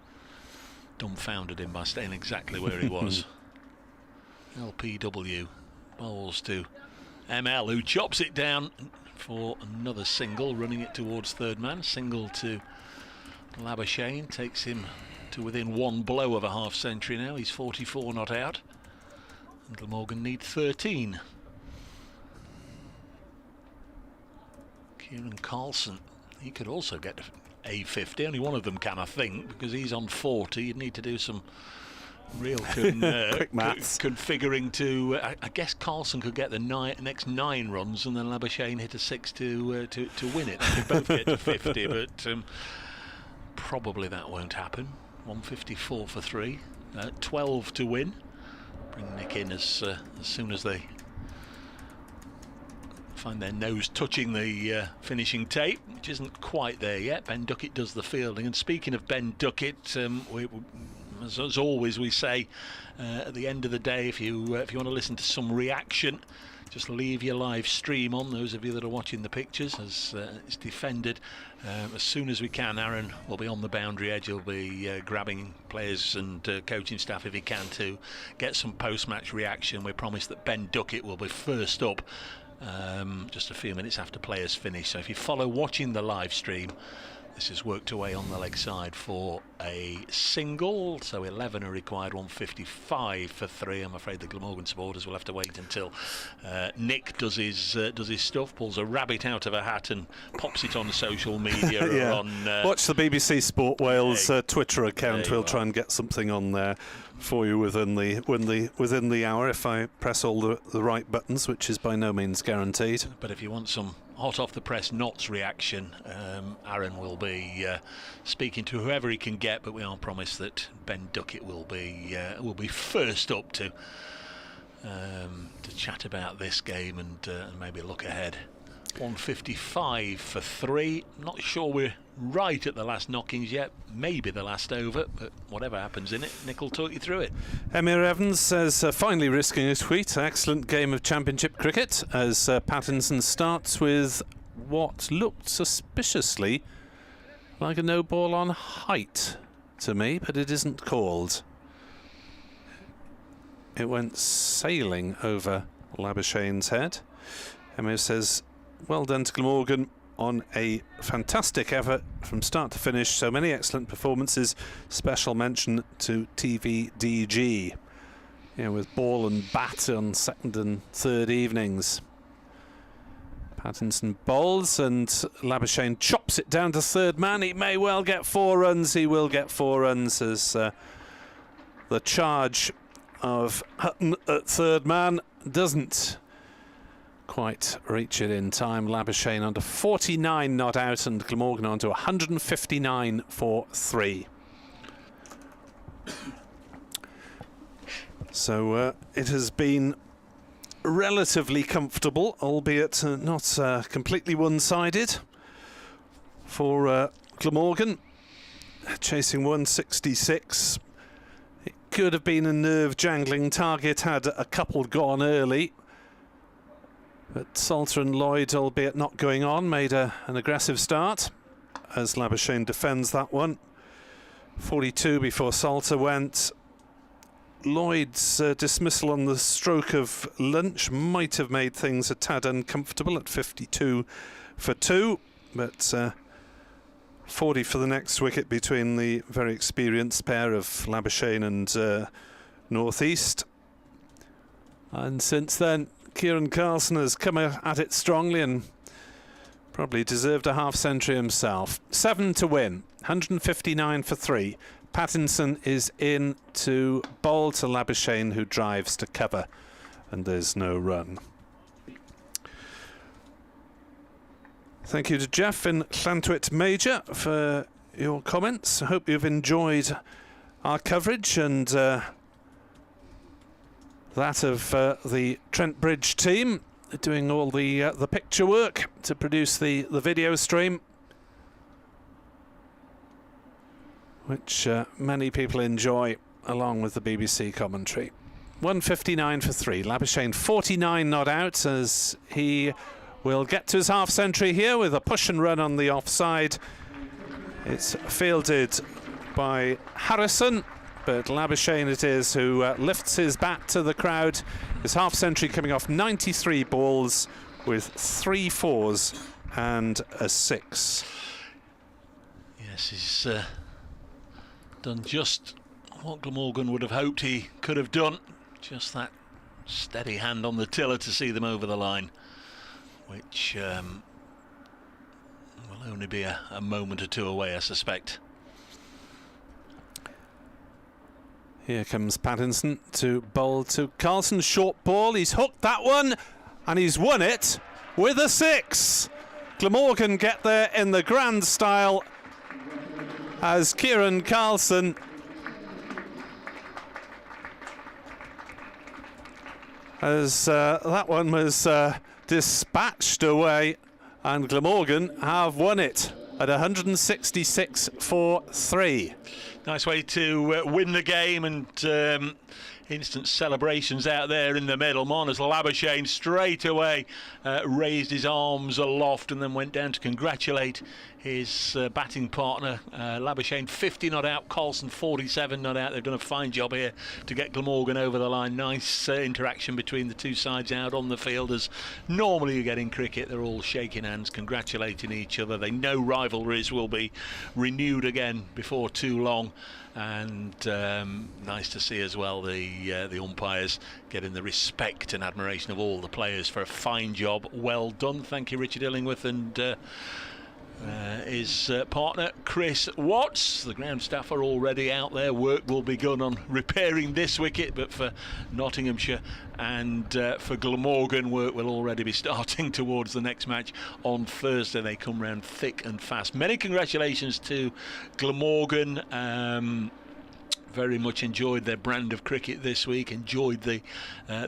dumbfounded him by staying exactly where he was. LPW bowls to ML, who chops it down for another single, running it towards third man. Single to Labuschagne, takes him to within one blow of a half century now. He's 44 not out, and Glamorgan need 13. Kieran Carlson, he could also get A50. Only one of them can, I think, because he's on 40. You'd need to do some real configuring to. I guess Carlson could get the next 9 runs, and then Labuschagne hit a 6 to win it. They could both get to 50, but probably that won't happen. 154 for 3, 12 to win. Bring Nick in as soon as they find their nose touching the finishing tape, which isn't quite there yet. Ben Duckett does the fielding, and speaking of Ben Duckett, as always we say at the end of the day, if you want to listen to some reaction, just leave your live stream on, those of you that are watching the pictures, as it's defended. As soon as we can, Aaron will be on the boundary edge. He'll be grabbing players and coaching staff if he can to get some post-match reaction. We promise that Ben Duckett will be first up just a few minutes after players finish. So if you follow watching the live stream, this is worked away on the leg side for a single, so 11 are required, 155 for 3. I'm afraid the Glamorgan supporters will have to wait until Nick does his stuff, pulls a rabbit out of a hat and pops it on social media. Yeah. Or on, watch the BBC Sport Wales Twitter account. We'll try and get something on there for you within the hour if I press all the right buttons, which is by no means guaranteed. But if you want some hot off the press Notts reaction, Aaron will be speaking to whoever he can get, but we are promised that Ben Duckett will be first up to chat about this game and maybe look ahead. 155 for 3. Not sure we're right at the last knockings yet, maybe the last over, but whatever happens in it, Nick will talk you through it. Emir Evans says, finally risking a tweet, excellent game of championship cricket, as Pattinson starts with what looked suspiciously like a no ball on height to me, but it isn't called. It went sailing over Labuschagne's head. Emir says, well done to Glamorgan on a fantastic effort from start to finish. So many excellent performances. Special mention to TVDG, with ball and bat on second and third evenings. Pattinson bowls and Labuschagne chops it down to third man. He may well get 4 runs. He will get 4 runs as the charge of Hutton at third man doesn't quite reach it in time. Labuschagne under 49 not out, and Glamorgan on to 159 for 3. So it has been relatively comfortable, albeit not completely one-sided for Glamorgan, chasing 166. It could have been a nerve-jangling target had a couple gone early. But Salter and Lloyd, albeit not going on, made an aggressive start as Labuschagne defends that one. 42 before Salter went. Lloyd's dismissal on the stroke of lunch might have made things a tad uncomfortable at 52 for 2, but 40 for the next wicket between the very experienced pair of Labuschagne and North East. And since then, Kieran Carlson has come at it strongly and probably deserved a half century himself. 7 to win, 159 for 3. Pattinson is in to bowl to Labuschagne, who drives to cover, and there's no run. Thank you to Jeff in Llantwit Major for your comments. I hope you've enjoyed our coverage and that of the Trent Bridge team doing all the picture work to produce the video stream. which many people enjoy along with the BBC commentary. 159 for 3. Labuschagne 49 not out, as he will get to his half century here with a push and run on the offside. It's fielded by Harrison, but Labuschagne it is who lifts his bat to the crowd. His half century coming off 93 balls with 3 fours and a 6. Yes, he's done just what Glamorgan would have hoped he could have done. Just that steady hand on the tiller to see them over the line, which will only be a moment or two away, I suspect. Here comes Pattinson to bowl to Carlson. Short ball, he's hooked that one, and he's won it with a 6. Glamorgan get there in the grand style as Kieran Carlson that one was dispatched away, and Glamorgan have won it at 166 for 3. Nice way to win the game, and instant celebrations out there in the middle. Marnus Labuschagne straight away raised his arms aloft and then went down to congratulate his batting partner. Labuschagne 50 not out, Carlson 47 not out. They've done a fine job here to get Glamorgan over the line. Nice interaction between the two sides out on the field, as normally you get in cricket. They're all shaking hands, congratulating each other. They know rivalries will be renewed again before too long. And nice to see as well the umpires getting the respect and admiration of all the players for a fine job. Well done. Thank you, Richard Illingworth, and his partner Chris Watts. The ground staff are already out there. Work will be begun on repairing this wicket, but for Nottinghamshire and for Glamorgan, work will already be starting towards the next match on Thursday. They come round thick and fast. Many congratulations to Glamorgan. Very much enjoyed their brand of cricket this week, enjoyed the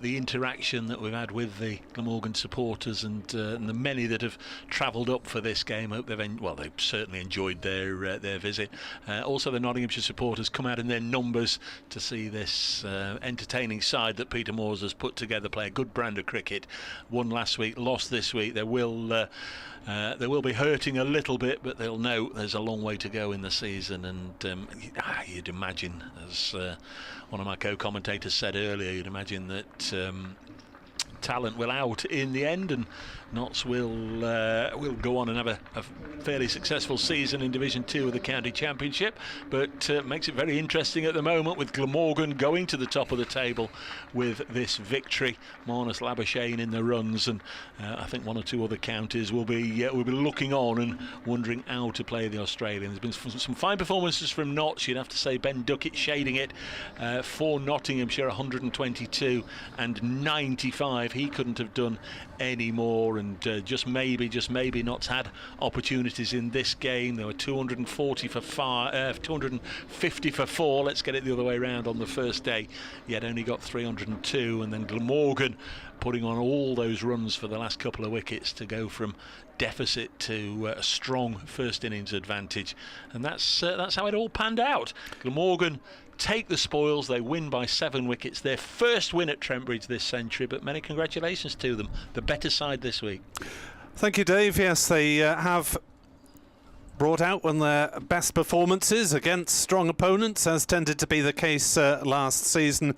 interaction that we've had with the Glamorgan supporters and the many that have travelled up for this game. Hope they've certainly enjoyed their visit. Also, the Nottinghamshire supporters come out in their numbers to see this entertaining side that Peter Moores has put together play a good brand of cricket. Won last week, lost this week. They will be hurting a little bit, but they'll know there's a long way to go in the season. And you'd imagine, as one of my co-commentators said earlier, you'd imagine that talent will out in the end, and Notts will go on and have a fairly successful season in Division 2 of the County Championship, but makes it very interesting at the moment with Glamorgan going to the top of the table with this victory. Marnus Labuschagne in the runs, and I think one or two other counties will be looking on and wondering how to play the Australians. There's been some fine performances from Notts. You'd have to say Ben Duckett shading it for Nottinghamshire, 122 and 95. He couldn't have done any more, and just maybe Notts had opportunities in this game. There were 250 for 4. Let's get it the other way around on the first day. Yet only got 302, and then Glamorgan putting on all those runs for the last couple of wickets to go from deficit to a strong first innings advantage, and that's how it all panned out. Glamorgan take the spoils. They win by 7 wickets, their first win at Trent Bridge this century, but many congratulations to them, the better side this week. Thank you, Dave. Yes, they have brought out one of their best performances against strong opponents, as tended to be the case last season,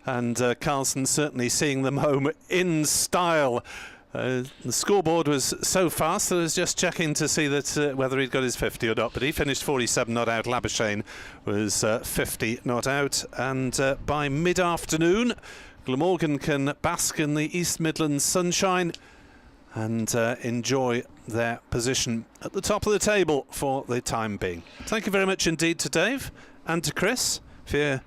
and Carlson certainly seeing them home in style. The scoreboard was so fast that I was just checking to see that whether he'd got his 50 or not, but he finished 47 not out. Labuschagne was 50 not out, and by mid-afternoon Glamorgan can bask in the East Midlands sunshine and enjoy their position at the top of the table for the time being. Thank you very much indeed to Dave and to Chris for your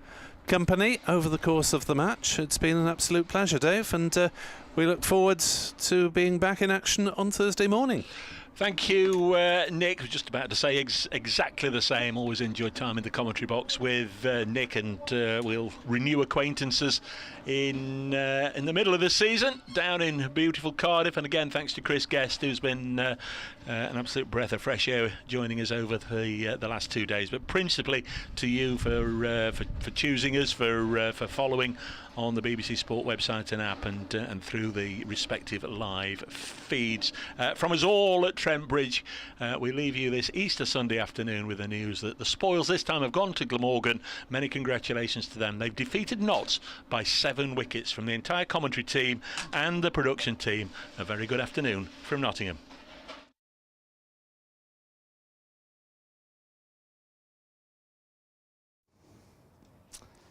company over the course of the match. It's been an absolute pleasure, Dave, and we look forward to being back in action on Thursday morning. Thank you, Nick. I was just about to say exactly the same. Always enjoyed time in the commentary box with Nick, and we'll renew acquaintances in the middle of the season down in beautiful Cardiff. And again, thanks to Chris Guest, who's been an absolute breath of fresh air joining us over the last 2 days. But principally to you for choosing us, for following on the BBC Sport website and app, and through the respective live feeds. From us all at Trent Bridge, we leave you this Easter Sunday afternoon with the news that the spoils this time have gone to Glamorgan. Many congratulations to them. They've defeated Notts by 7 wickets. From the entire commentary team and the production team, a very good afternoon from Nottingham.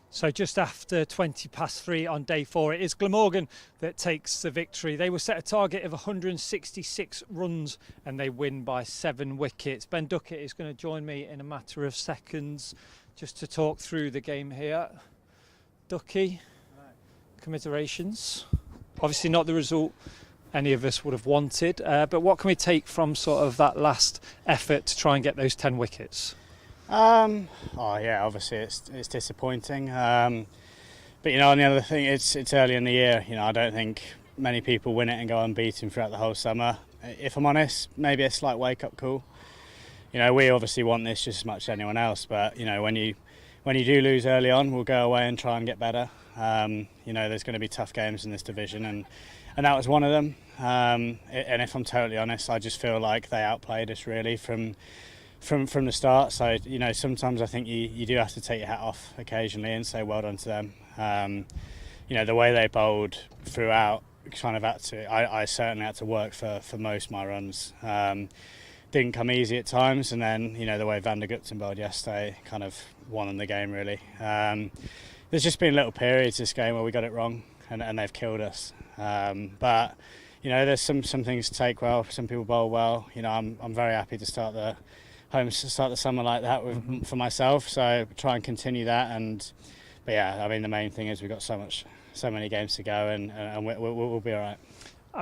So just after 3:20 on day 4, it is Glamorgan that takes the victory. They were set a target of 166 runs and they win by 7 wickets. Ben Duckett is going to join me in a matter of seconds just to talk through the game here. Ducky, commiserations. Obviously not the result any of us would have wanted, but what can we take from sort of that last effort to try and get those 10 wickets? Obviously it's disappointing, but on the other thing, it's early in the year. I don't think many people win it and go unbeaten throughout the whole summer. If I'm honest, maybe a slight wake-up call. We obviously want this just as much as anyone else, but when you do lose early on, we'll go away and try and get better. There's going to be tough games in this division, and that was one of them. And if I'm totally honest, I just feel like they outplayed us really from the start. So sometimes I think you do have to take your hat off occasionally and say well done to them. The way they bowled throughout, kind of I certainly had to work for most of my runs. Didn't come easy at times, and then the way Van der Gupten bowled yesterday kind of won in the game really. There's just been little periods this game where we got it wrong and they've killed us. But there's some things to take well. Some people bowl well. I'm very happy to start the summer like that for myself, so try and continue that. But the main thing is we've got so many games to go, and we'll be all right.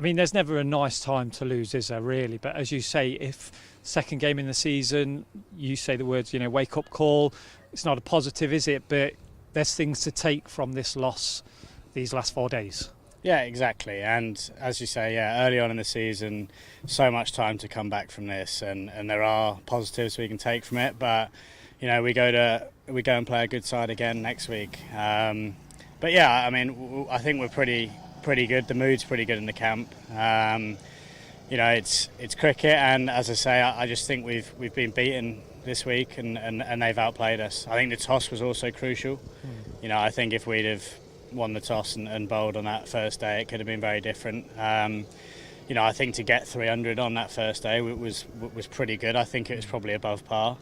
There's never a nice time to lose, is there really? But as you say, if second game in the season, you say the words, wake up call, it's not a positive, is it? But there's things to take from this loss these last 4 days. Yeah, exactly. And as you say, early on in the season, so much time to come back from this, and there are positives we can take from it. But we go and play a good side again next week. I think we're pretty good. The mood's pretty good in the camp. It's cricket, and as I say, I just think we've been beaten this week, and they've outplayed us. I think the toss was also crucial. I think if we'd have won the toss and bowled on that first day, it could have been very different. I think to get 300 on that first day was pretty good. I think it was probably above par.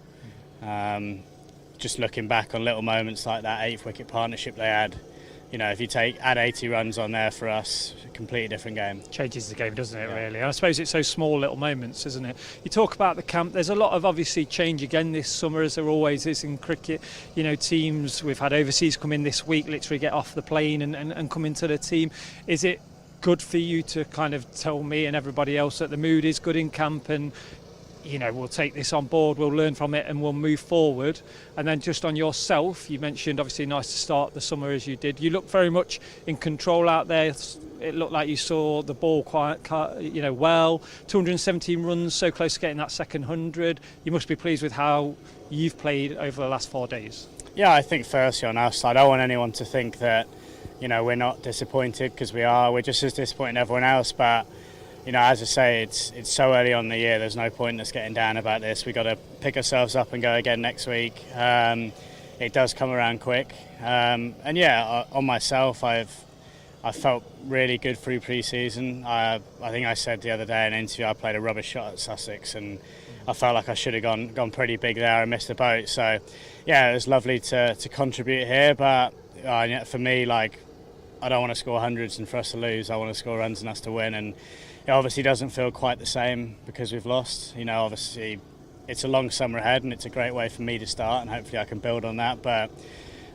Just looking back on little moments like that 8th wicket partnership they had, if you add 80 runs on there for us, a completely different game. Changes the game, doesn't it, really? And I suppose it's those small little moments, isn't it? You talk about the camp, there's a lot of obviously change again this summer, as there always is in cricket. Teams, we've had overseas come in this week, literally get off the plane and come into the team. Is it good for you to kind of tell me and everybody else that the mood is good in camp, and we'll take this on board, we'll learn from it and we'll move forward? And then just on yourself, you mentioned obviously nice to start the summer as you did. You look very much in control out there. It looked like you saw the ball quite, well. 217 runs, so close to getting that second 100. You must be pleased with how you've played over the last 4 days. Yeah, I think firstly on our side, I don't want anyone to think that, we're not disappointed, because we are. We're just as disappointed as everyone else, but as I say, it's so early on in the year, there's no point in us getting down about this. We've got to pick ourselves up and go again next week. It does come around quick. On myself, I felt really good through pre-season. I think I said the other day in an interview I played a rubbish shot at Sussex, and I felt like I should have gone pretty big there and missed the boat. So, it was lovely to contribute here, but for me, I don't want to score hundreds and for us to lose. I want to score runs and us to win, and it obviously doesn't feel quite the same because we've lost. Obviously it's a long summer ahead, and it's a great way for me to start, and hopefully I can build on that. But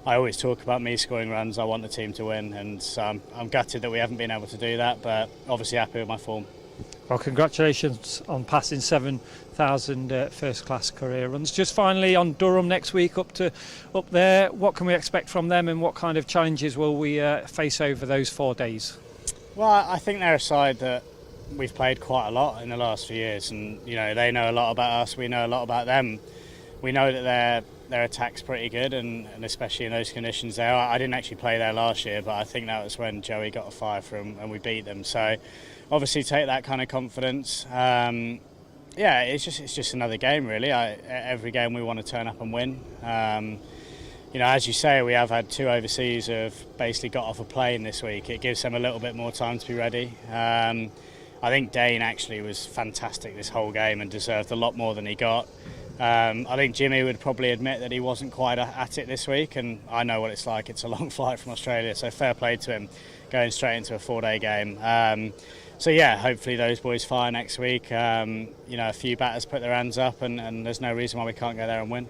I always talk about me scoring runs. I want the team to win, and so I'm gutted that we haven't been able to do that, but obviously happy with my form. Well, congratulations on passing 7,000 first-class career runs. Just finally on Durham next week, up there. What can we expect from them, and what kind of challenges will we face over those 4 days? Well, I think they're a side that we've played quite a lot in the last few years, and they know a lot about us. We know a lot about them. We know that their attack's pretty good, and especially in those conditions there. I didn't actually play there last year, but I think that was when Joey got a 5 from and we beat them. So obviously take that kind of confidence. It's just another game really. Every game we want to turn up and win. As you say, we have had 2 overseas who have basically got off a plane this week. It gives them a little bit more time to be ready. I think Dane actually was fantastic this whole game and deserved a lot more than he got. I think Jimmy would probably admit that he wasn't quite at it this week, and I know what it's like. It's a long flight from Australia, so fair play to him going straight into a 4-day game. Hopefully those boys fire next week. A few batters put their hands up, and there's no reason why we can't go there and win.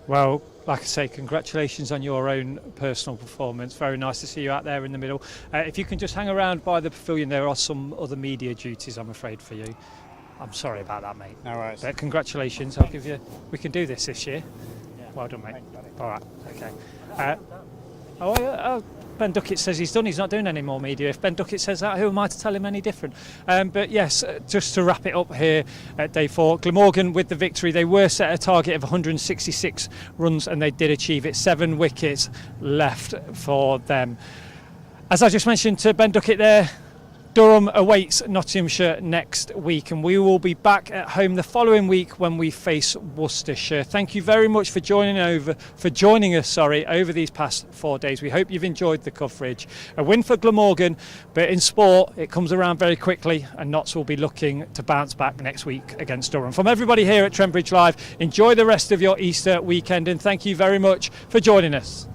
Well, like I say, congratulations on your own personal performance. Very nice to see you out there in the middle. If you can just hang around by the pavilion, there are some other media duties, I'm afraid, for you. I'm sorry about that, mate. No worries. But congratulations. We can do this year. Yeah. Well done, mate. Thanks, buddy. All right. Okay. Ben Duckett says he's done. He's not doing any more media. If Ben Duckett says that, who am I to tell him any different? But yes, just to wrap it up here at day 4, Glamorgan with the victory. They were set a target of 166 runs and they did achieve it. 7 wickets left for them. As I just mentioned to Ben Duckett there, Durham awaits Nottinghamshire next week, and we will be back at home the following week when we face Worcestershire. Thank you very much for joining us over these past 4 days. We hope you've enjoyed the coverage. A win for Glamorgan, but in sport it comes around very quickly, and Notts will be looking to bounce back next week against Durham. From everybody here at Trent Bridge Live, enjoy the rest of your Easter weekend, and thank you very much for joining us.